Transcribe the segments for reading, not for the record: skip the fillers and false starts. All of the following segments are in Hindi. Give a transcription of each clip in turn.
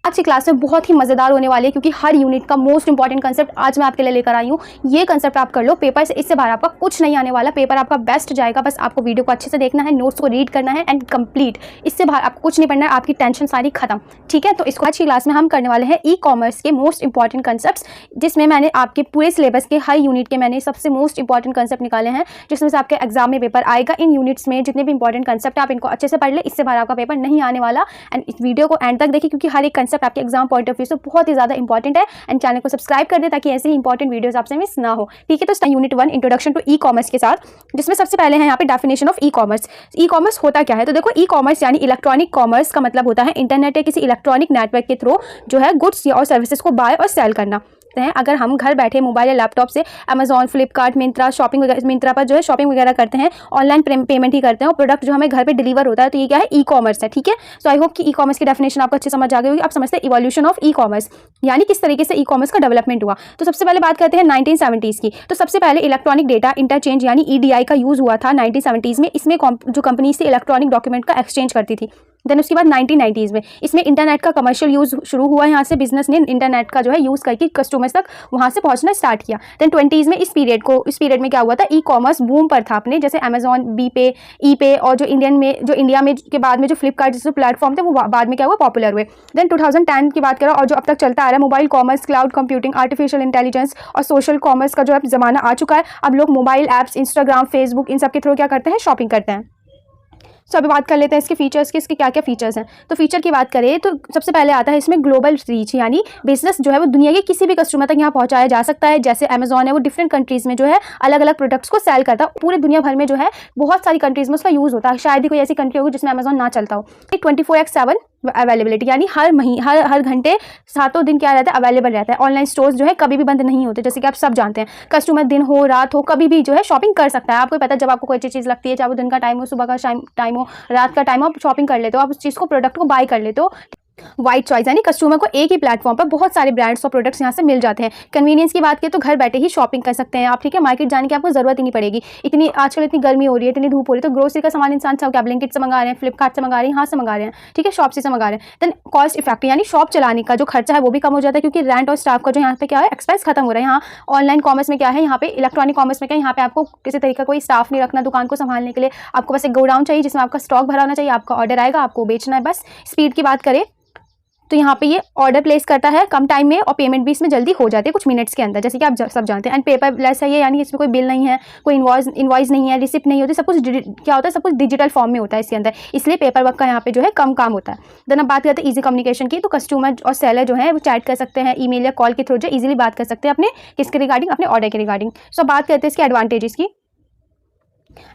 आज की क्लास में बहुत ही मज़ेदार होने वाली है क्योंकि हर यूनिट का मोस्ट इंपॉर्टेंट कंसेप्ट आज मैं आपके लिए लेकर आई हूँ। ये कंसेप्ट आप कर लो, पेपर से इससे बाहर आपका कुछ नहीं आने वाला, पेपर आपका बेस्ट जाएगा। बस आपको वीडियो को अच्छे से देखना है, नोट्स को रीड करना है एंड कंप्लीट। इससे बाहर आपको कुछ नहीं पढ़ना है, आपकी टेंशन सारी खत्म, ठीक है। तो इसको आज की क्लास में हम करने वाले हैं ई कॉमर्स के मोस्ट इंपॉर्टेंट कंसेप्ट, जिसमें मैंने आपके पूरे सिलेबस के हर यूनिट के मैंने सबसे मोस्ट इंपॉर्टेंट कंसेप्ट निकाले हैं, जिसमें से आपके एग्जाम में पेपर आएगा। इन यूनिट्स में जितने भी इंपॉर्टेंट कंसेप्ट आप इनको अच्छे से पढ़ ले, इससे बाहर आपका पेपर नहीं आने वाला। एंड इस वीडियो को एंड तक देखिए क्योंकि हर एक कंसेप्ट आपके एग्जाम पॉइंट ऑफ व्यू से बहुत ही ज़्यादा इंपॉर्टेंट है। एंड चैनल को सब्सक्राइब कर दे ताकि ऐसे ही इंपॉर्टेंट वीडियोस आपसे मिस ना हो, ठीक है। तो unit 1 introduction to E commerce के साथ, जिसमें सबसे पहले है यहाँ पे definition of E commerce. E commerce होता क्या है? तो देखो, ई कॉमर्स यानी इलेक्ट्रॉनिक कॉमर्स का मतलब होता है इंटरनेट या किसी इलेक्ट्रॉनिक नेटवर्क के थ्रू जो है गुड्स और सर्विसेज को बाय और सेल करना हैं। अगर हम घर बैठे मोबाइल या लैपटॉप से अमेजॉन, फ्लिपकार्ट, मिंत्रा मिंत्रा पर जो है शॉपिंग वगैरह करते हैं, ऑनलाइन पेमेंट ही करते हैं और प्रोडक्ट जो हमें घर पे डिलीवर होता है, तो ये क्या है? ई कॉमर्स है, ठीक है। सो आई होप कि ई कॉमर्स की डेफिनेशन आपको अच्छे समझ आ गई होगी। आप समझते हैं इवोल्यूशन ऑफ ई कॉमर्स यानी किस तरीके से ई कॉमर्स का डेवलपमेंट हुआ। तो सबसे पहले बात करते हैं 1970s की। तो सबसे पहले इलेक्ट्रॉनिक डेटा इंटरचेंज यानी EDI का यूज़ हुआ था 1970s में। इसमें जो कंपनी से इलेक्ट्रॉनिक डॉक्यूमेंट का एक्सचेंज करती थी। देन उसके बाद 1990s में इसमें इंटरनेट का कमर्शियल यूज़ शुरू हुआ। यहाँ से बिजनेस ने इंटरनेट का जो है यूज़ करके कस्टमर्स तक वहाँ से पहुँचना स्टार्ट किया। देन 20s में इस पीरियड में क्या हुआ था? ई कॉमर्स बूम पर था अपने, जैसे अमेजॉन, बीपे, ईपे और जो इंडिया में के बाद में जो फ्लिपकार्ट जैसे प्लेटफॉर्म थे वो बाद में क्या हुआ? पॉपुलर हुए। देन 2010 की बात करें और जो अब तक चलता आ रहा है mobile commerce, cloud computing, artificial intelligence और सोशल कॉमर्स का जो है ज़माना आ चुका है। अब लोग मोबाइल ऐप्स, इंस्टाग्राम, फेसबुक इन सब के थ्रू क्या करते हैं? शॉपिंग करते हैं। सो अभी बात कर लेते हैं इसके फीचर्स की, इसके क्या क्या फीचर्स हैं। तो फीचर की बात करें तो सबसे पहले आता है इसमें ग्लोबल रीच, यानी बिजनेस जो है वो दुनिया के किसी भी कस्टमर तक यहाँ पहुँचाया जा सकता है। जैसे अमेजॉन है, वो डिफरेंट कंट्रीज़ में जो है अलग अलग प्रोडक्ट्स को सेल करता है। पूरे दुनिया भर में जो है बहुत सारी कंट्रीज़ में उसका यूज़ होता है। शायद ही कोई ऐसी कंट्री होगी जिसमें अमेजॉन ना चलता हो। 24/7 अवेलेबिलिटी यानी हर घंटे 7 दिन क्या रहता है? अवेलेबल रहता है। ऑनलाइन स्टोर्स जो है कभी भी बंद नहीं होते, जैसे कि आप सब जानते हैं। कस्टमर दिन हो रात हो कभी भी जो है शॉपिंग कर सकता है। आपको पता है जब आपको कोई अच्छी चीज़ लगती है, चाहे वो दिन का टाइम हो, सुबह का टाइम हो, रात का टाइम हो, आप शॉपिंग कर लेते हो, आप उस चीज़ को, प्रोडक्ट को बाय कर लेते हो। वाइड चॉइस यानी कस्टमर को एक ही प्लेटफॉर्म पर बहुत सारे ब्रांड्स और प्रोडक्ट्स यहाँ से मिल जाते हैं। कन्वीनियंस की बात करें तो घर बैठे ही शॉपिंग कर सकते हैं आप, ठीक है। मार्केट जाने की आपको जरूरत ही नहीं पड़ेगी। आजकल इतनी गर्मी हो रही है, इतनी धूप हो रही है, तो ग्रोसरी का सामान इंसान सब क्या ब्लिंकिट से मंगा रहे हैं, फ्लिपकार्ट से मंगा रहे हैं, यहाँ से मंगा रहे हैं, ठीक है, शॉप से मंगा रहे हैं। देन कॉस्ट इफेक्टिव यानी शॉप चलाने का जो खर्चा है वो भी कम हो जाता है, क्योंकि रेंट और स्टाफ का जो यहाँ पे क्या है एक्सपेंस खत्म हो रहा है। यहाँ ऑनलाइन कॉमर्स में क्या है, यहाँ पे इलेक्ट्रॉनिक कॉमर्स में क्या है, यहाँ पे आपको किसी तरीके का कोई स्टाफ नहीं रखना दुकान को संभालने के लिए। आपको बस एक गोडाउन चाहिए जिसमें आपका स्टॉक भरा होना चाहिए, आपका ऑर्डर आएगा, आपको बेचना है बस। स्पीड की बात करें तो यहाँ पे ये ऑर्डर प्लेस करता है कम टाइम में और पेमेंट भी इसमें जल्दी हो जाती है कुछ मिनट्स के अंदर, जैसे कि आप सब जानते हैं। एंड पेपरलेस है ये, यानी इसमें कोई बिल नहीं है, कोई इनवॉइस नहीं है, रिसिप्ट नहीं होती, सब कुछ क्या होता है? सब कुछ डिजिटल फॉर्म में होता है इसके अंदर, इसलिए पेपर वर्क का यहाँ पे जो है कम काम होता है। देन अब बात करते हैं ईजी कम्युनिकेशन की। तो कस्टमर और सेलर जो है वो चैट कर सकते हैं, ईमेल या कॉल के थ्रू जो ईजिली बात कर सकते हैं अपने किसके रिगार्डिंग? अपने ऑर्डर के रिगार्डिंग। सो बात करते हैं इसके एडवांटेजेस की।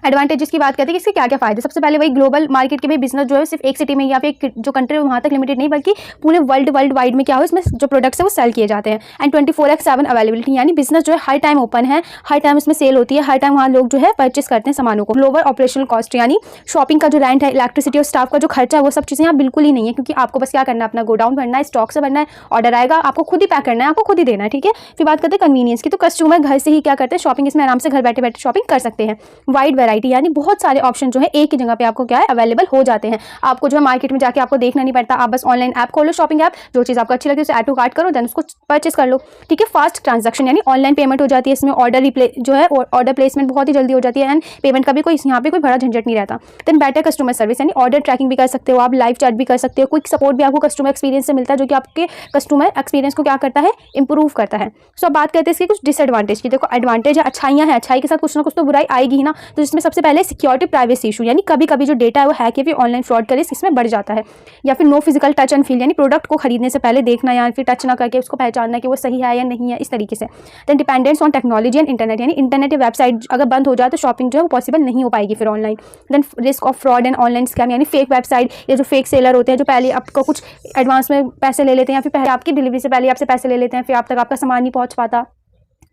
एडवांटेजेस की बात करते हैं कि इसके क्या क्या फायदे। सबसे पहले वही ग्लोबल मार्केट के भी बिजनेस जो है सिर्फ एक सिटी में या फिर एक जो कंट्री है वहाँ तक लिमिटेड नहीं, बल्कि पूरे वर्ल्ड वाइड में क्या हो, इसमें जो प्रोडक्ट्स है वो सेल किए जाते हैं। एंड 24/7 अवेलेबिलिटी यानी बिजनेस जो है हर टाइम ओपन है, हर टाइम इसमें सेल होती है, हर टाइम वहाँ लोग जो है परचेस करते हैं सामानों को। लोअर ऑपरेशनल कॉस्ट यानी शॉपिंग का जो रेंट है, इलेक्ट्रिसिटी और स्टाफ का जो खर्चा है, वो सब चीज़ें यहाँ बिल्कुल ही नहीं है, क्योंकि आपको बस क्या करना है? अपना गोडाउन भरना है, स्टॉक से भरना है, ऑर्डर आएगा, आपको खुद ही पैक करना है, आपको खुद ही देना है, ठीक है। फिर बात करते हैं कन्वीनियंस की। तो कस्टमर घर से ही क्या करते हैं? शॉपिंग इसमें आराम से घर बैठे बैठे शॉपिंग कर सकते हैं। वाइड वैरायटी यानी बहुत सारे ऑप्शन जो है एक ही जगह पे आपको क्या है? अवेलेबल हो जाते हैं। आपको जो है मार्केट में जाके आपको देखना नहीं पड़ता, आप बस ऑनलाइन ऐप खोलो, शॉपिंग ऐप, जो चीज़ आपको अच्छी लगती है उसे ऐड टू कार्ट करो, देन उसको परचेस कर लो, ठीक है। फास्ट ट्रांजैक्शन यानी ऑनलाइन पेमेंट हो जाती है इसमें। ऑर्डर प्लेसमेंट बहुत ही जल्दी हो जाती है एंड पेमेंट का भी कोई यहाँ पे कोई बड़ा झंझट नहीं रहता। देन बेटर कस्टमर सर्विस यानी ऑर्डर ट्रैकिंग भी कर सकते हो आप, लाइव चैट भी कर सकते हो, क्विक सपोर्ट भी आपको कस्टमर एक्सपीरियंस से मिलता है, जो कि आपके कस्टमर एक्सपीरियंस को क्या करता है? इंप्रूव करता है। सो अब बात करते हैं इसके कुछ डिसएडवांटेज की। देखो, एडवांटेज है, अच्छाइयाँ हैं, अच्छाई के साथ कुछ ना कुछ तो बुराई आएगी ही ना। तो इसमें सबसे पहले सिक्योरिटी प्राइवेसी इशू, यानी कभी कभी जो डेटा है वो हैक या फिर ऑनलाइन फ्रॉड का रिस्क इसमें बढ़ जाता है। या फिर no physical touch and feel यानी प्रोडक्ट को खरीदने से पहले देखना या फिर टच ना करके उसको पहचानना कि वो सही है या नहीं है, इस तरीके से। Then dependence on technology and internet यानी इंटरनेट या वेबसाइट अगर बंद हो जाए तो शॉपिंग जो है वो पॉसिबल नहीं हो पाएगी फिर online. Then risk of fraud and online scam यानी फेक वेबसाइट या जो फेक सेलर होते हैं जो पहले आपको कुछ एडवांस में पैसे ले लेते हैं या फिर पहले आपकी डिलीवरी से पहले आपसे पैसे ले लेते हैं, फिर आप तक आपका सामान नहीं पहुँच पाता।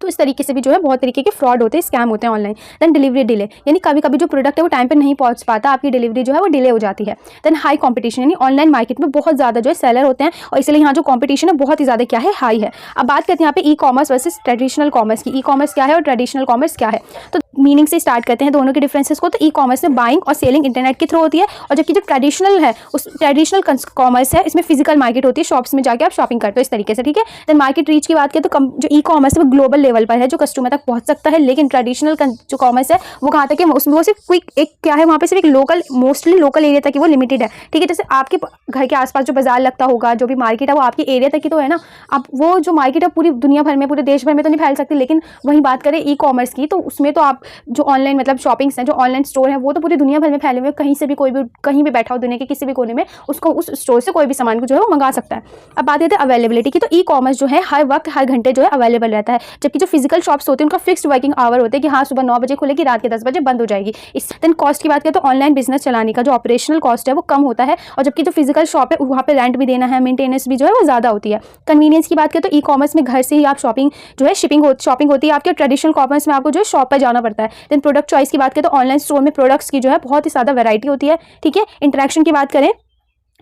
तो इस तरीके से भी जो है बहुत तरीके के फ्रॉड होते हैं, स्कैम होते हैं ऑनलाइन। देन डिलीवरी डिले यानी कभी कभी जो प्रोडक्ट है वो टाइम पे नहीं पहुंच पाता, आपकी डिलीवरी जो है वो डिले हो जाती है। देन हाई कंपटीशन यानी ऑनलाइन मार्केट में बहुत ज़्यादा जो है सेलर होते हैं और इसलिए यहाँ जो कंपटीशन है बहुत ही ज़्यादा क्या है? हाई है। अब बात करते हैं यहाँ पे e commerce versus traditional commerce की। ई कॉमर्स क्या है और ट्रेडिशनल कॉमर्स क्या है? तो मीनिंग से स्टार्ट करते हैं दोनों के डिफरेंसेस को। तो ई कॉमर्स में बाइंग और सेलिंग इंटरनेट के थ्रू होती है, और जबकि जो ट्रेडिशनल है उस ट्रेडिशनल कॉमर्स है इसमें फिजिकल मार्केट होती है, शॉप्स में जाके आप शॉपिंग करते हो इस तरीके से, ठीक है। देन मार्केट रीच की बात करें तो जो ई कॉमर्स है वो ग्लोबल लेवल पर है, जो कस्टमर तक पहुंच सकता है। लेकिन ट्रेडिशनल जो कॉमर्स है वो कहाँ तक है, उसमें वो सिर्फ क्विक एक क्या है, वहाँ पे सिर्फ एक लोकल, मोस्टली लोकल एरिया तक ही वो लिमिटेड है, ठीक है। जैसे आपके घर के आसपास जो बाजार लगता होगा, जो भी मार्केट है वो आपके एरिया तक ही तो है ना। अब वो जो मार्केट है पूरी दुनिया भर में, पूरे देश भर में तो नहीं फैल सकती। लेकिन वहीं बात करें ई कॉमर्स की, तो उसमें तो आप जो ऑनलाइन मतलब शॉपिंग्स हैं, जो ऑनलाइन स्टोर है, वो तो पूरी दुनिया भर में फैले हुए, कहीं से भी कोई भी कहीं भी बैठा हो दुनिया के किसी भी कोने में, उसको उस स्टोर से कोई भी सामान को जो है वो मंगा सकता है। अब बात करते हैं अवेलेबिलिटी की, तो ई कॉमर्स जो है हर वक्त हर घंटे जो है अवेलेबल रहता है, जबकि जो फिजिकल शॉप्स होते हैं उनका फिक्स्ड वर्किंग आवर होते हैं कि हाँ सुबह 9 बजे खुलेगी, रात के 10 बजे बंद हो जाएगी। इस देन कॉस्ट की बात करें तो ऑनलाइन बिजनेस चलाने का जो ऑपरेशनल कॉस्ट है वो कम होता है, और जबकि जो फिजिकल शॉप है वहाँ पे रेंट भी देना है, मेंटेनेंस भी जो है वो ज़्यादा होती है। कन्वीनियंस की बात करें तो ई कॉमर्स में घर से ही आप शॉपिंग जो है शॉपिंग होती है आपके। ट्रेडिशनल कॉमर्स में आपको जो है शॉप पर जाना पड़ता है। देन प्रोडक्ट चॉइस की बात करें तो ऑनलाइन स्टोर में प्रोडक्ट्स की जो है बहुत ही ज़्यादा वैरायटी होती है, ठीक है। इंटरेक्शन की बात करें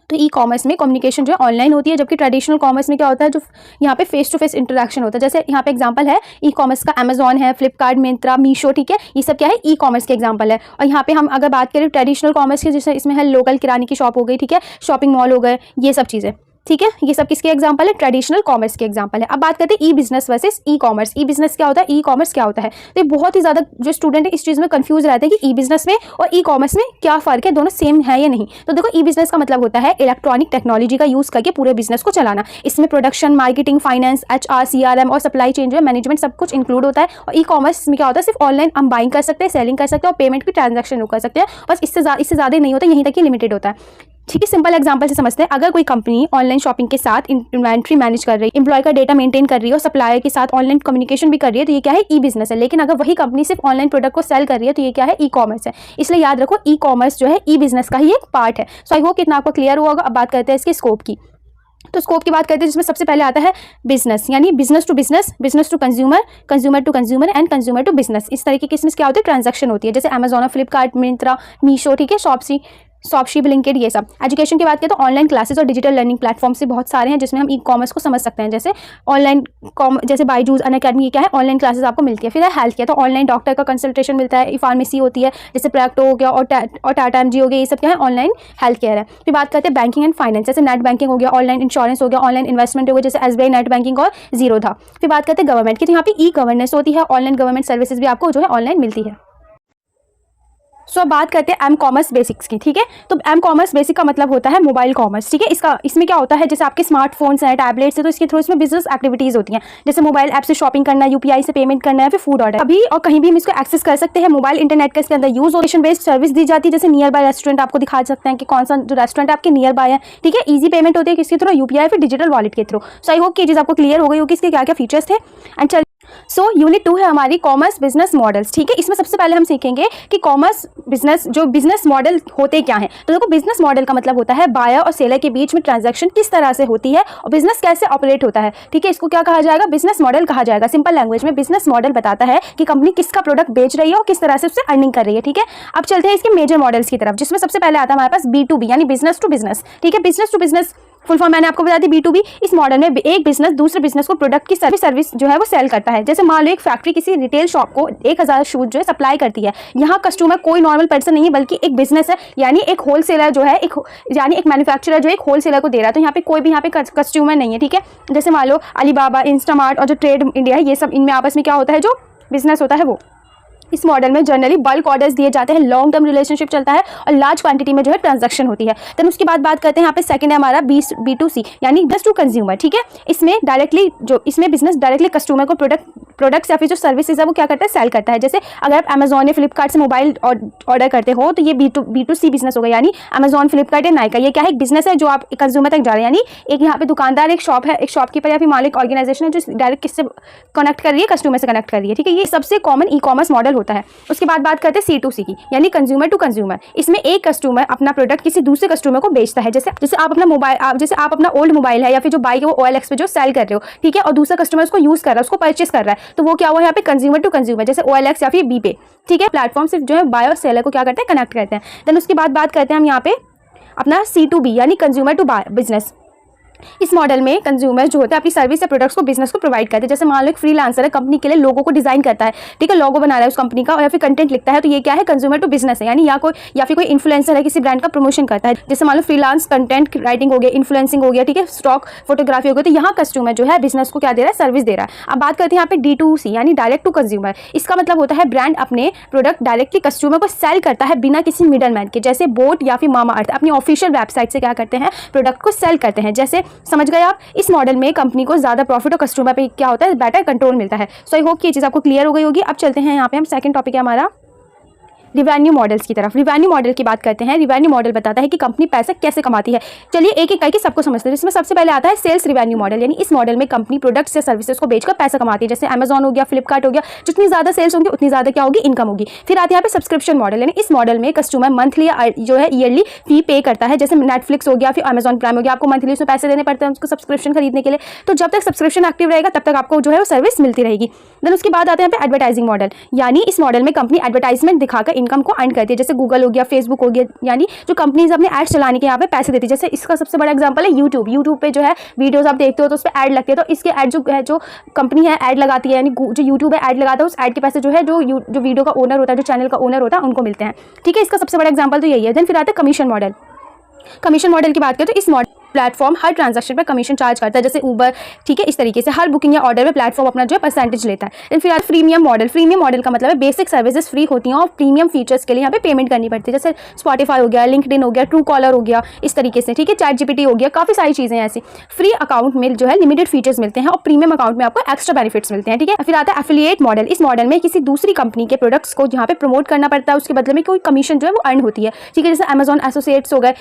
तो ई कॉमर्स में कम्युनिकेशन जो है ऑनलाइन होती है, जबकि ट्रेडिशनल कॉमर्स में क्या होता है, जो यहाँ पे फेस टू फेस इंटरेक्शन होता है। जैसे यहाँ पे एग्जांपल है ई कॉमर्स का अमेजॉन है, फ्लिपकार्ट, मिंत्रा, मीशो, ठीक है। ये सब क्या है, ई कॉमर्स के एग्जांपल है। और यहाँ पे हम अगर बात करें ट्रेडिशनल कॉमर्स की, जैसे इसमें है लोकल किराने की शॉप हो गई, ठीक है, शॉपिंग मॉल हो गए, ये सब चीज़ें, ठीक है। ये सब किसके एग्जांपल है, ट्रेडिशनल कॉमर्स के एग्जांपल है। अब बात करते हैं ई बिजनेस वर्सेस ई कॉमर्स। ई बिजनेस क्या होता है, ई कॉमर्स क्या होता है। तो ये बहुत ही ज़्यादा जो स्टूडेंट है इस चीज़ में कंफ्यूज रहते हैं कि ई बिजनेस में और ई कॉमर्स में क्या फ़र्क है, दोनों सेम है या नहीं। तो देखो, ई बिजनेस का मतलब होता है इलेक्ट्रॉनिक टेक्नोलॉजी का यूज़ करके पूरे बिजनेस को चलाना। इसमें production, marketing, finance, HR, CRM और सप्लाई चेन जो है मैनेजमेंट सब कुछ इंक्लूड होता है। और ई कॉमर्स में क्या होता है, सिर्फ ऑनलाइन हम बाइंग कर सकते हैं, सेलिंग कर सकते हैं और पेमेंट भी ट्रांजेक्शन कर सकते हैं, बस इससे ज़्यादा नहीं होता, यहीं तक ही लिमिटेड होता है, ठीक है। सिंपल एग्जांपल से समझते हैं। अगर कोई कंपनी ऑनलाइन शॉपिंग के साथ इन्वेंट्री मैनेज कर रही है, एम्प्लॉय का डेटा मेंटेन कर रही है और सप्लायर के साथ ऑनलाइन कम्युनिकेशन भी कर रही है, तो ये क्या है, ई बिजनेस है। लेकिन अगर वही कंपनी सिर्फ ऑनलाइन प्रोडक्ट को सेल कर रही है तो ये क्या है, ई कॉमर्स है। इसलिए याद रखो, ई कॉमर्स जो है ई बिजनेस का ही एक पार्ट है। सो आई होप कितना आपको क्लियर हुआ होगा। अब बात करते हैं इसके स्कोप की। तो स्कोप की बात करते हैं जिसमें सबसे पहले आता है बिजनेस, यानी business to business, business to consumer, consumer to consumer and consumer to business. इस तरीके की इसमें क्या होती है, ट्रांजैक्शन होती है। जैसे अमेजॉन और फ्लिपकार्ट, मिंत्रा, मीशो, ठीक है, शॉपसी, ब्लिंकिट, ये सब। एजुकेशन की बात करें तो ऑनलाइन क्लासेस और डिजिटल लर्निंग प्लेटफॉर्म से बहुत सारे हैं जिसमें हम ई कॉमर्स को समझ सकते हैं। जैसे ऑनलाइन जैसे बायजूस, अनअकैडमी, ये क्या है, ऑनलाइन क्लासेस आपको मिलती है। फिर है हेल्थ केयर, तो ऑनलाइन डॉक्टर का कंसल्टेशन मिलता है। फार्मेसी होती है जैसे प्रैक्टो हो गया और टाटा MG हो गया, ये सब क्या है, ऑनलाइन हेल्थ केयर है। फिर बात करते हैं बैंकिंग एंड फाइनेंस, जैसे नेट बैंकिंग हो गया, ऑनलाइन इंश्योरेंस हो गया, ऑनलाइन इन्वेस्टमेंट हो गया जैसे SBI नेट बैंकिंग और जीरोधा। फिर बात करते हैं गवर्नमेंट की, तो यहाँ पे ई गवर्नेंस होती है, ऑनलाइन गवर्नमेंट सर्विसेज भी आपको जो है ऑनलाइन मिलती है। सो अब बात करते हैं एम कॉमर्स बेसिक्स की, ठीक है। तो एम कॉमर्स बेसिक का मतलब होता है मोबाइल कॉमर्स, ठीक है। इसमें क्या होता है, जैसे आपके स्मार्टफोन्स हैं, टैबलेट्स है, तो इसके थ्रू इसमें बिजनेस एक्टिविटीज़ होती हैं, जैसे मोबाइल ऐप से शॉपिंग करना, UPI से पेमेंट करना है, फिर फूड ऑर्डर अभी और कहीं भी हम इसको एक्सेस कर सकते हैं। मोबाइल इंटरनेट का इसके अंदर यूज, लोकेशन बेस्ड सर्विस दी जाती है, जैसे नियर बाय रेस्टोरेंट आपको दिखा सकते हैं कि कौन सा जो रेस्टोरेंट आपके नियर बाय है, ठीक है। ईजी पेमेंट होती है किसके थ्रू, UPI फिर डिजिटल वॉलेट के थ्रू। सो आई होप कि चीज़ आपको क्लियर हो गई होगी इसके क्या क्या फीचर्स थे। एंड सो यूनिट 2 है हमारी कॉमर्स बिजनेस मॉडल्स, ठीक है। इसमें सबसे पहले हम सीखेंगे कि कॉमर्स बिजनेस मॉडल होते क्या हैं। तो देखो, बिजनेस मॉडल का मतलब होता है बायर और सेलर के बीच में ट्रांजैक्शन किस तरह से होती है और बिजनेस कैसे ऑपरेट होता है, ठीक है। इसको क्या कहा जाएगा, बिजनेस मॉडल कहा जाएगा। सिंपल लैंग्वेज में बिजनेस मॉडल बताता है कि कंपनी किसका प्रोडक्ट बेच रही है और किस तरह से उससे अर्निंग कर रही है, ठीक है। अब चलते हैं इसके मेजर मॉडल्स की तरफ, जिसमें सबसे पहले आता है हमारे पास B2B यानी बिजनेस टू बिजनेस, ठीक है। Business to business full form मैंने आपको बता दी B2B। इस मॉडल में एक बिजनेस दूसरे बिजनेस को प्रोडक्ट की सर्विस जो है वो सेल करता है। जैसे मान लो एक फैक्ट्री किसी रिटेल शॉप को 1000 शूज जो है सप्लाई करती है। यहाँ कस्टमर कोई नॉर्मल पर्सन नहीं है बल्कि एक बिजनेस है, यानी एक होलसेलर जो है एक मैन्युफैक्चरर जो एक होलसेलर को दे रहा है। तो यहाँ पे कोई भी यहाँ पे कस्टमर नहीं है, ठीक है। जैसे मान लो अलीबाबा, इंस्टामार्ट और जो ट्रेड इंडिया है, ये सब इनमें आपस में क्या होता है, जो बिजनेस होता है वो। इस मॉडल में जनरली बल्क ऑर्डर्स दिए जाते हैं, लॉन्ग टर्म रिलेशनशिप चलता है और लार्ज क्वांटिटी में जो है ट्रांजैक्शन होती है। देन उसके बाद बात करते हैं यहाँ पे सेकंड है हमारा B2C यानी बिजनेस टू कंज्यूमर, ठीक है। इसमें बिजनेस डायरेक्टली कस्टमर को प्रोडक्ट्स या फिर जो सर्विसेज है वो क्या करता है, सेल करता है। जैसे अगर आप अमेजॉन या फ्लिपकार्ट से मोबाइल ऑर्डर करते हो तो ये B2C बिजनेस होगा, यानी अमेजॉन, फ्लिपकार्ट या नाइका, ये क्या है, एक बिजनेस है जो आप कंज्यूमर तक जा रहे हैं। यानी एक यहाँ पे दुकानदार, एक शॉप है, एक शॉपकीपर या फिर मालिक ऑर्गेनाइजेशन है जो डायरेक्ट किससे कनेक्ट कर रही है, कस्टमर से कनेक्ट कर रही है, ठीक है। ये सबसे कॉमन ई कॉमर्स मॉडल होता है। उसके बाद बात करते हैं C2C की, यानी कंज्यूमर टू कंज्यूमर। इसमें एक कस्टमर अपना प्रोडक्ट किसी दूसरे कस्टमर को बेचता है। जैसे आप अपना ओल्ड मोबाइल है या फिर जो बाइक है वो OLX पे जो सेल कर रहे हो, ठीक है, और दूसरा कस्टमर उसको यूज कर रहा है, उसको परचेस कर रहा है, तो वो क्या हुआ यहाँ पे कंज्यूमर टू कंज्यूमर, जैसे OLX या फिर B-Pay, ठीक है। प्लेटफॉर्म से जो है बायर और सेलर को क्या करते हैं, कनेक्ट करते हैं। देन उसके बाद बात करते हैं हम यहाँ पे अपना C2B यानी कंज्यूमर टू बिजनेस। इस मॉडल में कंज्यूमर जो होता है अपनी सर्विस या प्रोडक्ट्स को बिजनेस को प्रोवाइड करते हैं। जैसे मान लो एक फ्रीलांसर है, कंपनी के लिए लोगो को डिजाइन करता है, ठीक है, लोगो बना रहा है उस कंपनी का, और या फिर कंटेंट लिखता है, तो ये क्या है, कंज्यूमर टू बिजनेस है। यानी या फिर कोई इन्फ्लुएंसर है, किसी ब्रांड का प्रमोशन करता है, जैसे मान लो फ्रीलांस कंटेंट राइटिंग हो गया, इन्फ्लुएंसिंग हो गया, ठीक है, स्टॉक फोटोग्राफी हो गया, तो यहाँ कस्टमर जो है बिजनेस को क्या दे रहा है, सर्विस दे रहा है। अब बात करते हैं यहाँ पे D2C यानी डायरेक्ट टू कंज्यूमर। इसका मतलब होता है ब्रांड अपने प्रोडक्ट डायरेक्टली कस्टमर को सेल करता है बिना किसी मिडल मैन के। जैसे बोट या फिर मामा अर्थ अपनी ऑफिशियल वेबसाइट से क्या करते हैं, प्रोडक्ट को सेल करते हैं। जैसे समझ गए आप, इस मॉडल में कंपनी को ज्यादा प्रॉफिट और कस्टमर पे क्या होता है, बेटर कंट्रोल मिलता है। सो आई होप कि ये चीज़ आपको क्लियर हो गई होगी। अब चलते हैं यहाँ पे हम सेकंड टॉपिक है हमारा रिवेन्यू मॉडल्स की तरफ। रिवेन्यू मॉडल की बात करते हैं। रिवेन्यू मॉडल बताता है कि कंपनी पैसा कैसे कमाती है। चलिए एक एक करके सबको समझते हैं। इसमें सबसे पहले आता है सेल्स रिवेन्यू मॉडल, यानी इस मॉडल में कंपनी प्रोडक्ट्स या सर्विसेज को बेचकर पैसा कमाती है। जैसे अमेजॉन हो गया, फ्लिपकार्ट हो गया, जितनी ज्यादा सेल्स होंगी उतनी ज्यादा क्या होगी, इनकम होगी। फिर आते हैं यहाँ पे सब्सक्रिप्शन मॉडल, यानी इस मॉडल में कस्टमर मंथली जो है ईयरली फी पे करता है। जैसे नेटफ्लिक्स हो गया, फिर अमेजॉन प्राइम हो गया, आपको मंथली उसमें पैसे देने पड़ते हैं उसको सब्सक्रिप्शन खरीदने के लिए। तो जब तक सब्सक्रिप्शन एक्टिव रहेगा तब तक आपको जो है वो सर्विस मिलती रहेगी। देन उसके बाद आते हैं यहाँ पे एडवर्टाइजिंग मॉडल, यानी इस मॉडल में कंपनी एडवर्टाइजमेंट दिखाकर इनकम को अर्न करती है। जैसे गूगल हो गया, फेसबुक हो गया, यानी जो कंपनीज अपने एड्स चलाने के यहाँ पे पैसे देती है। जैसे इसका सबसे बड़ा एग्जांपल है यूट्यूब पे जो है वीडियोस आप देखते हो तो उस पर ऐड लगते हैं, तो इसके ऐड जो कंपनी है ऐड लगाती है, यानी जो यूट्यूब है ऐड लगाता है, उस ऐड के पैसे जो है जो वीडियो का ओनर होता है, जो चैनल का ओनर होता है, उनको मिलते हैं। ठीक है, इसका सबसे बड़ा एग्जाम्पल तो यही है। देन फिर आता है कमीशन मॉडल। कमीशन मॉडल की बात करें तो इस मॉडल प्लेटफॉर्म हर ट्रांजैक्शन पर कमीशन चार्ज करता है, जैसे ऊबर, ठीक है, इस तरीके से हर बुकिंग या ऑर्डर में प्लेटफॉर्म अपना जो है परसेंटेज लेता है। देन फिर प्रीमियम मॉडल। प्रीमियम मॉडल का मतलब है बेसिक सर्विसेज फ्री होती हैं और प्रीमियम फीचर्स के लिए यहाँ पे पेमेंट करनी पड़ती है। जैसे स्पॉटिफाई हो गया, लिंक्डइन हो गया, ट्रू कॉलर हो गया, इस तरीके से, ठीक है, चैट GPT हो गया, काफ़ी सारी चीज़ें ऐसी। फ्री अकाउंट में जो है लिमिटेड फीचर्स मिलते हैं और प्रीमियम अकाउंट में आपको एक्स्ट्रा बेनिफिट्स मिलते हैं। ठीक है, फिर आता है एफिलिएट मॉडल। इस मॉडल में किसी दूसरी कंपनी के प्रोडक्ट्स को जहाँ पे प्रमोट करना पड़ता है, उसके बदले में कोई कमीशन जो है वो अर्न होती है। ठीक है, जैसे अमेजॉन एसोसिएट्स हो गए,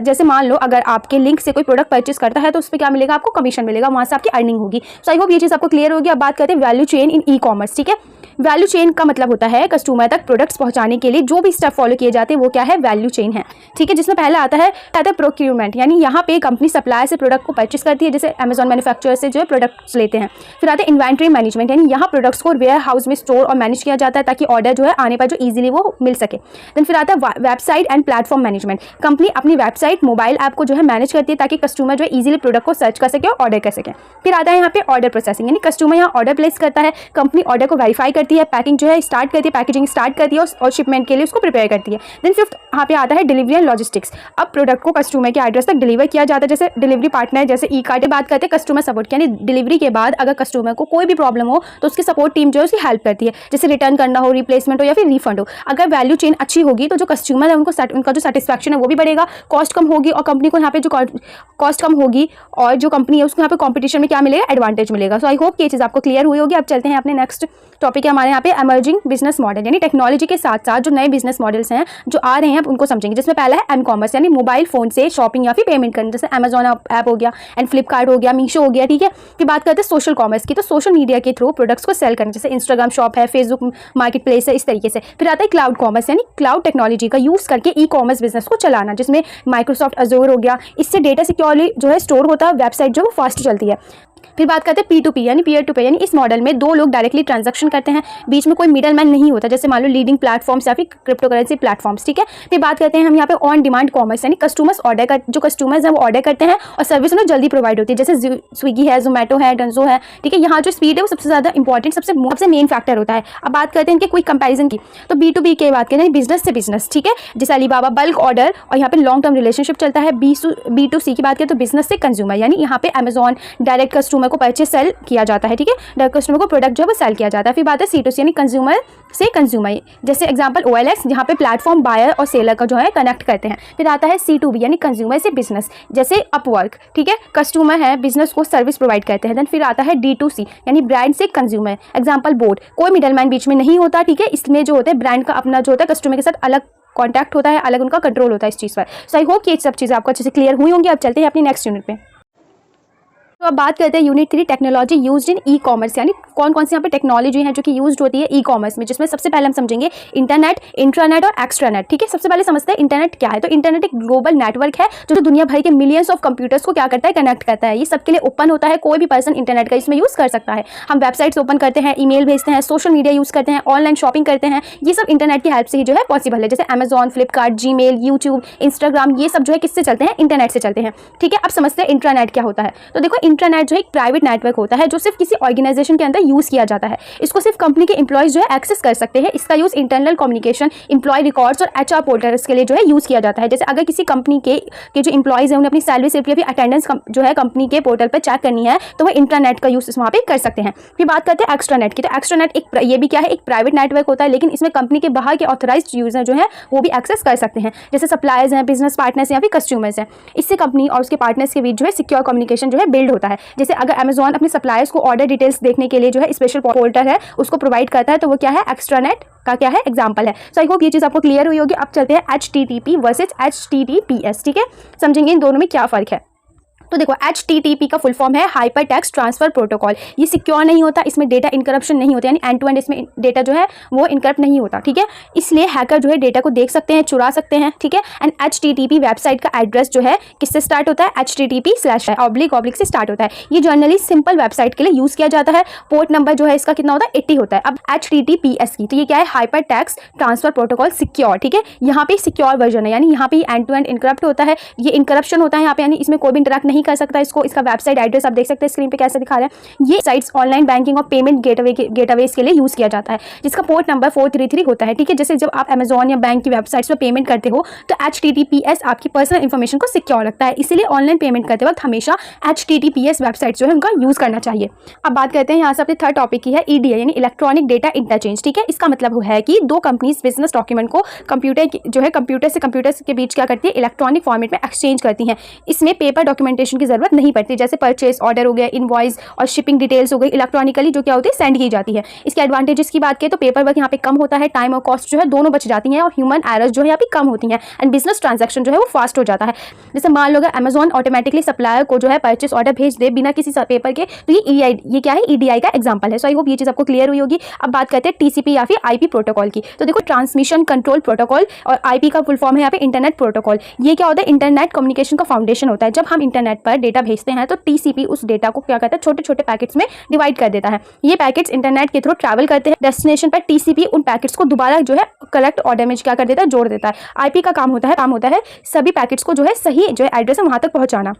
जैसे मान लो अगर आपके लिंक से कोई प्रोडक्ट परचेस करता है तो उस पर क्या मिलेगा, आपको कमीशन मिलेगा, वहां से आपकी अर्निंग होगी। सो आई होप ये चीज़ आपको क्लियर होगी। अब बात करते हैं value chain in e commerce. ठीक है, वैल्यू चेन का मतलब होता है कस्टमर तक प्रोडक्ट्स पहुंचाने के लिए जो भी स्टेप फॉलो किए जाते हैं वो क्या है, वैल्यू चेन है। ठीक है, जिसमें पहला आता है प्रोक्यूरमेंट, यानी यहाँ पे कंपनी सप्लायर से प्रोडक्ट को परचेस करती है, जैसे अमेजॉन मैन्युफैक्चरर से जो है प्रोडक्ट्स लेते हैं। फिर आता है इन्वेंट्री मैनेजमेंट, यानी यहाँ प्रोडक्ट्स को वेयर हाउस में स्टोर और मैनेज किया जाता है ताकि ऑर्डर जो है आने पर जो ईजिली वो मिल सके। देन फिर आता है website and platform management. Company अपनी वेबसाइट, मोबाइल ऐप को जो है मैनेज करती है ताकि कस्टमर जो है ईजिली प्रोडक्ट को सर्च कर सके और ऑर्डर कर सके। फिर आता है यहाँ पे ऑर्डर प्रोसेसिंग, यानी कस्टमर यहाँ ऑर्डर प्लेस करता है, कंपनी ऑर्डर को वेरीफाई करती है, पैकिंग जो है स्टार्ट करती है, पैकेजिंग स्टार्ट करती है और शिपमेंट के लिए उसको प्रिपेयर करती है। देन फिफ्थ यहाँ पे आता है डिलीवरी एंड लॉजिस्टिक्स। अब प्रोडक्ट को कस्टमर के एड्रेस तक डिलीवर किया जाता है, जैसे डिलीवरी पार्टनर जैसे ई कार्ड। बात करते हैं कस्टमर सपोर्ट, यानी डिलीवरी के बाद अगर कस्टमर को कोई भी प्रॉब्लम हो तो उसकी सपोर्ट टीम जो है उसकी हेल्प करती है, जैसे रिटर्न करना हो, रिप्लेसमेंट हो या फिर रिफंड हो। अगर वैल्यू चेन अच्छी होगी तो जो कस्टमर है उनका जो सेटिस्फैक्शन है वो भी बढ़ेगा, कॉस्ट कम होगी और कंपनी को यहाँ पे जो कॉस्ट कम होगी और जो कंपनी है उसको यहाँ पे कॉम्पिटिशन में क्या मिलेगा, एडवांटेज मिलेगा। सो आई होप कि ये चीज़ आपको क्लियर हुई होगी। अब चलते हैं अपने नेक्स्ट टॉपिक है हमारे यहाँ पे इमर्जिंग बिजनेस मॉडल, यानी टेक्नोलॉजी के साथ साथ जो नए बिजनेस मॉडल्स हैं जो आ रहे हैं अब उनको समझेंगे। जिसमें पहला है एम कॉमर्स, यानी मोबाइल फोन से शॉपिंग या फिर पेमेंट करना, जैसे अमेजॉन ऐप हो गया एंड फ्लिपकार्ट हो गया, मीशो हो गया। ठीक है, फिर बात करते हैं सोशल कॉमर्स की, तो सोशल मीडिया के थ्रू प्रोडक्ट्स को सेल करना, जैसे इंस्टाग्राम शॉप है, फेसबुक मार्केट प्लेस है, इस तरीके से। फिर आता है क्लाउड कॉमर्स, यानी क्लाउड टेक्नोलॉजी का यूज़ करके ई कॉमर्स बिजनेस को चलाना, जिसमें माइक्रोसॉफ्ट अजूर हो गया, इससे डेटा सिक्योरली जो है स्टोर होता है, वेबसाइट जो है फास्ट चलती है। फिर बात करते हैं P2P यानी पीयर टू पे, यानी इस मॉडल में दो लोग डायरेक्टली ट्रांजैक्शन करते हैं, बीच में कोई मिडल मैन नहीं होता, जैसे मान लो लीडिंग प्लेटफॉर्म्स या फिर क्रिप्टो करेंसी प्लेटफॉर्म्स। ठीक है, फिर बात करते हैं हम यहाँ पे ऑन डिमांड कॉमर्स, यानी जो कस्टमर्स हैं वो ऑर्डर करते हैं और सर्विस उन्हें जल्दी प्रोवाइड होती है, जैसे स्विगी है, जोमेटो है, डंजो है। ठीक है, यहाँ जो स्पीड है वो सबसे ज़्यादा इंपॉर्टेंट, सबसे मेन फैक्टर होता है। अब बात करते हैं इनके क्विक कंपेरिजन की, तो B2B की बात करें बिजनेस से बिजनेस। ठीक है, जैसे अलीबाबा बल्क ऑर्डर और यहाँ पे लॉन्ग टर्म रिलेशनशिप चलता है। B2C की बात करें तो बिजनेस से कंज्यूमर, यानी यहाँ पे अमेजॉन डायरेक्ट कस्टमर को परचेस सेल किया जाता है। ठीक है, डायरेक्ट कस्टमर को प्रोडक्ट जो है वो सेल किया जाता है। फिर बात है C2C यानी कंज्यूमर से कंज्यूमर, जैसे एग्जांपल OLX, जहाँ पे प्लेटफॉर्म बायर और सेलर का जो है कनेक्ट करते हैं। फिर आता है C2B यानी कंज्यूमर से बिजनेस, जैसे अपवर्क। ठीक है, कस्टमर है, बिजनेस को सर्विस प्रोवाइड करते हैं। देन फिर आता है D2C यानी ब्रांड से कंज्यूमर, एग्जाम्पल बोट, कोई मिडलमैन बीच में नहीं होता। ठीक है, इसमें जो होता है ब्रांड का अपना जो होता है कस्टमर के साथ अलग कॉन्टैक्ट होता है, अलग उनका कंट्रोल होता है इस चीज़ पर। सो आई होप कि ये सब चीज़ें आपको अच्छे से क्लियर हुई होंगी। अब चलते हैं अपनी नेक्स्ट यूनिट पे। तो अब बात करते हैं unit 3 technology used in E commerce, यानी कौन कौन सी यहाँ पे टेक्नोलॉजी है जो कि यूज्ड होती है ई कॉमर्स में, जिसमें सबसे पहले हम समझेंगे इंटरनेट, इंट्रानेट और एक्स्ट्रानेट। ठीक है, सबसे पहले समझते हैं इंटरनेट क्या है। तो इंटरनेट एक ग्लोबल नेटवर्क है जो दुनिया भर के मिलियंस ऑफ कंप्यूटर्स को क्या करता है, कनेक्ट करता है। ये सबके लिए ओपन होता है, कोई भी पर्सन इंटरनेट का इसमें यूज कर सकता है। हम वेबसाइट्स ओपन करते हैं, ईमेल भेजते हैं, सोशल मीडिया यूज करते हैं, ऑनलाइन शॉपिंग करते हैं, ये सब इंटरनेट की हेल्प से ही जो है पॉसिबल है। जैसे Amazon, Flipkart, Gmail, YouTube, Instagram, ये सब जो है किससे चलते हैं, इंटरनेट से चलते हैं। ठीक है, अब समझते हैं इंट्रानेट क्या होता है। तो देखो, इंट्रानेट जो है एक प्राइवेट नेटवर्क होता है जो सिर्फ किसी ऑर्गेनाइजेशन के अंदर यूज किया जाता है। इसको सिर्फ कंपनी के एम्प्लॉयज जो है एक्सेस कर सकते हैं। इसका use internal communication, employee records और एचआर पोर्टल्स के लिए जो है यूज किया जाता है। जैसे अगर किसी कंपनी के जो एम्प्लॉयज हैं उन्हें अपनी सैलरी स्लिप या फिर अटेंडेंस जो है कंपनी के पोर्टल पर चेक करनी है तो वह इंटरनेट का यूज वहाँ पे कर सकते हैं। फिर बात करते हैं एक्स्ट्रानेट की। तो एक्स्ट्रानेट ये भी क्या है, एक प्राइवेट नेटवर्क होता है, लेकिन इसमें कंपनी के बाहर के ऑथराइज्ड यूजर जो है वो भी एक्सेस कर सकते हैं। जैसे सप्लायर्स हैं, बिजनेस पार्टनर्स या फिर कस्टमर्स हैं। इससे कंपनी और उसके पार्टनर्स के बीच जो है सिक्योर कम्युनिकेशन जो है बिल्ड होता है। जैसे अगर अमेजॉन अपने सप्लायर्स को ऑर्डर डिटेल्स देखने के लिए जो है स्पेशल पोर्टल है उसको प्रोवाइड करता है, तो वो क्या है, एक्स्ट्रानेट का क्या है, एग्जाम्पल है। सो आई होप ये चीज़ आपको क्लियर हुई होगी। अब चलते हैं HTTP वर्सेज HTTPS। ठीक है, समझेंगे इन दोनों में क्या फ़र्क है। तो देखो, HTTP का फुल फॉर्म है हाइपर टेक्स्ट ट्रांसफर प्रोटोकॉल। ये सिक्योर नहीं होता, इसमें डेटा इनकरप्शन नहीं होता, यानी एंड टू एंड इसमें डेटा जो है वो इनकरप्ट नहीं होता। ठीक है, इसलिए हैकर जो है डेटा को देख सकते हैं, चुरा सकते हैं। ठीक है, एंड HTTP वेबसाइट का एड्रेस जो है किससे स्टार्ट होता है, http// से स्टार्ट होता है। ये जनरली सिंपल वेबसाइट के लिए यूज किया जाता है। पोर्ट नंबर जो है इसका कितना होता है, 80 होता है। अब HTTPS की, तो ये क्या है, hyper text transfer protocol secure. ठीक है, यहाँ पे सिक्योर वर्जन है, यानी यहाँ पे एंड टू एंड इनकरप्ट होता है, ये इनकरप्शन होता है यहाँ पे, यानी इसमें कोई भी इंटरैक्ट नहीं कर सकता इसको। इसका वेबसाइट एड्रेस आप देख सकते हैं स्क्रीन पे कैसे दिखा रहे हैं। ये साइट्स ऑनलाइन बैंकिंग और पेमेंट गेटवेज के लिए यूज किया जाता है, जिसका पोर्ट नंबर 433 होता है। ठीक है, जैसे जब आप अमेजॉन या बैंक की वेबसाइट्स पर पेमेंट करते हो तो HTTPS आपकी पर्सनल इन्फॉर्मेशन को सिक्योर रखता है, इसीलिए ऑनलाइन पेमेंट करते वक्त हमेशा HTTPS वेबसाइट जो है उनका यूज करना चाहिए। अब बात करते हैं यहाँ से अपने थर्ड टॉपिक की है EDI, यानी इलेक्ट्रॉनिक डेटा इंटरचेंज। ठीक है, इसका मतलब है कि दो कंपनीज बिजनेस डॉक्यूमेंट को कंप्यूटर से के बीच क्या करती है, इलेक्ट्रॉनिक फॉर्मेट में एक्सचेंज करती हैं। इसमें पेपर डॉक्यूमेंटेशन की जरूरत नहीं पड़ती। जैसे परचेस ऑर्डर हो गया, इनवॉइस और शिपिंग डिटेल्स हो गई, इलेक्ट्रॉनिकली जो क्या होती है, सेंड की जाती है। इसके एडवांटेजेस की बात करें तो पेपर वर्क यहाँ पे कम होता है, टाइम और कॉस्ट जो है दोनों बच जाती हैं, और ह्यूमन एरर्स जो है यहाँ पे कम होती हैं, एंड बिजनेस ट्रांजैक्शन जो है वो फास्ट हो जाता है। जैसे मान लो अगर अमेजॉन ऑटोमेटिकली सप्लायर को जो है परचेस ऑर्डर भेज दे बिना किसी पेपर के, तो ये क्या है, EDI का एग्जाम्पल है। सो आई होप ये चीज़ आपको क्लियर हुई होगी। अब बात करते हैं TCP या फिर IP प्रोटोकॉल की। तो देखो, ट्रांसमिशन कंट्रोल प्रोटोकॉल, और IP का फुल फॉर्म है यहाँ पे इंटरनेट प्रोटोकॉल। ये क्या होता है, इंटरनेट कम्युनिकेशन का फाउंडेशन होता है। जब हम इंटरनेट पर डेटा भेजते हैं तो TCP उस डेटा को क्या करता है, छोटे छोटे पैकेट्स में डिवाइड कर देता है। ये पैकेट्स इंटरनेट के थ्रू ट्रैवल करते हैं डेस्टिनेशन पर। TCP उन पैकेट्स को दोबारा जो है करेक्ट ऑर्डर में क्या कर देता है, जोड़ देता है। IP का काम होता है सभी पैकेट्स को जो है सही जो है एड्रेस है वहां तक पहुंचाना।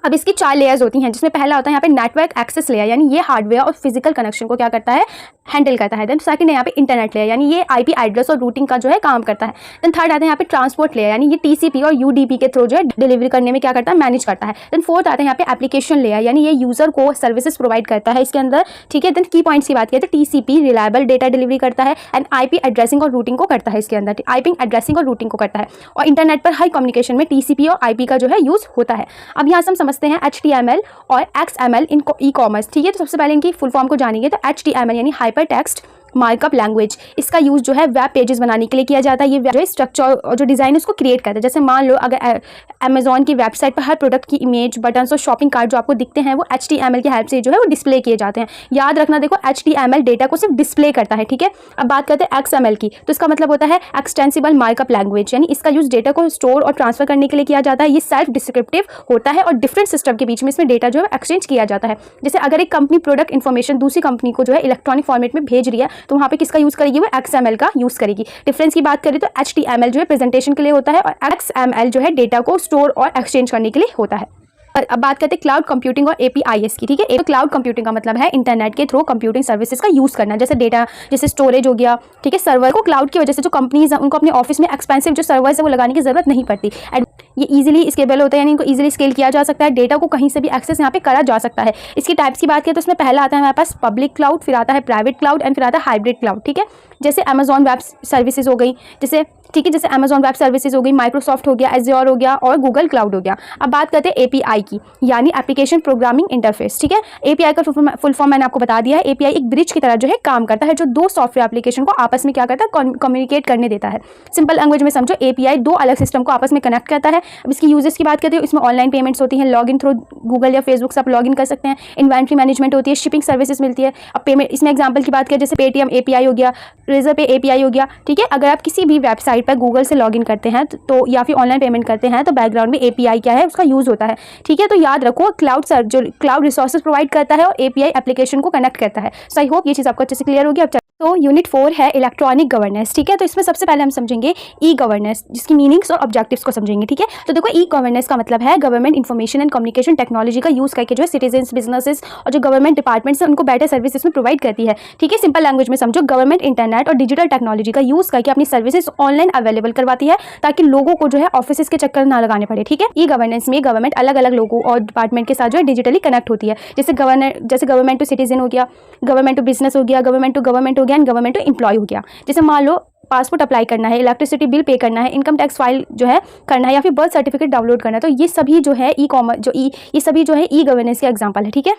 अब इसकी 4 लेयर्स होती हैं, जिसमें पहला होता है यहाँ पे नेटवर्क एक्सेस लेयर, यानी ये हार्डवेयर और फिजिकल कनेक्शन को क्या करता है, हैंडल करता है। देन सेकंड है यहाँ पे इंटरनेट लेयर, यानी ये IP एड्रेस और रूटिंग का जो है काम करता है। देन थर्ड आता है यहाँ पे ट्रांसपोर्ट लेयर, यानी ये TCP और UDP के थ्रू जो है डिलीवरी करने में क्या करता है, मैनेज करता है। देन फोर्थ आता है यहाँ पे एप्लीकेशन लेयर, यानी ये यूजर को सर्विसेज प्रोवाइड करता है इसके अंदर। ठीक है, देन की पॉइंट्स की बात करें तो TCP रिलायबल डेटा डिलीवरी करता है, एंड IP एड्रेसिंग और रूटिंग को करता है इसके अंदर, IP एड्रेसिंग और रूटिंग को करता है। और इंटरनेट पर हर कम्युनिकेशन में TCP और IP का जो है यूज होता है। अब यहाँ से हम समझते हैं HTML और XML इन ई कॉमर्स। ठीक है, तो सबसे पहले इनकी फुल फॉर्म को जानेंगे। तो HTML यानी हाइपर टेक्स्ट मार्कअप लैंग्वेज, इसका यूज जो है वेब पेजेस बनाने के लिए किया जाता है। ये जो स्ट्रक्चर और जो डिज़ाइन है उसको क्रिएट करता है। जैसे मान लो अगर अमेजॉन की वेबसाइट पर हर प्रोडक्ट की इमेज, बटन्स और शॉपिंग कार्ड जो आपको दिखते हैं वो HTML की हेल्प से जो है वो डिस्प्ले किए जाते हैं। याद रखना, देखो HTML डेटा को सिर्फ डिस्प्ले करता है। ठीक है, अब बात करते हैं XML की। तो इसका मतलब होता है एक्सटेंसिबल मार्कअप लैंग्वेज, यानी इसका यूज डेटा को स्टोर और ट्रांसफर करने के लिए किया जाता है। ये सेल्फ डिस्क्रिप्टिव होता है और डिफरेंट सिस्टम के बीच में इसमें डेटा जो है एक्सचेंज किया जाता है। जैसे अगर एक कंपनी प्रोडक्ट इन्फॉर्मेशन दूसरी कंपनी को जो है इलेक्ट्रॉनिक फॉर्मेट में भेज रही है तो वहाँ पे किसका यूज करेगी, वो XML का यूज करेगी। डिफरेंस की बात करें तो HTML जो है प्रेजेंटेशन के लिए होता है, और XML जो है डेटा को स्टोर और एक्सचेंज करने के लिए होता है। अब बात करते हैं क्लाउड कंप्यूटिंग और APIs की। ठीक है, क्लाउड कंप्यूटिंग का मतलब है इंटरनेट के थ्रू कंप्यूटिंग सर्विसेज का यूज करना। जैसे डेटा, जैसे स्टोरेज हो गया। ठीक है, सर्वर को क्लाउड की वजह से जो कंपनीज हैं उनको अपने ऑफिस में एक्सपेंसिव जो सर्वर्स है वो लगाने की जरूरत नहीं पड़ती, एंड ये इजीली स्केलेबल होता है, यानी इनको इजीली स्केल किया जा सकता है। डेटा को कहीं से भी एक्सेस यहाँ पे करा जा सकता है। इसकी टाइप्स की बात करें तो इसमें पहला आता है हमारे पास पब्लिक क्लाउड, फिर आता है प्राइवेट क्लाउड, एंड फिर आता है हाइब्रिड क्लाउड। ठीक है, जैसे अमेजॉन वेब सर्विसेज हो गई, जैसे ठीक है, जैसे Amazon वेब सर्विसेज हो गई, माइक्रोसॉफ्ट हो गया, एज्योर हो गया और गूगल क्लाउड हो गया। अब बात करते हैं एपीआई की, यानी एप्लीकेशन प्रोग्रामिंग इंटरफेस। ठीक है, एपीआई का फुल फॉर्म मैंने आपको बता दिया है। एपीआई एक ब्रिज की तरह जो है काम करता है, जो दो सॉफ्टवेयर एप्लीकेशन को आपस में क्या करता है, कम्युनिकेट करने देता है। सिंपल लैंग्वेज में समझो, एपीआई दो अलग सिस्टम को आपस में कनेक्ट करता है। अब इसकी यूजेस की बात करते हो, इसमें ऑनलाइन पेमेंट्स होती हैं, लॉग इन थ्रू गूगल या फेसबुक से आप लॉग इन कर सकते हैं, इन्वेंट्री मैनेजमेंट होती है, शिपिंग सर्विसेज मिलती है। अब पेमेंट, इसमें एग्जाम्पल की बात करें, जैसे पेटीएम एपीआई हो गया, रेजर पे एपीआई हो गया। ठीक है, अगर आप किसी भी वेबसाइट पर गूगल से लॉग इन करते हैं तो या फिर ऑनलाइन पेमेंट करते हैं तो बैकग्राउंड में एपीआई क्या है, उसका यूज होता है। ठीक है, तो याद रखो, क्लाउड जो क्लाउड रिसोर्सेज प्रोवाइड करता है और एपीआई एप्लीकेशन को कनेक्ट करता है। सो आई होप ये चीज़ आपको अच्छे से क्लियर होगी। अब तो यूनिट 4 है इलेक्ट्रॉनिक गवर्नेंस। ठीक है, तो इसमें सबसे पहले हम समझेंगे ई गवर्नेंस, जिसकी मीनिंग्स और ऑब्जेक्टिव्स को समझेंगे। ठीक है, तो देखो, ई गवर्नेंस का मतलब है government information and communication technology का यूज करके जो है सिटीजन्स, बिजनेसेस और जो गवर्नमेंट डिपार्टमेंट्स हैं उनको बेटर सर्विसेज में प्रोवाइड करती है। ठीक है, सिंपल लैंग्वेज में समझो, गवर्नमेंट इंटरनेट और डिजिटल टेक्नोलॉजी का यूज करके अपनी सर्विसेज ऑनलाइन अवेलेबल करवाती है, ताकि लोगों को जो है ऑफिस के चक्कर ना लगाने पड़े। ठीक है, ई गवर्नेंस में गवर्नमेंट अलग अलग लोगों और डिपार्टमेंट के साथ जो है डिजिटली कनेक्ट होती है, जैसे गवर्नमेंट टू सिटीजन हो गया, गवर्नमेंट टू बिजनेस हो गया, government to and government to employee हो गया। जैसे मान लो पासपोर्ट अप्लाई करना है, इलेक्ट्रिसिटी बिल पे करना है, इनकम टैक्स फाइल जो है करना है, या फिर बर्थ सर्टिफिकेट डाउनलोड करना है, तो ये सभी जो है ये सभी जो है ई गवर्नेंस के एग्जांपल है। ठीक है,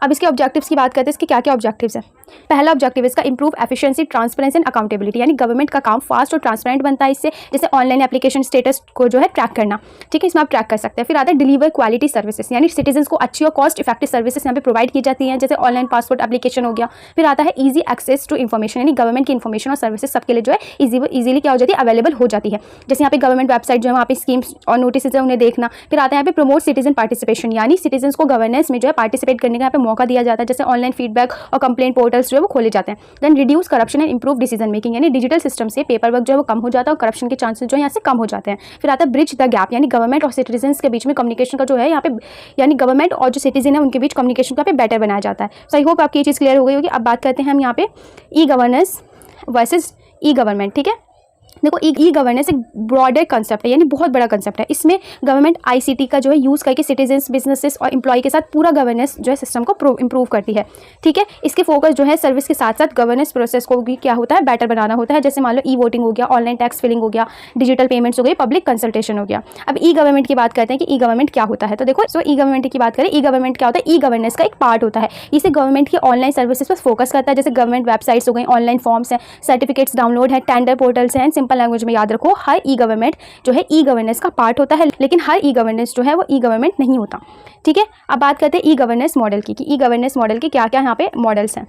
अब इसके ऑब्जेक्टिव्स की बात करते हैं, इसके क्या क्या ऑब्जेक्टिव्स हैं। पहला ऑब्जेक्टिव इसका improve efficiency, transparency and accountability, यानी गवर्नमेंट का काम फास्ट और ट्रांसपेरेंट बनता है इससे, जैसे ऑनलाइन एप्लीकेशन स्टेटस को जो है ट्रैक करना। ठीक है, इसमें आप ट्रैक कर सकते हैं। फिर आता है डिलीवर क्वालिटी सर्विसेज, यानी सिटीजन्स को अच्छी और कॉस्ट इफेक्टिव सर्विसेज यहाँ पे प्रोवाइड की जाती हैं, जैसे ऑनलाइन पासपोर्ट एप्लीकेशन हो गया। फिर आता है ईजी एक्सेस टू इन्फॉर्मेशन, यानी गवर्नमेंट की इन्फॉर्मेशन और सर्विसेज सबके लिए जो है ईजिली क्या हो जाती है, अवेलेबल हो जाती है। जैसे यहाँ पे गवर्नमेंट वेबसाइट जो है, वहाँ पे स्कीम्स और नोटिस है उन्हें देखना। फिर आता है यहाँ पे प्रमोट सिटीजन पार्टिसिपेशन, यानी सिटीजन्स को गवर्नेंस में जो है पार्टिसिपेट करने का यहाँ पे मौका दिया जाता है, जैसे ऑनलाइन फीडबैक और कंप्लेंट पोर्टल्स जो है वो खोले जाते हैं। Then reduce corruption and improve decision making, यानी डिजिटल सिस्टम से पेपर वर्क जो है वो कम हो जाता है और करप्शन के चांसेस जो है यहाँ से कम हो जाते हैं। फिर आता है ब्रिज द गैप, यानी गवर्नमेंट और सिटीजन्स के बीच में कम्युनिकेशन का जो है यहाँ पे, यानी गवर्नमेंट और जो सिटीजन है उनके बीच कम्युनिकेशन का पे बेटर बनाया जाता है। सो आई होप आपकी ये चीज़ क्लियर हो गई होगी। अब बात करते हैं हम यहाँ पे ई गवर्नेंस वर्सेज ई गवर्नमेंट। ठीक है, देखो, ई गवर्नेंस एक ब्रॉडर कंसेप्ट है, यानी बहुत बड़ा कंसेप्ट है। इसमें गवर्नमेंट आईसीटी का जो है यूज़ करके सिटीजन्स, बिजनेसेस और एम्प्लॉय के साथ पूरा गवर्नेंस जो है सिस्टम को इंप्रूव करती है। ठीक है, इसके फोकस जो है सर्विस के साथ साथ गवर्नेंस प्रोसेस को भी क्या होता है, बेटर बनाना होता है। जैसे मान लो ई वोटिंग हो गया, ऑनलाइन टैक्स फिलिंग हो गया, डिजिटल पेमेंट्स हो गई, पब्लिक कंसल्टेशन हो गया। अब ई गवर्नमेंट की बात करते हैं कि ई गवर्नमेंट क्या होता है। तो देखो, ई गवर्नमेंट की बात करें, ई गवर्नमेंट क्या होता है, ई गवर्नेंस का एक पार्ट होता है। इसे गवर्नमेंट की ऑनलाइन सर्विसेज पर फोकस करता है, जैसे गवर्नमेंट वेबसाइट्स हो गई, ऑनलाइन फॉर्म्स हैं, सर्टिफिकेट्स डाउनलोड है, टेंडर पोर्टल्स हैं। सिंपल लैंग्वेज में याद रखो, हर ई गवर्नमेंट जो है ई गवर्नेंस का पार्ट होता है, लेकिन हर ई गवर्नेंस जो है वो ई गवर्नमेंट नहीं होता। ठीक है, अब बात करते हैं ई गवर्नेंस मॉडल की, कि ई गवर्नेंस मॉडल के क्या क्या यहाँ पे मॉडल्स हैं,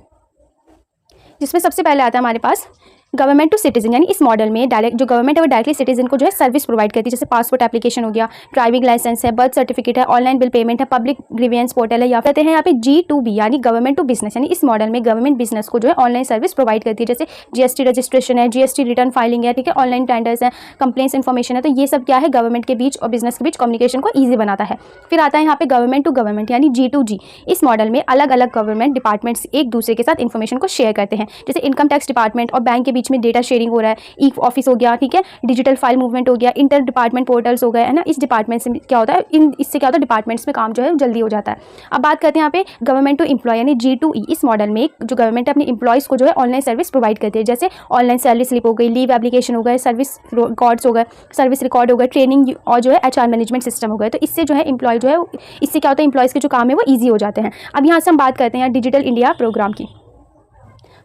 जिसमें सबसे पहले आता है हमारे पास गवर्नमेंट टू सिटीजन, यानी इस मॉडल में डायरेक्ट जो गवर्नमेंट है वो डायरेक्टली सिटीजन को जो है सर्विस प्रोवाइड करती है, जैसे पासपोर्ट एप्लीकेशन हो गया, ड्राइविंग लाइसेंस है, बर्थ सर्टिफिकेट है, ऑनलाइन बिल पेमेंट है, पब्लिक ग्रीवियंस पोर्टल है। या कहते हैं यहाँ पे G2B, यानी गवर्नमेंट टू बिजनेस, यानी इस मॉडल में गवर्नमेंट बिजनेस को जो है ऑनलाइन सर्विस प्रोवाइड करती है, जैसे जीएसटी रजिस्ट्रेशन है, जीएसटी रिटर्न फाइलिंग है। ठीक है, ऑनलाइन टेंडर्स है, कंप्लेंट्स इन्फॉर्मेशन है। तो ये सब क्या है, गवर्नमेंट के बीच और बिजनेस के बीच कम्युनिकेशन को ईजी बनाता है। फिर आता है यहाँ पे गवर्नमेंट टू गवर्नमेंट, यानी G2G। इस मॉडल में अलग अलग गवर्नमेंट डिपार्टमेंट्स एक दूसरे के साथ इन्फॉर्मेशन को शेयर करते हैं, जैसे इनकम टैक्स डिपार्टमेंट और बैंक के बीच में डेटा शेयरिंग हो रहा है, ई ऑफिस हो गया। ठीक है, डिजिटल फाइल मूवमेंट हो गया, इंटर डिपार्टमेंट पोर्टल्स हो गए, है ना। इस डिपार्टमेंट से क्या होता है, इससे क्या होता है, डिपार्टमेंट्स में काम जो है जल्दी हो जाता है। अब बात करते हैं यहाँ पे गवर्नमेंट टू एम्प्लॉय, यानी G2E। इस मॉडल में जो गवर्नमेंट अपने एम्प्लॉयज़ को जो है ऑनलाइन सर्विस प्रोवाइड करती है, जैसे ऑनलाइन सैलरी स्लिप हो गई, लीव एप्लीकेशन हो गए, सर्विस रिकॉर्ड्स हो गए, सर्विस रिकॉर्ड हो गए, ट्रेनिंग और जो है HR मैनेजमेंट सिस्टम हो गए। तो इससे जो है एम्प्लॉय जो है, इससे क्या होता है, एम्प्लॉयज़ के जो काम है वो ईजी हो जाते हैं। अब यहाँ से हम बात करते हैं डिजिटल इंडिया प्रोग्राम की।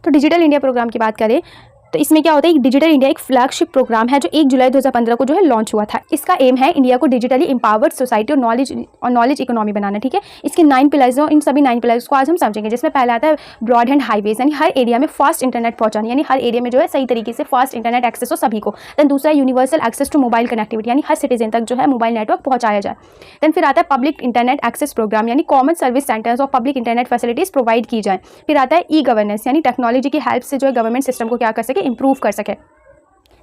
तो डिजिटल इंडिया प्रोग्राम की बात करें तो इसमें क्या होता है, डिजिटल इंडिया एक फ्लैगशिप प्रोग्राम है जो 1 जुलाई 2015 को जो है लॉन्च हुआ था। इसका एम है इंडिया को डिजिटली एम्पावर्ड सोसाइटी और नॉलेज इकोनॉमी बनाना। ठीक है, इसके 9 पिलर्स हैं, इन सभी 9 पिलर्स को आज हम समझेंगे, जिसमें पहला आता है ब्रॉडबैंड हाईवेज, यानी हर एरिया में फास्ट इंटरनेट पहुंचाना, यानी हर एरिया में जो है सही तरीके से फास्ट इंटरनेट एक्सेस हो सभी को। देन दूसरा है universal access to mobile connectivity, यानी हर सिटीजन तक जो है मोबाइल नेटवर्क पहुंचाया जाए। देन फिर आता है पब्लिक इंटरनेट एक्सेस प्रोग्राम, यानी कॉमन सर्विस सेंटर्स और पब्लिक इंटरनेट फैसिलिटीज प्रोवाइड की जाए। फिर आता है ई गवर्नेंस, यानी टेक्नोलॉजी की हेल्प से जो है गवर्नमेंट सिस्टम को क्या कर सके, इंप्रूव कर सके।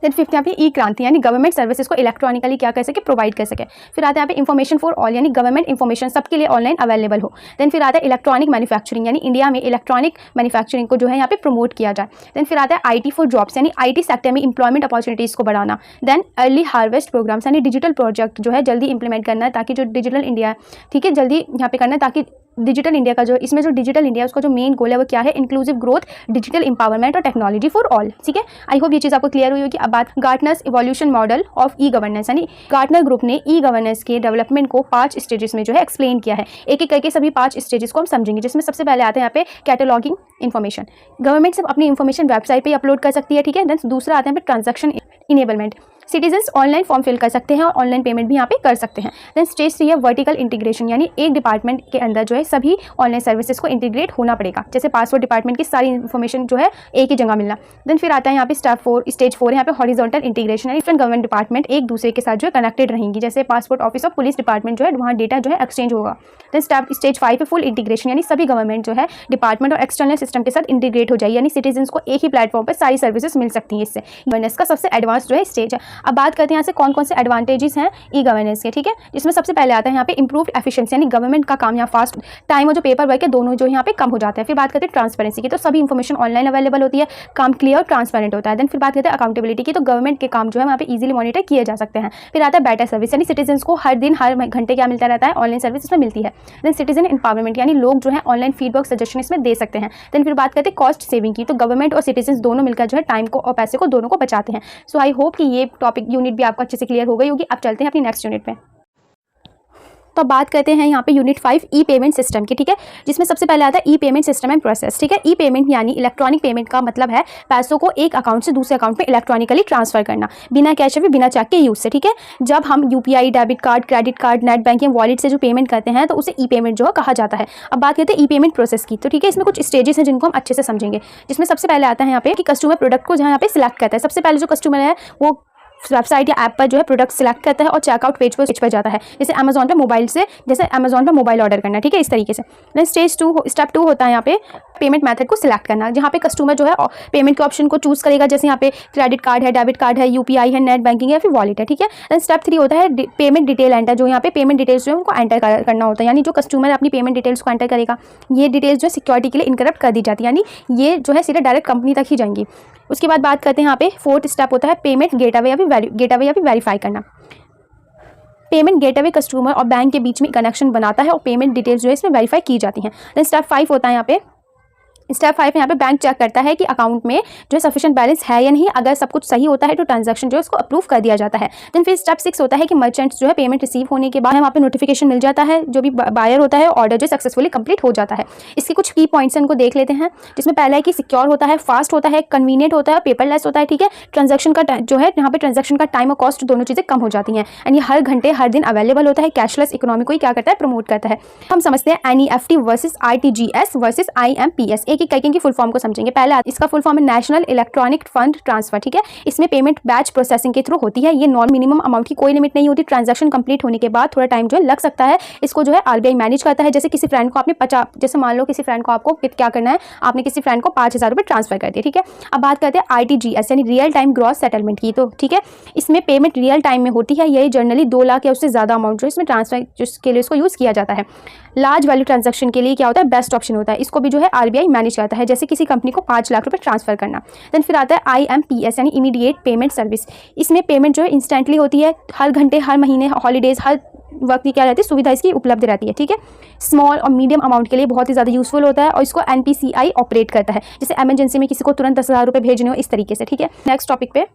देन फिफ्थ यहाँ पे ई क्रांति, यानी गवर्नमेंट सर्विसेज को इलेक्ट्रॉनिकली क्या कर सके, प्रोवाइड कर सके। फिर आता है यहाँ पे इन्फॉर्मेशन फॉर ऑल, यानी गवर्नमेंट इन्फॉर्मेशन सबके लिए ऑनलाइन अवेलेबल हो। देन फिर आता है इलेक्ट्रॉनिक मैन्युफैक्चरिंग, यानी इंडिया में इलेक्ट्रॉनिक मैन्युफैक्चरिंग को जो है यहाँ पे प्रमोट किया जाए। देन फिर आता है IT फॉर जॉब्स, यानी IT सेक्टर में इंप्लॉयमेंट अपॉर्चुनिटीज़ को बढ़ाना। देन अर्ली हार्वेस्ट प्रोग्राम्स, यानी डिजिटल प्रोजेक्ट जो है जल्दी इंप्लीमेंट करना है, ताकि जो डिजिटल इंडिया है, ठीक है, जल्दी यहाँ पे करना है, ताकि डिजिटल इंडिया का जो इसमें जो डिजिटल इंडिया उसका जो मेन गोल है वो क्या है, इंक्लूसिव ग्रोथ, डिजिटल इंपावरमेंट और टेक्नोलॉजी फॉर ऑल। ठीक है, आई होप ये चीज़ आपको क्लियर हुई होगी। अब बात Gartner's evolution model of e governance, यानी गार्टनर ग्रुप ने ई गवर्नेंस के डेवलपमेंट को 5 स्टेजेस में जो है एक्सप्लेन किया है। एक एक करके सभी 5 स्टेजेस को हम समझेंगे, जिसमें सबसे पहले आते हैं यहाँ पे कैटलॉगिंग इन्फॉर्मेशन। गवर्नमेंट सिर्फ अपनी इन्फॉर्मेशन वेबसाइट पे अपलोड कर सकती है। ठीक है, देन दूसरा आता है transaction enablement, citizens online form fill कर सकते हैं और ऑनलाइन पेमेंट भी यहाँ पे कर सकते हैं। देन स्टेज 3 है वर्टिकल इंटीग्रेशन, यानी एक डिपार्टमेंट के अंदर जो है सभी ऑनलाइन सर्विसेज को इंटीग्रेट होना पड़ेगा, जैसे पासपोर्ट डिपार्टमेंट की सारी इन्फॉर्मेशन जो है एक ही जगह मिलना। देन फिर आता है यहाँ पे स्टेज 4 यहाँ पे हॉरिजॉन्टल इंटीग्रेशन, यानी डिफरेंट गवर्नमेंट डिपार्टमेंट एक दूसरे के साथ जो है कनेक्टेड रहेंगी, जैसे पासपोर्ट ऑफिस और पुलिस डिपार्टमेंट जो है वहाँ डेटा जो है एक्सचेंज होगा। देन स्टेज 5 है फुल इंटीग्रेशन, यानी सभी गवर्नमेंट जो है डिपार्टमेंट और एक्सटर्नल सिस्टम के साथ इंटीग्रेट हो जाएगी, यानी सिटीजन्स को एक ही प्लेटफॉर्म पर सारी सर्विसेज मिल सकती हैं। इससे गवर्नेंस का सबसे एडवांस जो है स्टेज है। अब बात करते हैं यहाँ से कौन कौन से एडवांटेजेस हैं ई गवर्नेंस के। ठीक है, जिसमें सबसे पहले आता है यहाँ पे इंप्रूव्ड एफिशिएंसी, यानी गवर्नमेंट का काम यहाँ फास्ट, टाइम और जो पेपर वर्क है दोनों जो यहाँ पे कम हो जाता है। फिर बात करते हैं ट्रांसपेरेंसी की, तो सभी इंफॉर्मेशन ऑनलाइन अवेलेबल होती है, काम क्लियर और ट्रांसपेरेंट होता है। देन फिर बात करते हैं अकाउंटेबिलिटी की, तो गवर्नमेंट के काम जो है वहाँ पे इजीली मॉनिटर किए जा सकते हैं। फिर आता है बेटर सर्विस, यानी सिटीजन्स को हर दिन हर घंटे क्या मिलता रहता है, ऑनलाइन सर्विस इसमें मिलती है। देन सिटीजन एम्पावरमेंट, यानी लोग जो है ऑनलाइन फीडबैक सजेशन इसमें दे सकते हैं। देन फिर बात करते हैं कॉस्ट सेविंग की, तो गवर्नमेंट और सिटीजन दोनों मिलकर जो है टाइम को और पैसे को दोनों को बचाते हैं। सो आई होप कि ये टॉपिक यूनिट भी आपको अच्छे से क्लियर हो गई होगी। अब चलते हैं अपनी नेक्स्ट यूनिट में। तो अब बात करते हैं यहाँ पे यूनिट 5 ई पेमेंट सिस्टम की। ठीक है, जिसमें सबसे पहले आता है ई पेमेंट सिस्टम एंड प्रोसेस। ठीक है, ई पेमेंट यानी इलेक्ट्रॉनिक पेमेंट का मतलब है पैसों को एक अकाउंट से दूसरे अकाउंट में इलेक्ट्रॉनिकली ट्रांसफर करना, बिना कैश या बिना चेक के यूज से। ठीक है, जब हम UPI, debit card, credit card, net banking, wallet से जो पेमेंट करते हैं तो उसे ई पेमेंट जो है कहा जाता है। अब बात करते हैं ई पेमेंट प्रोसेस की। तो ठीक है, इसमें कुछ स्टेजेस हैं जिनको हम अच्छे से समझेंगे, जिसमें सबसे पहले आता है यहाँ पे कि कस्टमर प्रोडक्ट को जहाँ यहाँ पे सिलेक्ट करता है। सबसे पहले जो कस्टमर है वो वेबसाइट या ऐप पर जो है प्रोडक्ट सिलेक्ट करता है और चेकआउट पेज पर जाता है, जैसे अमेजॉन पे मोबाइल से, जैसे अमेजॉन पे मोबाइल ऑर्डर करना। ठीक है, इस तरीके से। देन स्टेप 2 होता है यहाँ पे पेमेंट मेथड को सिलेक्ट करना, जहाँ पे कस्टमर जो है पेमेंट के ऑप्शन को चूज करेगा, जैसे यहाँ पे क्रेडिट कार्ड है, डेबिट कार्ड है, यूपीआई है, नेट बैंकिंग है या फिर वॉलेट है। ठीक है, देन स्टेप 3 होता है पेमेंट डिटेल एंटर, जो यहाँ पे पेमेंट डिटेल्स जो है उनको एंटर करना होता है, यानी जो कस्टमर अपनी पेमेंट डिटेल्स को एंटर करेगा, ये डिटेल्स जो है सिक्योरिटी के लिए इनकरप्ट कर दी जाती है, यानी ये जो है सीधे डायरेक्ट कंपनी तक ही जाएंगी। उसके बाद बात करते हैं यहाँ पे 4th स्टेप होता है पेमेंट गेटवे या फिर वेरीफाई करना। पेमेंट गेटवे कस्टमर और बैंक के बीच में कनेक्शन बनाता है और पेमेंट डिटेल्स जो है इसमें वेरीफाई की जाती हैं। देन स्टेप 5 होता है यहाँ पे स्टेप 5 यहाँ पे बैंक चेक करता है कि अकाउंट में जो है सफिशिएंट बैलेंस है या नहीं। अगर सब कुछ सही होता है तो ट्रांजैक्शन जो है उसको अप्रूव कर दिया जाता है। देन फिर स्टेप 6 होता है कि मर्चेंट्स जो है पेमेंट रिसीव होने के बाद वहाँ पे नोटिफिकेशन मिल जाता है, जो भी बायर होता है ऑर्डर जो सक्सेसफुली कंप्लीट हो जाता है। इसके कुछ की पॉइंट्स इनको देख लेते हैं, जिसमें पहला है कि सिक्योर होता है, फास्ट होता है, कन्वीनियंट होता है, पेपरलेस होता है। ठीक है, ट्रांजैक्शन का जो है यहाँ पे ट्रांजैक्शन का टाइम और कॉस्ट दोनों चीज़ें कम हो जाती हैं, एंड ये हर घंटे हर दिन अवेलेबल होता है। कैशलेस इकोनॉमी को ही क्या करता है, प्रमोट करता है। हम समझते हैं NEFT versus RTGS versus IMPS, एक एक करके इनकी फुल फॉर्म को समझेंगे। पहला इसका फुल फॉर्म है नेशनल इलेक्ट्रॉनिक फंड ट्रांसफर। ठीक है, इसमें पेमेंट बैच प्रोसेसिंग के थ्रू होती है। ये नॉन मिनिमम अमाउंट की कोई लिमिट नहीं होती। ट्रांजैक्शन कंप्लीट होने के बाद थोड़ा टाइम जो है लग सकता है, इसको जो है RBI मैनेज करता है। जैसे किसी फ्रेंड को आपने जैसे मान लो किसी फ्रेंड को आपको क्या करना है, आपने किसी फ्रेंड को 5000 रुपये ट्रांसफर कर दिए। ठीक है, अब बात करते हैं RTGS यानी रियल टाइम ग्रॉस सेटलमेंट की। तो ठीक है, इसमें पेमेंट रियल टाइम में होती है। यही जनरली 2 लाख या उससे ज़्यादा अमाउंट जो इसमें ट्रांसफर के लिए इसको यूज़ किया जाता है। लार्ज वैल्यू ट्रांजैक्शन के लिए क्या होता है, बेस्ट ऑप्शन होता है। इसको भी जो है RBI मैनेज करता है, जैसे किसी कंपनी को 5 लाख रुपए ट्रांसफर करना। देन फिर आता है IMPS यानी इमीडिएट पेमेंट सर्विस। इसमें पेमेंट जो है इंस्टेंटली होती है, हर घंटे, हर महीने, हॉलीडेज, हर वक्त की क्या रहती है, सुविधा इसकी उपलब्ध रहती है। ठीक है, स्मॉल और मीडियम अमाउंट के लिए बहुत ही ज़्यादा यूजफुल होता है और इसको NPCI ऑपरेट करता है, जैसे इमरजेंसी में किसी को तुरंत 10,000 रुपये भेजने हो, इस तरीके से। ठीक है, नेक्स्ट टॉपिक पे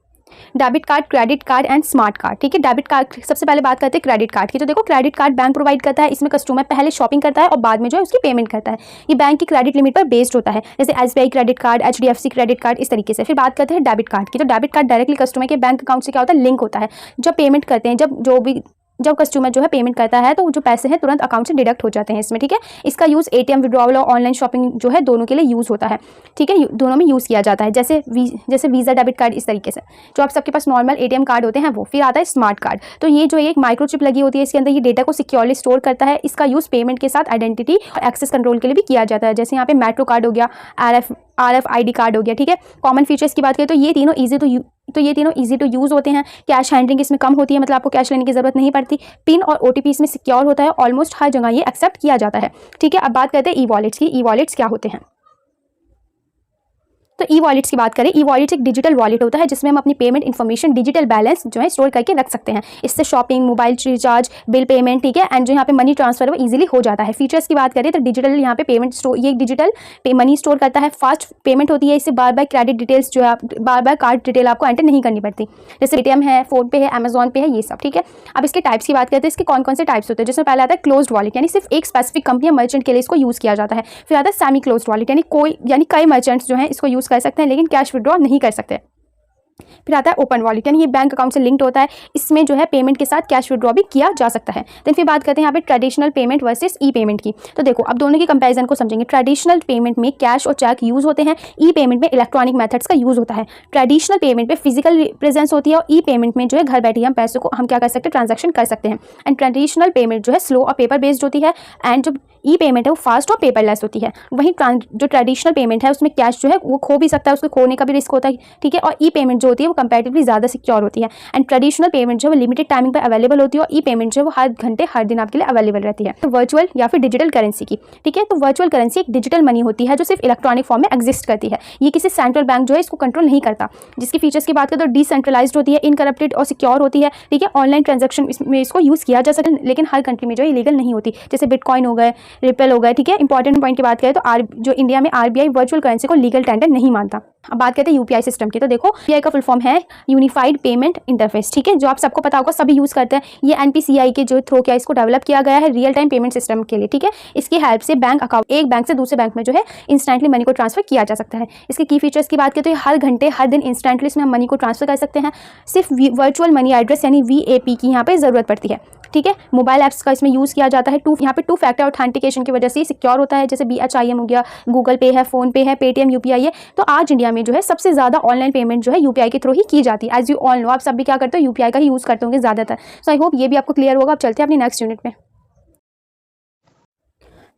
debit card, credit card and smart card. ठीक है, डेबिट कार्ड सबसे पहले बात करते हैं क्रेडिट कार्ड की। तो देखो, क्रेडिट कार्ड बैंक प्रोवाइड करता है। इसमें कस्टमर पहले शॉपिंग करता है और बाद में जो है उसकी पेमेंट करता है। ये बैंक की क्रेडिट लिमिट पर बेस्ड होता है, जैसे SBI credit card, HDFC credit card, इस तरीके से। फिर बात करते हैं डेबिट कार्ड की। तो डेबिट कार्ड डायरेक्टली कस्टमर के बैंक अकाउंट से क्या होता है, लिंक होता है। जब पेमेंट करते हैं, जब कस्टमर जो है पेमेंट करता है तो जो पैसे हैं तुरंत अकाउंट से डिडक्ट हो जाते हैं इसमें। ठीक है, इसका यूज़ ATM विड्रॉवल और ऑनलाइन शॉपिंग जो है दोनों के लिए यूज़ होता है। ठीक है, दोनों में यूज़ किया जाता है, जैसे वीज़ा डेबिट कार्ड, इस तरीके से जो आप सबके पास नॉर्मल ATM कार्ड होते हैं वो। फिर आता है स्मार्ट कार्ड। तो ये जो एक माइक्रोचिप लगी होती है इसके अंदर, ये डेटा को सिक्योरली स्टोर करता है। इसका यूज़ पेमेंट के साथ आइडेंटिटी और एक्सेस कंट्रोल के लिए भी किया जाता है, जैसे यहाँ पे मेट्रो कार्ड हो गया, RFID कार्ड हो गया। ठीक है, कॉमन फीचर्स की बात करें तो ये तीनों ईजी टू यूज़ होते हैं। कैश हैंडलिंग इसमें कम होती है, मतलब आपको कैश लेने की ज़रूरत नहीं पड़ती। पिन और OTP इसमें सिक्योर होता है, ऑलमोस्ट हर जगह ये एक्सेप्ट किया जाता है। ठीक है, अब बात करते हैं ई वॉलेट्स की। ई वॉलेट्स क्या होते हैं? तो ई वॉलेट्स की बात करें, ई वॉलेट्स एक डिजिटल वॉलेट होता है जिसमें हम अपनी पेमेंट इन्फॉर्मेशन, डिजिटल बैलेंस जो है स्टोर करके रख सकते हैं। इससे shopping, mobile recharge, bill payment, ठीक है, एंड जो यहाँ पे मनी ट्रांसफर वो इजीली हो जाता है। फीचर्स की बात करें तो डिजिटल यहाँ पे पेमेंट स्टोर, ये डिजिटल मनी स्टोर करता है, फास्ट पेमेंट होती है, इससे बार बार क्रेडिट डिटेल्स जो है बार बार कार्ड डिटेल आपको एंटर नहीं करनी पड़ती, जैसे पेटीएम है, फोन पे है, अमेजॉन पे है, ये सब, ठीक है। अब इसके टाइप्स की बात करते हैं, इसके कौन कौन से टाइप्स होते हैं, जिसमें पहले आता है क्लोज्ड वॉलेट, यानी सिर्फ एक स्पेसिफिक कंपनी या मर्चेंट के लिए इसको यूज़ किया जाता है। फिर आता है सेमी क्लोज्ड वॉलेट, यानी कई मर्चेंट्स जो हैं इसको यूज़ कर सकते हैं लेकिन कैश विड्रॉ नहीं कर सकते। फिर आता है ओपन वॉलेट, यानी ये बैंक अकाउंट से लिंक्ड होता है, इसमें जो है पेमेंट के साथ कैश विड्रॉ भी किया जा सकता है। देन फिर बात करते हैं यहाँ पे ट्रेडिशनल पेमेंट वर्सेस ई पेमेंट की। तो देखो अब दोनों की कंपैरिजन को समझेंगे। ट्रेडिशनल पेमेंट में कैश और चेक यूज़ होते हैं, ई पेमेंट में इलेक्ट्रॉनिक मेथड्स का यूज़ होता है। ट्रेडिशनल पेमेंट में फिजिकल प्रेजेंस होती है और ई पेमेंट में जो है घर बैठे हम पैसों को हम क्या कर सकते हैं, ट्रांजेक्शन कर सकते हैं। एंड ट्रेडिशनल पेमेंट जो है स्लो और पेपर बेस्ड होती है, एंड जो ई पेमेंट है वो फास्ट और पेपरलेस होती है। वहीं जो ट्रेडिशनल पेमेंट है उसमें कैश जो है वो खो भी सकता है, उसको खोने का भी रिस्क होता है, ठीक है। और ई पेमेंट जो होती है वो कंपैरेटिवली ज़्यादा सिक्योर होती है। एंड ट्रेडिशनल पेमेंट जो है वो लिमिटेड टाइमिंग पर अवेलेबल होती है और ई पेमेंट जो है वो हर घंटे हर दिन आपके लिए अवेलेबल रहती है। तो वर्चुअल या फिर डिजिटल करेंसी की, ठीक है, तो वर्चुअल करेंसी एक डिजिटल मनी होती है जो सिर्फ इलेक्ट्रॉनिक फॉर्म में एग्जिस्ट करती है। ये किसी सेंट्रल बैंक जो है इसको कंट्रोल नहीं करता। जिसकी फीचर्स की बात करें तो डिसेंट्रलाइज्ड होती है, इनकरप्टेड और सिक्योर होती है, ठीक है। ऑनलाइन ट्रांजेक्शन में इसको यूज़ किया जा सकता है लेकिन हर कंट्री में जो है इलीगल नहीं होती, जैसे बिटकॉइन हो गए, रिपल हो गए, ठीक है। इंपॉर्टेंट पॉइंट की बात करें तो जो इंडिया में आरबीआई वर्चुअल करेंसी को लीगल टेंडर नहीं मानता। अब बात करते हैं यूपीआई सिस्टम की। तो देखो यूपीआई का फुल फॉर्म है यूनिफाइड पेमेंट इंटरफेस, ठीक है, जो आप सबको पता होगा, सभी यूज़ करते हैं। ये एनपीसीआई के जो थ्रू किया इसको डेवलप किया गया है रियल टाइम पेमेंट सिस्टम के लिए, ठीक है। इसकी हेल्प से बैंक अकाउंट एक बैंक से दूसरे बैंक में जो है इंस्टेंटली मनी को ट्रांसफर किया जा सकता है। इसके की फीचर्स की बात करें तो ये हर घंटे हर दिन इंस्टेंटली इसमें हम मनी को ट्रांसफर कर सकते हैं। सिर्फ वर्चुअल मनी एड्रेस यानी वीएपी की यहाँ पे ज़रूरत पड़ती है, ठीक है। मोबाइल ऐप्स का इसमें यूज़ किया जाता है। यहाँ पे टू फैक्टर ऑथेंटिकेशन की वजह से सिक्योर होता है, जैसे BHIM हो गया, गूगल पे है, फोन पे है, पेटीएम यूपीआई है। तो आज इंडिया में जो है सबसे ज़्यादा ऑनलाइन पेमेंट जो है यूपीआई के थ्रू ही की जाती है। एज यू ऑल नो, आप सब भी क्या करते हो, यूपीआई का ही यूज़ करते होंगे ज़्यादातर। सो आई होप ये भी आपको क्लियर होगा। अब चलते हैं अपनी नेक्स्ट यूनिट में।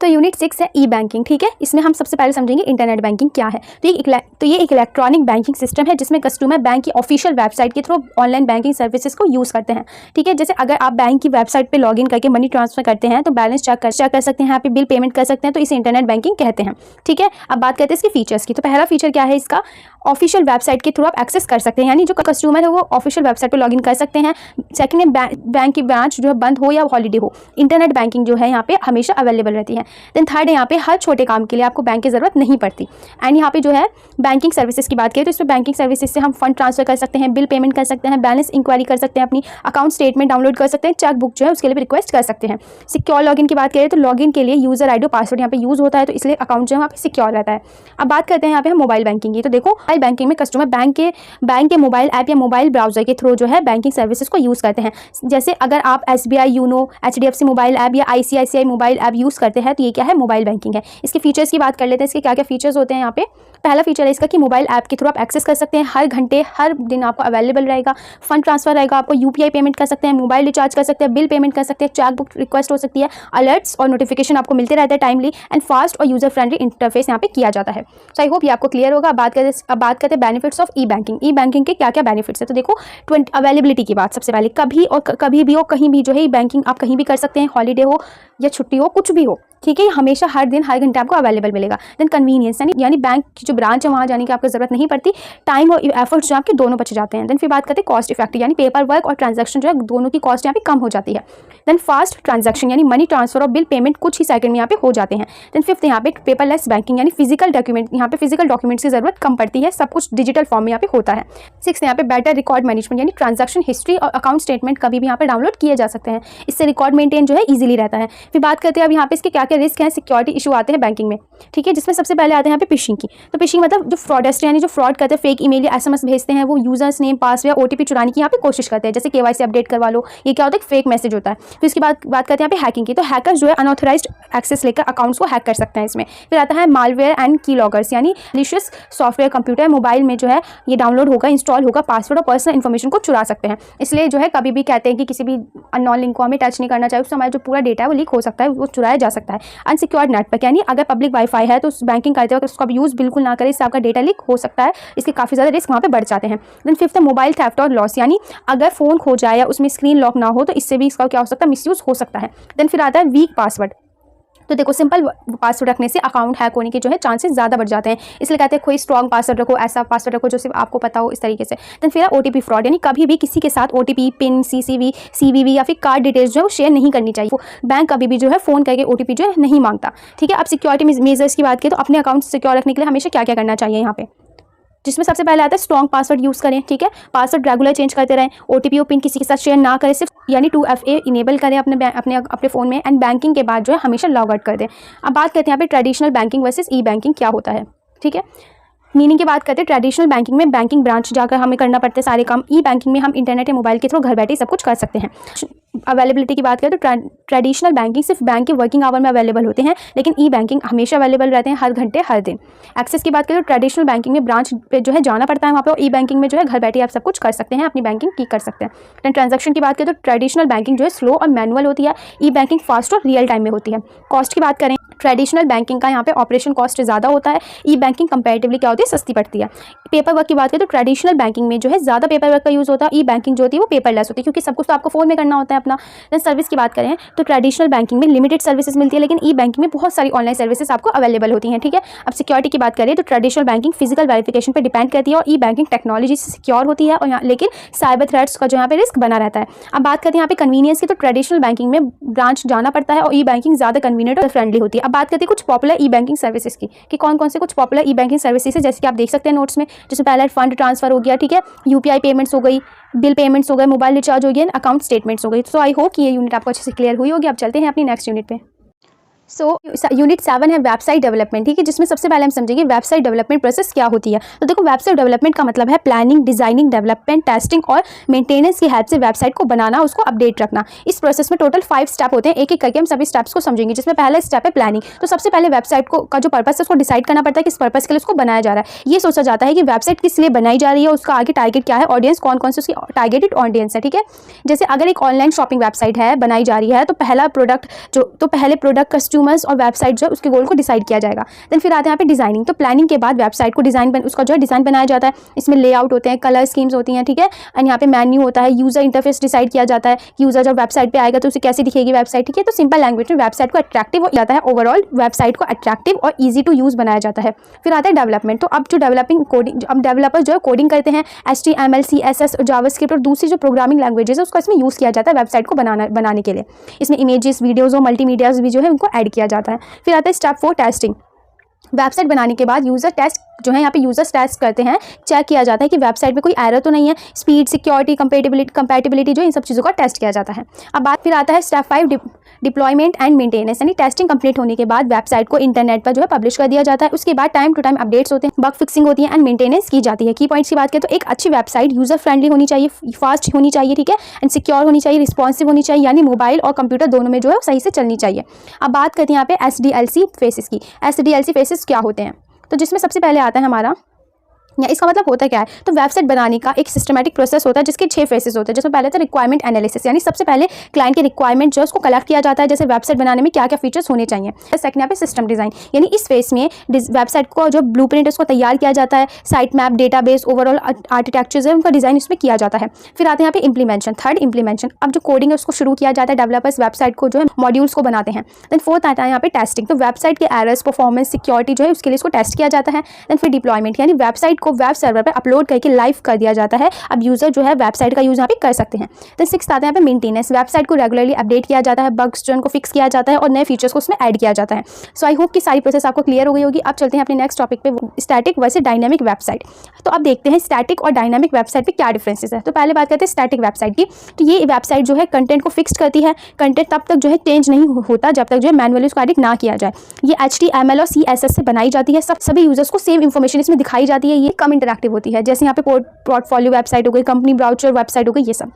तो यूनिट 6 है ई बैंकिंग, ठीक है। इसमें हम सबसे पहले समझेंगे इंटरनेट बैंकिंग क्या है। तो ये एक इलेक्ट्रॉनिक बैंकिंग सिस्टम है जिसमें कस्टमर बैंक की ऑफिशियल वेबसाइट के थ्रू ऑनलाइन बैंकिंग सर्विसेज को यूज़ करते हैं, ठीक है। जैसे अगर आप बैंक की वेबसाइट पे लॉगिन करके मनी ट्रांसफर करते हैं तो बैलेंस चेक कर सकते हैं, यहाँ पे बिल पेमेंट कर सकते हैं, तो इसे इंटरनेट बैंकिंग कहते हैं, ठीक है। अब बात करते हैं इसके फीचर्स की। तो पहला फीचर क्या है इसका, ऑफिशियल वेबसाइट के थ्रू आप एक्सेस कर सकते हैं, यानी जो कस्टमर है वो ऑफिशियल वेबसाइट पर लॉगिन कर सकते हैं। सेकंड है बैंक की ब्रांच जो है बंद हो या हॉलीडे हो, इंटरनेट बैंकिंग जो है यहाँ पे हमेशा अवेलेबल रहती है। देन थर्ड है यहाँ पे हर छोटे काम के लिए आपको बैंक की ज़रूरत नहीं पड़ती। एंड यहाँ पे जो है बैंकिंग सर्विसेज की बात करें तो इसमें बैंकिंग सर्विसेज से हम फंड ट्रांसफर कर सकते हैं, बिल पेमेंट कर सकते हैं, बैलेंस इंक्वायरी कर सकते हैं, अपनी अकाउंट स्टेटमेंट डाउनलोड कर सकते हैं, चेक बुक जो है उसके लिए भी रिक्वेस्ट कर सकते हैं। सिक्योर लॉगिन की बात करें तो लॉगिन के लिए यूज़र आईडी पासवर्ड यहाँ पे यूज़ होता है, तो इसलिए अकाउंट जो है वहाँ पे सिक्योर रहता है। अब बात करते हैं यहाँ पे हम मोबाइल बैंकिंग की। तो देखो मोबाइल बैंकिंग में कस्टमर बैंक के मोबाइल ऐप या मोबाइल ब्राउजर के थ्रू जो है बैंकिंग सर्विसेज को यूज़ करते हैं। जैसे अगर आप SBI YONO, HDFC mobile app या ICICI मोबाइल ऐप यूज़ करते हैं तो ये क्या है, मोबाइल बैंकिंग है। इसके फीचर्स की बात कर लेते हैं, इसके क्या क्या फीचर्स होते हैं यहाँ पे। पहला फीचर है इसका कि मोबाइल ऐप के थ्रू आप एक्सेस कर सकते हैं, हर घंटे हर दिन आपको अवेलेबल रहेगा, फंड ट्रांसफर रहेगा, आपको UPI पेमेंट कर सकते हैं, मोबाइल रिचार्ज कर सकते हैं, बिल पेमेंट कर सकते हैं, चेक बुक रिक्वेस्ट हो सकती है, अलर्ट्स और नोटिफिकेशन आपको मिलते रहते हैं टाइमली, एंड फास्ट और यूजर फ्रेंडली इंटरफेस यहाँ पे किया जाता है। सो आई होप ये आपको क्लियर होगा। अब बात करते हैं benefits of E banking. E banking के क्या क्या बेनिफिट्स है। तो देखो अवेलेबिलिटी की बात सबसे पहले, कभी भी हो कहीं भी जो है ई बैंकिंग आप कहीं भी कर सकते हैं, हॉलीडे हो या छुट्टी हो, कुछ भी हो, ठीक है, हमेशा हर दिन हर घंटे आपको अवेलेबल मिलेगा। देन कन्वीनियंस, यानी बैंक की जो ब्रांच है वहाँ जाने की आपको जरूरत नहीं पड़ती, टाइम और एफर्ट्स जो आपके दोनों बच जाते हैं। देन फिर बात करते हैं कॉस्ट इफेक्टिव, यानी पेपर वर्क और ट्रांजैक्शन जो है दोनों की कॉस्ट यहाँ पे कम हो जाती है। देन फास्ट ट्रांजैक्शन, यानी मनी ट्रांसफर और बिल पेमेंट कुछ ही सेकंड में यहाँ पे हो जाते हैं। देन फिफ्थ यहाँ पे पेपरलेस बैंकिंग, यानी फिजिकल डॉक्यूमेंट, यहाँ पे फिजिकल डॉक्यूमेंट्स की जरूरत कम पड़ती है, सब कुछ डिजिटल फॉर्म में यहाँ पे होता है। सिक्स यहाँ पे बेटर रिकॉर्ड मैनेजमेंट, यानी ट्रांजैक्शन हिस्ट्री और अकाउंट स्टेटमेंट कभी भी यहाँ पे डाउनलोड किए जा सकते हैं, इससे रिकॉर्ड मेंटेन जो है ईजिली रहता है। फिर बात करते हैं अब यहाँ पे इसके क्या क्या रिस्क हैं, सिक्योरिटी इशू आते हैं बैंकिंग में, ठीक है, जिसमें सबसे पहले आते हैं यहाँ पे फिशिंग की। तो फिशिंग मतलब जो फ्रॉडस्टर यानी जो फ्रॉड करते हैं, फेक ईमेल या SMS भेजते हैं, वो यूजर्स नेम पासवर्ड या OTP चुराने की यहाँ पे कोशिश करते हैं, जैसे KYC अपडेट करवा लो, ये क्या होता है, फेक मैसेज होता है। फिर इसके बाद बात करते हैं यहाँ पे हैकिंग की। तो हैकर्स जो है अनऑथराइज्ड एक्सेस लेकर अकाउंट्स को हैक कर सकते हैं इसमें। फिर आता है मालवेयर एंड की लॉगर्स, यानी मैलिशियस सॉफ्टवेयर कंप्यूटर मोबाइल में जो है ये डाउनलोड होगा, इंस्टॉल होगा, पासवर्ड और पर्सनल इन्फॉर्मेशन को चुरा सकते हैं। इसलिए जो है कभी भी कहते हैं कि किसी भी अननोन लिंक को हमें टच नहीं करना चाहिए, उससे हमारा जो पूरा डेटा है वो लीक हो सकता है, वो चुराया जा सकता है। अनसिक्योर्ड नेटवर्क, यानी अगर पब्लिक वाईफाई है तो उस बैंकिंग करते वक्त उसका यूज़ बिल्कुल ना करें, इससे आपका डेटा लीक हो सकता है, इसके काफ़ी ज़्यादा रिस्क वहाँ पे बढ़ जाते हैं। देन फिफ्थ है मोबाइल थेफ्ट और लॉस, यानी अगर फ़ोन खो जाए या उसमें स्क्रीन लॉक ना हो तो इससे भी इसका क्या हो सकता है, मिसयूज़ हो सकता है। देन फिर आता है वीक पासवर्ड, तो देखो सिंपल पासवर्ड रखने से अकाउंट हैक होने के जो है चांसेस ज़्यादा बढ़ जाते हैं, इसलिए कहते हैं कोई स्ट्रॉन्ग पासवर्ड रखो, ऐसा पासवर्ड रखो जो सिर्फ आपको पता हो, इस तरीके से। देन फिर OTP फ्रॉड, यानी कभी भी किसी के साथ OTP, पिन, CVV या फिर कार्ड डिटेल्स जो है वो शेयर नहीं करनी चाहिए। बैंक कभी भी जो है फ़ोन करके OTP जो है नहीं मांगता, ठीक है। अब सिक्योरिटी मेजर्स की बात करें तो अपने अकाउंट सिक्योर रखने के लिए हमेशा क्या क्या करना चाहिए यहाँ पे, जिसमें सबसे पहले आता है स्ट्रॉन्ग पासवर्ड यूज़ करें, ठीक है। पासवर्ड रेगुलर चेंज करते रहें, OTP और पिन किसी के साथ शेयर ना करें, सिर्फ यानी 2FA इनेबल करें अपने फ़ोन में, एंड बैंकिंग के बाद जो है हमेशा लॉग आउट कर दें। अब बात करते हैं यहाँ पे ट्रेडिशनल बैंकिंग वर्सेस ई बैंकिंग क्या होता है, ठीक है। मीनिंग की बात करते हैं, ट्रेडिशनल बैंकिंग में बैंकिंग ब्रांच जाकर हमें करना पड़ता है सारे काम। ई बैंकिंग में हम इंटरनेट या मोबाइल के थ्रू घर बैठे सब कुछ कर सकते हैं। अवेलेबिलिटी की बात करें तो ट्रेडिशनल बैंकिंग सिर्फ बैंक के वर्किंग आवर में अवेलेबल होते हैं, लेकिन ई बैंकिंग हमेशा अवेलेबल रहते हैं, हर घंटे हर दिन। एक्सेस की बात करें तो ट्रेडिशनल बैंकिंग में ब्रांच पे जो है जाना पड़ता है वहाँ पे, और ई बैंकिंग में जो है घर बैठे आप सब कुछ कर सकते हैं, अपनी बैंकिंग की कर सकते हैं। ट्रांजैक्शन की बात करें तो ट्रेडिशनल बैंकिंग जो है स्लो और मैनुअल होती है, ई बैंकिंग फास्ट और रियल टाइम में होती है। कॉस्ट की बात करें, ट्रेडिशनल बैंकिंग का यहाँ पे ऑपरेशन कॉस्ट ज़्यादा होता है, ई बैंकिंग कंपैरेटिवली क्या होती है, सस्ती पड़ती है। पेपर वर्क की बात करें तो ट्रेडिशनल बैंकिंग में जो है ज़्यादा पेपर वर्क का यूज़ होता है, ई बैंकिंग जो होती है वो पेपरलेस होती है, क्योंकि सब कुछ तो आपको फ़ोन में करना होता है अपना। सर्विस की बात करें तो ट्रेडिशनल बैंकिंग में लिमिटेड सर्विसेज मिलती है, लेकिन ई बैंकिंग में बहुत सारी ऑनलाइन सर्विसेज आपको अवेलेबल होती हैं, ठीक है। अब सिक्योरिटी की बात करें तो ट्रेडिशनल बैंकिंग फिजिकल वेरिफिकेशन पर डिपेंड करती है, और ई बैंकिंग टेक्नोलॉजी से सिक्योर होती है, और यहाँ लेकिन साइबर थ्रेट्स का जो यहाँ पे रिस्क बना रहता है। अब बात करते हैं यहाँ पे कन्वीनियंस की, तो ट्रेडिशनल बैंकिंग में ब्रांच जाना पड़ता है, और ई बैंकिंग ज़्यादा कन्वीनियंट और फ्रेंडली होती है। अब बात करते हैं कुछ पॉपुलर ई बैंकिंग सर्विसेज की, कि कौन कौन से कुछ पॉपुलर ई बैंकिंग सर्विसेज है, जैसे कि आप देख सकते हैं नोट्स में। जैसे पहला फंड ट्रांसफर हो गया, ठीक है, UPI पेमेंट्स हो गई, बिल पेमेंट्स हो गए, मोबाइल रिचार्ज हो गया, अकाउंट स्टेटमेंट्स हो गई। तो आई होप कि ये यूनिट आपको अच्छे से क्लियर हुई होगी। अब चलते हैं अपनी नेक्स्ट यूनिट पे। यूनिट 7 है वेबसाइट डेवलपमेंट, ठीक है, जिसमें सबसे पहले हम समझेंगे वेबसाइट डेवलपमेंट प्रोसेस क्या होती है। तो देखो वेबसाइट डेवलपमेंट का मतलब है प्लानिंग, डिजाइनिंग, डेवलपमेंट, टेस्टिंग और मेंटेनेंस की हेल्प से वेबसाइट को बनाना, उसको अपडेट रखना। इस प्रोसेस में टोटल 5 स्टेप होते हैं, एक एक करके हम सभी स्टेप्स को समझेंगे, जिसमें पहला स्टेप है प्लानिंग। तो सबसे पहले वेबसाइट को का जो पर्पस है उसको डिसाइड करना पड़ता है, किस पर्पस के लिए उसको बनाया जा रहा है। ये सोचा जाता है कि वेबसाइट किस लिए बनाई जा रही है, उसका आगे टारगेट क्या है, ऑडियंस कौन कौन से उसकी टारगेटेड ऑडियंस है, ठीक है। जैसे अगर एक ऑनलाइन शॉपिंग वेबसाइट है बनाई जा रही है, तो पहले प्रोडक्ट, कस्टमर्स और वेबसाइट जो उसके गोल को डिसाइड किया जाएगा। देन फिर आते हैं यहाँ पे डिजाइनिंग। तो प्लानिंग के बाद वेबसाइट को उसका जो है डिजाइन बनाया जाता है। इसमें लेआउट होते हैं, कलर स्कीम्स होती हैं, ठीक है, एंड यहाँ पे मेन्यू होता है, यूजर इंटरफेस डिसाइड किया जाता है कि यूजर जब वेबसाइट पे आएगा तो उसे कैसी दिखेगी वेबसाइट, ठीक है। तो सिंपल लैंग्वेज में वेबसाइट को अट्रैक्टिव जाता है, ओवरऑल वेबसाइट को अट्रैक्टिव और ईजी टू यूज बनाया जाता है। फिर आता है डेवलपमेंट। तो अब जो डेवलपर्स जो है कोडिंग करते हैं, HTML, CSS और जावास्क्रिप्ट और दूसरी जो प्रोग्रामिंग लैंग्वेजेस है उसका इसमें यूज़ किया जाता है वेबसाइट को बनाने के लिए। इसमें इमेजेस, वीडियोज़ और मल्टीमीडियाज भी जो है उनको ऐड किया जाता है। फिर आता है स्टेप 4 टेस्टिंग। वेबसाइट बनाने के बाद यूज़र टेस्ट जो है यहाँ पे यूजर्स टेस्ट करते हैं, चेक किया जाता है कि वेबसाइट में कोई एरर तो नहीं है, स्पीड, सिक्योरिटी, कंपैटिबिलिटी जो इन सब चीज़ों का टेस्ट किया जाता है। अब बात फिर आता है स्टेप 5 डिप्लॉयमेंट एंड मेंटेनेंस, यानी टेस्टिंग कंप्लीट होने के बाद वेबसाइट को इंटरनेट पर जो है पब्लिश कर दिया जाता है। उसके बाद टाइम टू टाइम अपडेट्स होते हैं, बग फिक्सिंग होती है एंड मेंटेनेंस की जाती है। की पॉइंट्स की बात करें तो एक अच्छी वेबसाइट यूजर फ्रेंडली होनी चाहिए, फास्ट होनी चाहिए, ठीक है, एंड सिक्योर होनी चाहिए, रिस्पॉन्सिव होनी चाहिए, यानी मोबाइल और कंप्यूटर दोनों में जो है सही से चलनी चाहिए। अब बात करते हैं यहाँ पे SDLC फेसेस की। SDLC फेसेस क्या होते हैं, तो जिसमें सबसे पहले आता है हमारा, या इसका मतलब होता क्या है, तो वेबसाइट बनाने का एक सिस्टमैटिक प्रोसेस होता है जिसके 6 फेसेस होते हैं। जिसमें पहले तो रिक्वायरमेंट एनालिसिस, यानी सबसे पहले क्लाइंट के रिक्वायरमेंट जो है उसको कलेक्ट किया जाता है, जैसे वेबसाइट बनाने में क्या क्या फीचर्स होने चाहिए। सेकंड यहाँ पे सिस्टम डिज़ाइन, यानी इस फेस में वेबसाइट को जो ब्लूप्रिंट है उसको तैयार किया जाता है, site map, database, overall architecture है उनका डिज़ाइन इसमें किया जाता है। फिर आते हैं यहाँ पे इंप्लीमेंटेशन, थर्ड इंप्लीमेंटेशन। अब जो कोडिंग है उसको शुरू किया जाता है, डेवलपर्स वेबसाइट को जो है मॉड्यूल्स को बनाते हैं। देन फोर्थ आता है यहाँ पे टेस्टिंग। तो वेबसाइट के एरर्स, परफॉर्मेंस, सिक्योरिटी जो है उसके लिए इसको टेस्ट किया जाता है। देन फिर डिप्लॉयमेंट, यानी वेबसाइट को वेब सर्वर पर अपलोड करके लाइव कर दिया जाता है। अब यूजर जो है वेबसाइट का यूज यहाँ पे कर सकते हैं। तो 6 आता है यहाँ पे मेंटेनेंस। वेबसाइट को रेगुलरली अपडेट किया जाता है, बग्स जो उनको फिक्स किया जाता है और नए फीचर्स को उसमें ऐड किया जाता है। सो आई होप कि सारी प्रोसेस आपको क्लियर हो गई होगी। अब चलते हैं अपने नेक्स्ट टॉपिक पे, स्टैटिक वर्सेस डायनामिक वेबसाइट। तो अब देखते हैं स्टैटिक और डायनामिक वेबसाइट पे क्या डिफरेंसेस है। तो पहले बात करते हैं स्टैटिक वेबसाइट की। तो ये वेबसाइट जो है कंटेंट को फिक्स करती है, कंटेंट तब तक जो है चेंज नहीं होता जब तक जो है मैनुअली उसको एडिट ना किया जाए। ये HTML और CSS से बनाई जाती है, सभी यूजर्स को सेम इन्फॉर्मेशन इसमें दिखाई जाती है। ये कम इंटरैक्टिव होती है, जैसे यहाँ पे पोर्टफोलियो वेबसाइट हो गई, कंपनी ब्राउचर वेबसाइट हो गई, ये सब।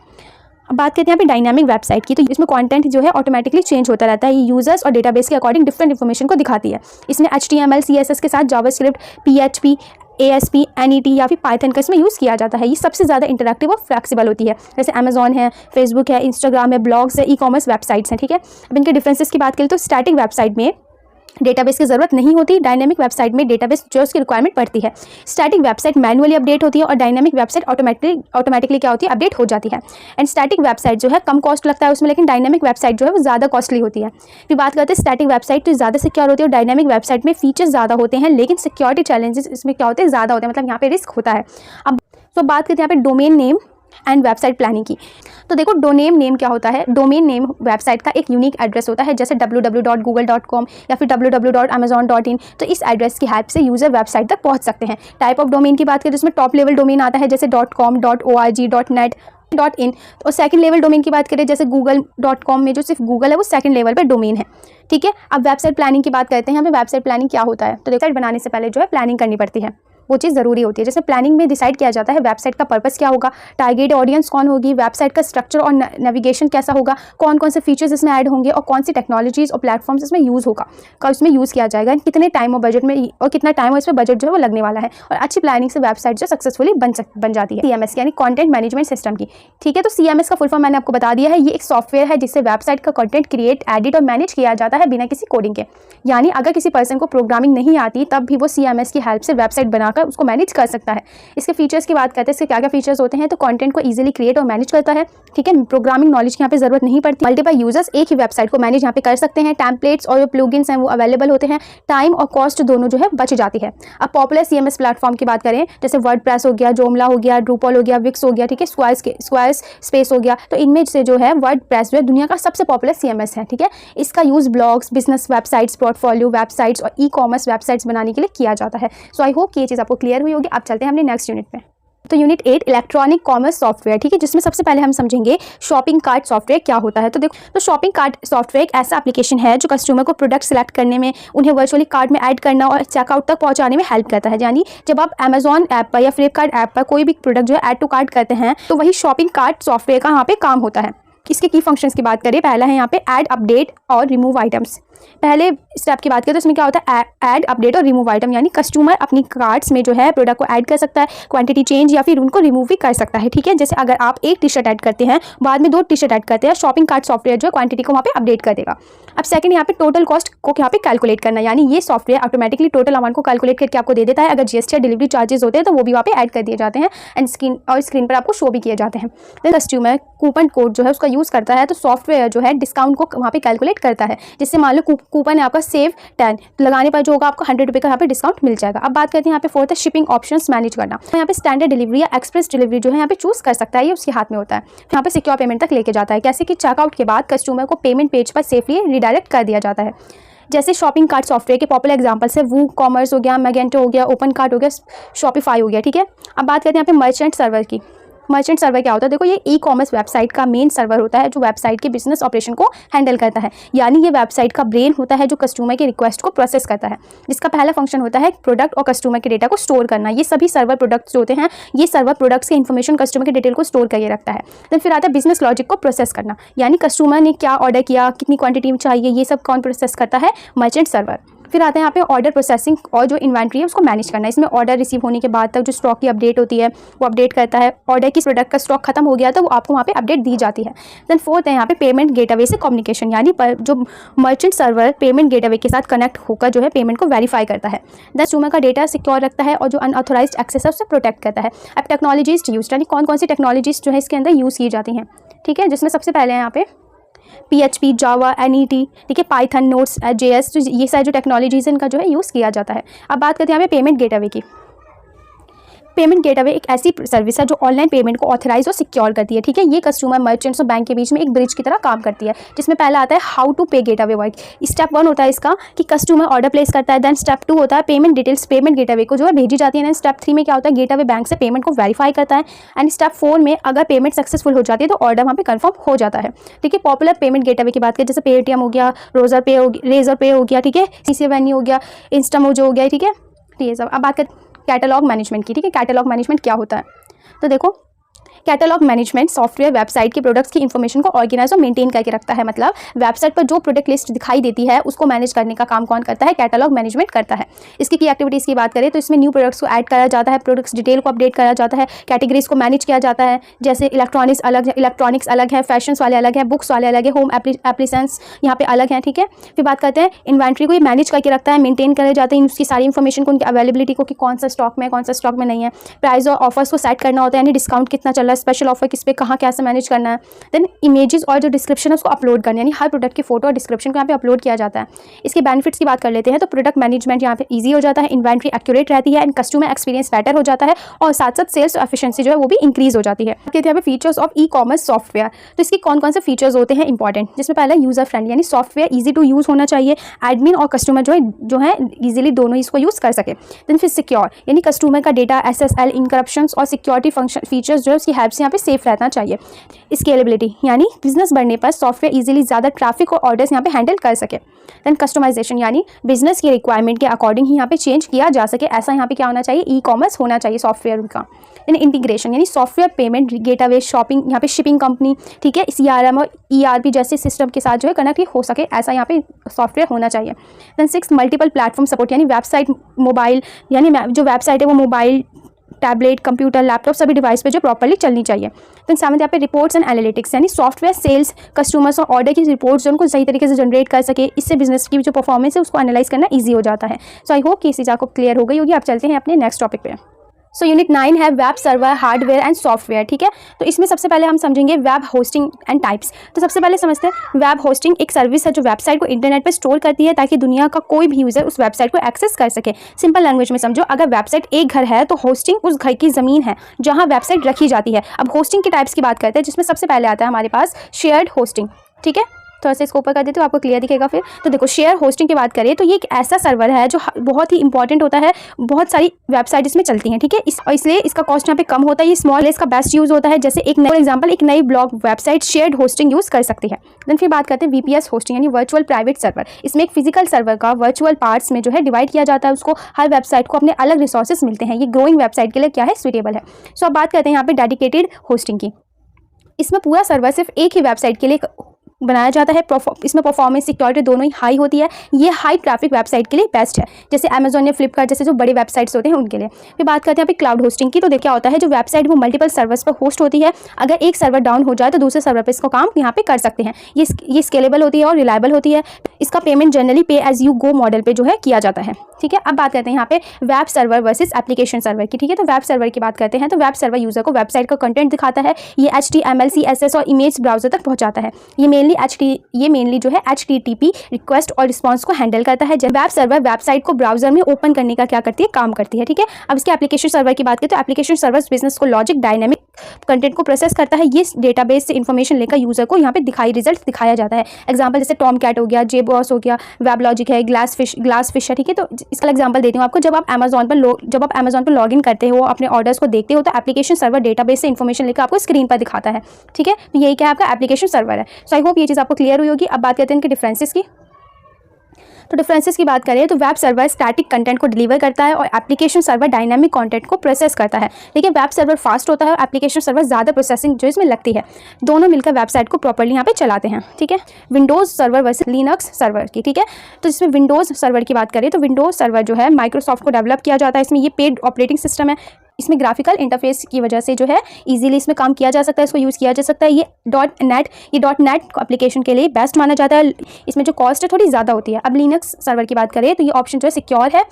अब बात करते हैं यहाँ पे डायनामिक वेबसाइट की। तो इसमें कंटेंट जो है ऑटोमेटिकली चेंज होता रहता है, ये यूजर्स और डेटाबेस के अकॉर्डिंग डिफरेंट इन्फॉर्मेशन को दिखाती है। इसमें HTML, CSS के साथ जावास्क्रिप्ट, PHP, ASP, NET या फिर पाइथन का इसमें यूज़ किया जाता है। ये सबसे ज़्यादा इंटरैक्टिव और फ्लेक्सिबल होती है, जैसे अमेजॉन है, फेसबुक है, इंस्टाग्राम है, ब्लॉग्स है, ई-कॉमर्स वेबसाइट्स हैं, ठीक है। अब इनके डिफरेंसेस की बात करें तो स्टैटिक वेबसाइट में डेटाबेस की ज़रूरत नहीं होती। डायनेमिक वेबसाइट में डेटाबेस जो उसकी रिक्वायरमेंट पड़ती है। स्टैटिक वेबसाइट मैनुअली अपडेट होती है और डायनेमिक वेबसाइट ऑटोमेटिकली क्या होती है, अपडेट हो जाती है। एंड स्टैटिक वेबसाइट जो है कम कॉस्ट लगता है उसमें, लेकिन डायनेमिक वेबसाइट जो है वो ज़्यादा कॉस्टली होती है। फिर बात करते हैं स्टैटिक वेबसाइट तो ज़्यादा सिक्योर होती है और डायनेमिक वेबसाइट में फीचर्स ज़्यादा होते हैं, लेकिन सिक्योरिटी चैलेंजेस इसमें क्या होते हैं, ज़्यादा होते हैं, मतलब यहाँ पे रिस्क होता है। अब तो बात करते हैं यहाँ पे domain name and website planning की। तो देखो डोमेन नेम क्या होता है, डोमेन नेम वेबसाइट का एक यूनिक एड्रेस होता है, जैसे www.google.com या फिर www.amazon.in। तो इस एड्रेस की हेल्प से यूज़र वेबसाइट तक पहुंच सकते हैं। टाइप ऑफ डोमेन की बात करें तो इसमें टॉप लेवल डोमेन आता है, जैसे .com, .org, .net, .in। और सेकंड लेवल डोमेन की बात करें जैसे google.com में जो सिर्फ गूगल है वो सेकंड लेवल पे डोमेन है, ठीक है। अब वेबसाइट प्लानिंग की बात करते हैं। यहाँ पे वेबसाइट प्लानिंग क्या होता है, तो वेबसाइट बनाने से पहले जो है प्लानिंग करनी पड़ती है, वो चीज़ ज़रूरी होती है। जैसे प्लानिंग में डिसाइड किया जाता है वेबसाइट का पर्पस क्या होगा, टारगेट ऑडियंस कौन होगी, वेबसाइट का स्ट्रक्चर और नेविगेशन कैसा होगा, कौन कौन से फीचर्स इसमें ऐड होंगे और कौन सी टेक्नोलॉजीज़ और प्लेटफॉर्म्स इसमें यूज़ होगा, का इसमें यूज़ किया जाएगा, कितने टाइम और बजट में और कितना टाइम और इसमें बजट जो है वो लगने वाला है। और अच्छी प्लानिंग से वेबसाइट जो सक्सेसफुली बन जाती है। CMS यानी कॉन्टेंट मैनेजमेंट सिस्टम की, ठीक है। तो CMS का फुल फॉर्म मैंने आपको बता दिया है। ये एक सॉफ्टवेयर है जिससे वेबसाइट का कंटेंट क्रिएट, एडिट और मैनेज किया जाता है बिना किसी कोडिंग के। यानी अगर किसी पर्सन को प्रोग्रामिंग नहीं आती तब भी वो CMS की हेल्प से वेबसाइट बनाकर उसको मैनेज कर सकता है। इसके फीचर्स की बात करते हैं, इसके क्या क्या फीचर्स होते हैं। तो कंटेंट को इजीली क्रिएट और मैनेज करता है, ठीक है। प्रोग्रामिंग नॉलेज की यहाँ पे जरूरत नहीं पड़ती। मल्टीपल यूजर्स एक ही वेबसाइट को मैनेज यहाँ पे कर सकते हैं। टेम्पलेट्स और जो प्लगइन्स हैं वो अवेलेबल होते हैं। टाइम और कॉस्ट दोनों जो है बच जाती है। अब पॉपुलर CMS प्लेटफॉर्म की बात करें, जैसे वर्डप्रेस हो गया, जोमला हो गया, ड्रूपल हो गया, विक्स हो गया, ठीक है, स्क्वायर्स स्पेस हो गया। तो इनमें से जो है वर्डप्रेस जो है दुनिया का सबसे पॉपुलर CMS है, ठीक है। इसका use blogs, business websites, portfolio websites और ई-कॉमर्स वेबसाइट्स बनाने के लिए किया जाता है। सो आई होप कि ये चीज़ आपको क्लियर हुई होगी। अब चलते हैं हमने नेक्स्ट यूनिट पे। तो यूनिट 8 इलेक्ट्रॉनिक कॉमर्स सॉफ्टवेयर, ठीक है, जिसमें सबसे पहले हम समझेंगे शॉपिंग कार्ट सॉफ्टवेयर क्या होता है। तो देखो, तो शॉपिंग कार्ट सॉफ्टवेयर एक ऐसा एप्लीकेशन है जो कस्टमर को प्रोडक्ट सेलेक्ट करने में, उन्हें वर्चुअली कार्ट में ऐड करना और चेकआउट तक पहुंचाने में हेल्प करता है। यानी जब आप अमेजॉन ऐप पर या फ्लिपकार्ट ऐप पर कोई भी प्रोडक्ट जो है ऐड टू कार्ट करते हैं तो वही शॉपिंग कार्ट सॉफ्टवेयर का यहाँ पे काम होता है। इसके की फंक्शंस की बात करें, पहला है यहाँ पे ऐड, अपडेट और रिमूव आइटम्स। पहले स्टेप की बात करें तो इसमें क्या होता है, ऐड, अपडेट और रिमूव आइटम। यानी कस्टमर अपनी कार्ट्स में जो है प्रोडक्ट को ऐड कर सकता है, क्वांटिटी चेंज या फिर उनको रिमूव भी कर सकता है, ठीक है। जैसे अगर आप एक टी-शर्ट ऐड करते हैं, बाद में 2 टी-शर्ट ऐड करते हैं, शॉपिंग कार्ट सॉफ्टवेयर जो है क्वांटिटी को वहाँ पे अपडेट कर देगा। अब सेकंड यहाँ पे टोटल कॉस्ट को यहाँ पे कैलकुलेट करना, यानी ये सॉफ्टवेयर ऑटोमेटिकली टोटल अमाउंट को कैलकुलेट करके आपको दे देता है। अगर GST या डिलीवरी चार्जेस होते हैं तो वो भी वहाँ पे ऐड कर दिए जाते हैं एंड स्क्रीन पर आपको शो भी किए जाते हैं। तो कस्टमर कूपन कोड जो है उसका यूज़ करता है तो सॉफ्टवेयर जो है डिस्काउंट को वहाँ पे कैलकुलेट करता है। जिससे मान लो कूपन है आपका सेव 10 लगाने पर जो होगा आपको 100 रुपये का यहाँ पे डिस्काउंट मिल जाएगा। अब बात करते हैं यहाँ पे फोर्थ है शिपिंग ऑप्शंस मैनेज करना। तो यहाँ पे स्टैंडर्ड डिलीवरी या एक्सप्रेस डिलीवरी जो है यहाँ पे चूज कर सकता है, ये उसके हाथ में होता है। यहाँ पे सिक्योर पेमेंट तक लेके जाता है, कैसे कि चेकआउट के बाद कस्टमर को पेमेंट पेज पर सेफली रिडायरेक्ट कर दिया जाता है। जैसे शॉपिंग कार्ट सॉफ्टवेयर के पॉपुलर एग्जांपल्स है वू कॉमर्स हो गया, मैगेंटो हो गया, ओपन कार्ट हो गया, शॉपिफाई हो गया, ठीक है। अब बात करते हैं यहाँ पे मर्चेंट सर्वर की। मर्चेंट सर्वर क्या होता है, देखो ये ई-कॉमर्स वेबसाइट का मेन सर्वर होता है जो वेबसाइट के बिजनेस ऑपरेशन को हैंडल करता है। यानी ये वेबसाइट का ब्रेन होता है जो कस्टमर के रिक्वेस्ट को प्रोसेस करता है। जिसका पहला फंक्शन होता है प्रोडक्ट और कस्टमर के डेटा को स्टोर करना। ये सभी सर्वर प्रोडक्ट्स जो होते हैं, ये सर्वर प्रोडक्ट्स के इन्फॉर्मेशन कस्टमर के डिटेल को स्टोर करके रखता है। देन फिर आता है बिजनेस लॉजिक को प्रोसेस करना, यानी कस्टमर ने क्या ऑर्डर किया, कितनी क्वांटिटी में चाहिए, ये सब कौन प्रोसेस करता है, मर्चेंट सर्वर। फिर आते हैं यहाँ पे ऑर्डर प्रोसेसिंग और जो इन्वेंट्री है उसको मैनेज करना। इसमें ऑर्डर रिसीव होने के बाद तक जो स्टॉक की अपडेट होती है वो अपडेट करता है। ऑर्डर किस प्रोडक्ट का स्टॉक खत्म हो गया तो वो आपको वहाँ पे अपडेट दी जाती है। देन फोर्थ है यहाँ पे पेमेंट गेटवे से कम्युनिकेशन, यानी जो मर्चेंट सर्वर पेमेंट गेटवे के साथ कनेक्ट होकर जो है पेमेंट को वेरीफाई करता है। देन कस्टमर का डेटा सिक्योर रखता है और जो अनऑथोराइज्ड एक्सेस है उससे प्रोटेक्ट करता है। अब टेक्नोलॉजीज यूज, यानी कौन कौन सी टेक्नोलॉजीज जो है इसके अंदर यूज़ की जाती हैं, ठीक है। जिसमें सबसे पहले यहाँ पे PHP, जावा, NET, ठीक है, पाइथन, नोट्स, JS, तो ये सारी जो टेक्नोलॉजीज इनका जो है यूज़ किया जाता है। अब बात करते हैं यहाँ पे पेमेंट गेटवे की। पेमेंट गेटवे एक ऐसी सर्विस है जो ऑनलाइन पेमेंट को ऑथराइज और सिक्योर करती है, ठीक है। ये कस्टमर, मर्चेंट्स और बैंक के बीच में एक ब्रिज की तरह काम करती है। जिसमें पहला आता है हाउ टू पे गेटवे वर्क। स्टेप 1 होता है इसका कि कस्टमर ऑर्डर प्लेस करता है। देन स्टेप 2 होता है पेमेंट डिटेल्स पेमेंट गेटवे को जो है भेजी जाती है। देन स्टेप 3 में क्या होता है, गेटवे बैंक से पेमेंट को वेरीफाई करता है। एंड स्टेप 4 में अगर पेमेंट सक्सेसफुल हो जाती है तो ऑर्डर वहाँ पे कंफर्म हो जाता है, ठीक है। पॉपुलर पेमेंट गेटवे की बात करें जैसे पेटीएम हो गया, रेजर पे हो गया, ठीक है, CC Venue हो गया, इंस्टामोजो हो गया, ठीक है, ये सब। अब बात करें कैटलॉग मैनेजमेंट की, ठीक है। कैटलॉग मैनेजमेंट क्या होता है, तो देखो कैटलॉग मैनेजमेंट सॉफ्टवेयर वेबसाइट के प्रोडक्ट्स की इन्फॉर्मेशन को ऑर्गेनाइज और मेंटेन करके रखता है। मतलब वेबसाइट पर जो प्रोडक्ट लिस्ट दिखाई देती है उसको मैनेज करने का काम कौन करता है? कैटलॉग मैनेजमेंट करता है। इसकी की एक्टिविटीज़ की बात करें तो इसमें न्यू प्रोडक्ट्स को ऐड करा जाता है, प्रोडक्ट्स डिटेल को अपडेट करा जाता है, कैटेगरीज को मैनेज किया जाता है। जैसे इलेक्ट्रॉनिक्स अलग है, फैशंस वाले अलग है, बुक्स वाले अलग है, होम एप्लीकेशंस यहाँ पे अलग हैं। ठीक है, फिर बात करते हैं इन्वेंट्री को ये मैनेज करके रखता है, मेंटेन करे जाते हैं उसकी सारी इन्फॉर्मेशन को, उनकी अवेलेबिलिटी को कि कौन सा स्टॉक में है, कौन सा स्टॉक में नहीं है। प्राइस और ऑफर्स को सेट करना होता है, यानी डिस्काउंट कितना चल रहा है, स्पेशल ऑफर किस पे कहाँ कैसे मैनेज करना है। देन इमेजेस और जो डिस्क्रिप्शन है उसको अपलोड करना, यानी हर प्रोडक्ट की फोटो और डिस्क्रिप्शन को यहाँ पे अपलोड किया जाता है। इसके बेनिफिट्स की बात कर लेते हैं तो प्रोडक्ट मैनेजमेंट यहाँ पे ईजी हो जाता है, इन्वेंट्री एक्यूरेट रहती है एंड कस्टमर एक्सपीरियंस बेटर हो जाता है और साथ साथ सेल्स एफिशिएंसी जो है वो भी इंक्रीज हो जाती है। यहाँ पे features of E commerce software, तो इसके कौन कौन से फीचर्स होते हैं इंपॉर्टेंट, जिसमें पहला यूजर फ्रेंडली, यानी सॉफ्टवेयर ईजी टू यूज़ होना चाहिए, एडमिन और कस्टमर जो है ईजिली दोनों ही इसको यूज़ कर सके। देन फिर सिक्योर, यानी कस्टमर का डेटा SSL इनकरप्शंस और सिक्योरिटी फंक्शन फीचर्स जो है उसकी हेल्प से यहाँ पे सेफ रहना चाहिए। स्केलेबिलिटी, यानी बिजनेस बढ़ने पर सॉफ्टवेयर ईजिली ज़्यादा ट्रैफिक और ऑर्डर्स यहाँ पे हैंडल कर सके। देन कस्टमाइजेशन, यानी बिजनेस की रिक्वायरमेंट के अकॉर्डिंग ही यहाँ पे चेंज किया जा सके, ऐसा यहाँ पे क्या होना चाहिए? ई कॉमर्स होना चाहिए सॉफ्टवेयर का। देन इंटीग्रेशन, यानी सॉफ्टवेयर पेमेंट गेटवे शॉपिंग यहाँ पे शिपिंग कंपनी, ठीक है, CRM और ERP जैसे सिस्टम के साथ जो है कनेक्ट हो सके, ऐसा यहाँ पे सॉफ्टवेयर होना चाहिए। देन 6 मल्टीपल प्लेटफॉर्म सपोर्ट, यानी वेबसाइट मोबाइल, यानी जो वेबसाइट है वो मोबाइल, टैबलेट, कंप्यूटर, लैपटॉप सभी डिवाइस पे जो प्रॉपर्ली चलनी चाहिए। देन 7 यहाँ पे रिपोर्ट्स एंड एनालिटिक्स, यानी सॉफ्टवेयर सेल्स कस्टमर्स और ऑर्डर की रिपोर्ट्स जो उनको सही तरीके से जनरेट कर सके, इससे बिजनेस की जो परफॉर्मेंस है उसको एनालाइज करना ईजी हो जाता है। सो आई होप कि इस चीज़ आपको क्लियर हो गई होगी। आप चलते हैं अपने नेक्स्ट टॉपिक पे। सो यूनिट 9 है web server hardware and software. ठीक है, तो इसमें सबसे पहले हम समझेंगे वेब होस्टिंग एंड टाइप्स। तो सबसे पहले समझते हैं वेब होस्टिंग एक सर्विस है जो वेबसाइट को इंटरनेट पर स्टोर करती है ताकि दुनिया का कोई भी यूज़र उस वेबसाइट को एक्सेस कर सके। सिंपल लैंग्वेज में समझो, अगर वेबसाइट एक घर है तो होस्टिंग उस घर की ज़मीन है जहाँ वेबसाइट रखी जाती है। अब होस्टिंग के टाइप्स की बात करते हैं, जिसमें सबसे पहले आता है हमारे पास शेयर्ड होस्टिंग। ठीक है, थोड़ा सा इसको ऊपर कर देते हो आपको क्लियर दिखेगा फिर। तो देखो, शेयर होस्टिंग की बात करें तो ये एक ऐसा सर्वर है जो बहुत ही इंपॉर्टेंट होता है, बहुत सारी वेबसाइट इसमें चलती हैं। ठीक है, इसलिए इसका कॉस्ट यहाँ पे कम होता है, ये स्मॉल इसका बेस्ट यूज़ होता है। जैसे एक नई blog website shared hosting use कर सकती है। देन फिर बात करते हैं VPS होस्टिंग, यानी वर्चुअल प्राइवेट सर्वर। इसमें एक फिजिकल सर्वर का वर्चुअल पार्ट्स में जो है डिवाइड किया जाता है, उसको हर वेबसाइट को अपने अलग रिसोर्सेज मिलते हैं। ये ग्रोइंग वेबसाइट के लिए क्या है? सुटेबल है। सो अब बात करते हैं यहाँ पे डेडिकेटेड होस्टिंग की। इसमें पूरा सर्वर सिर्फ एक ही वेबसाइट के लिए बनाया जाता है। इसमें परफॉर्मेंस सिक्योरिटी दोनों ही हाई होती है। ये हाई ट्रैफिक वेबसाइट के लिए बेस्ट है, जैसे अमेजॉन या फ्लिपकार्ट जैसे जो बड़े वेबसाइट्स होते हैं उनके लिए। फिर बात करते हैं यहाँ पे क्लाउड होस्टिंग की। तो देखिए क्या होता है, जो वेबसाइट वो मल्टीपल सर्वर्स पर होस्ट होती है, अगर एक सर्वर डाउन हो जाए तो दूसरे सर्वर पर इसको काम यहाँ पे कर सकते हैं। ये स्केलेबल होती है और रिलायबल होती है। इसका पेमेंट जनरली पे एज यू गो मॉडल पे जो है किया जाता है। ठीक है, अब बात करते हैं यहाँ पे web server versus application server की। ठीक है, तो वेब सर्वर की बात करते हैं तो वेब सर्वर यूजर को वेबसाइट का कंटेंट दिखाता है। ये HTML CSS और इमेज ब्राउजर तक पहुंचाता है। ये मेनली जो है HTTP रिक्वेस्ट और रिस्पांस को हैंडल करता है। जब वेब सर्वर वेबसाइट को ब्राउजर में ओपन करने का क्या करती है? काम करती है। ठीक है, अब इसके एप्लीकेशन सर्वर की बात करें तो एप्लीकेशन सर्वर बिजनेस को लॉजिक डायनेमिक कंटेंट को प्रोसेस करता है। ये डेटाबेस से इन्फॉर्मेशन लेकर यूजर को यहाँ पे रिजल्ट दिखाया जाता है। एग्जाम्पल जैसे टॉम कैट हो गया, JBoss हो गया, वेब लॉजिक है, ग्लास फिश है। ठीक है, तो इसका एग्जांपल देती हूँ आपको। जब आप अमेजॉन पर लॉगिन करते हो, अपने ऑर्डर्स को देखते हो, तो एप्लीकेशन सर्वर डेटाबेस से इन्फॉर्मेशन लेकर आपको स्क्रीन पर दिखाता है। ठीक है, तो यही क्या है? आपका एप्लीकेशन सर्वर है। सो आई होप ये चीज़ आपको क्लियर हुई होगी। अब बात करते हैं इनके डिफरेंसेस की। तो डिफरेंसेस की बात करें तो वेब सर्वर स्टैटिक कंटेंट को डिलीवर करता है और एप्लीकेशन सर्वर डायनामिक कंटेंट को प्रोसेस करता है। देखिए, वेब सर्वर फास्ट होता है और एप्लीकेशन सर्वर ज़्यादा प्रोसेसिंग जो इसमें लगती है। दोनों मिलकर वेबसाइट को प्रॉपर्ली यहाँ पे चलाते हैं। ठीक है, Windows server versus Linux server की। ठीक है, तो इसमें विंडोज़ सर्वर की बात करें तो विंडोज़ सर्वर जो है माइक्रोसॉफ्ट को डेवलप किया जाता है। इसमें ये पेड ऑपरेटिंग सिस्टम है। इसमें ग्राफिकल इंटरफेस की वजह से जो है इजीली इसमें काम किया जा सकता है, इसको यूज़ किया जा सकता है। ये .NET एप्लीकेशन के लिए बेस्ट माना जाता है। इसमें जो कॉस्ट है थोड़ी ज़्यादा होती है। अब लिनक्स सर्वर की बात करें तो ये ऑप्शन जो है सिक्योर है।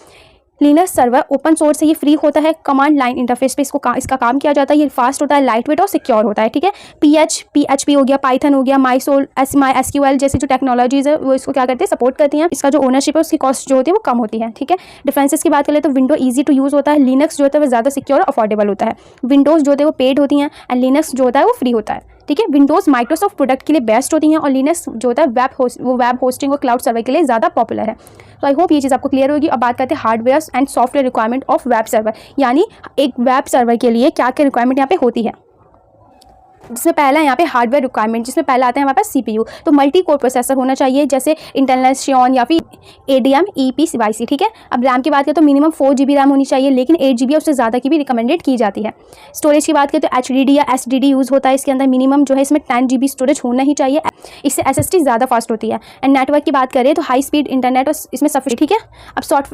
लिनक्स सर्वर ओपन सोर्स है, ये फ्री होता है। कमांड लाइन इंटरफेस पे इसका काम किया जाता है। ये फास्ट होता है, लाइट वेट और सिक्योर होता है। ठीक है, PHP हो गया, पाइथन हो गया, MySQL जैसी जो टेक्नोलॉजीज़ है वो इसको क्या करते हैं? सपोर्ट करती हैं। इसका जो ओनरशिप है उसकी कॉस्ट जो होती है वो कम होती है। ठीक है, डिफरेंसेस की बात करें तो विंडो ईजी टू यूज़ होता है। लिनक्स जो होता है वो ज़्यादा सिक्योर और अफोर्डेबल होता है। विंडोज़ जो होते हैं वो पेड होती हैं एंड लिनक्स जो होता है वो फ्री होता है। ठीक है, विंडोज़ माइक्रोसॉफ्ट प्रोडक्ट के लिए बेस्ट होती हैं और लिनक्स जो होता है वेब होस्टिंग और क्लाउड सर्वर के लिए ज़्यादा पॉपुलर है। तो आई होप ये चीज़ आपको क्लियर होगी। अब बात करते हैं hardware and software requirement of web server, यानी एक वेब सर्वर के लिए क्या क्या रिक्वायरमेंट यहाँ पे होती है। जिसमें पहला है यहाँ पे हार्डवेयर रिक्वायरमेंट, जिसमें पहला आता है हमारे पास CPU। तो मल्टी कोर प्रोसेसर होना चाहिए, जैसे इंटेल Xeon या फिर ADM EPYC, ठीक है। अब रैम की बात करें तो मिनिमम 4 GB रैम होनी चाहिए, लेकिन 8 GB या उससे ज़्यादा की भी रिकमेंडेड की जाती है। स्टोरेज की बात करें तो HDD या SSD यूज़ होता है इसके अंदर, मिनिमम जो है इसमें 10 GB स्टोरेज होना ही चाहिए, इससे SSD ज़्यादा फास्ट होती है। एंड नेटवर्क की बात करें तो हाई स्पीड इंटरनेट और इसमें सफिशिएंट, ठीक है।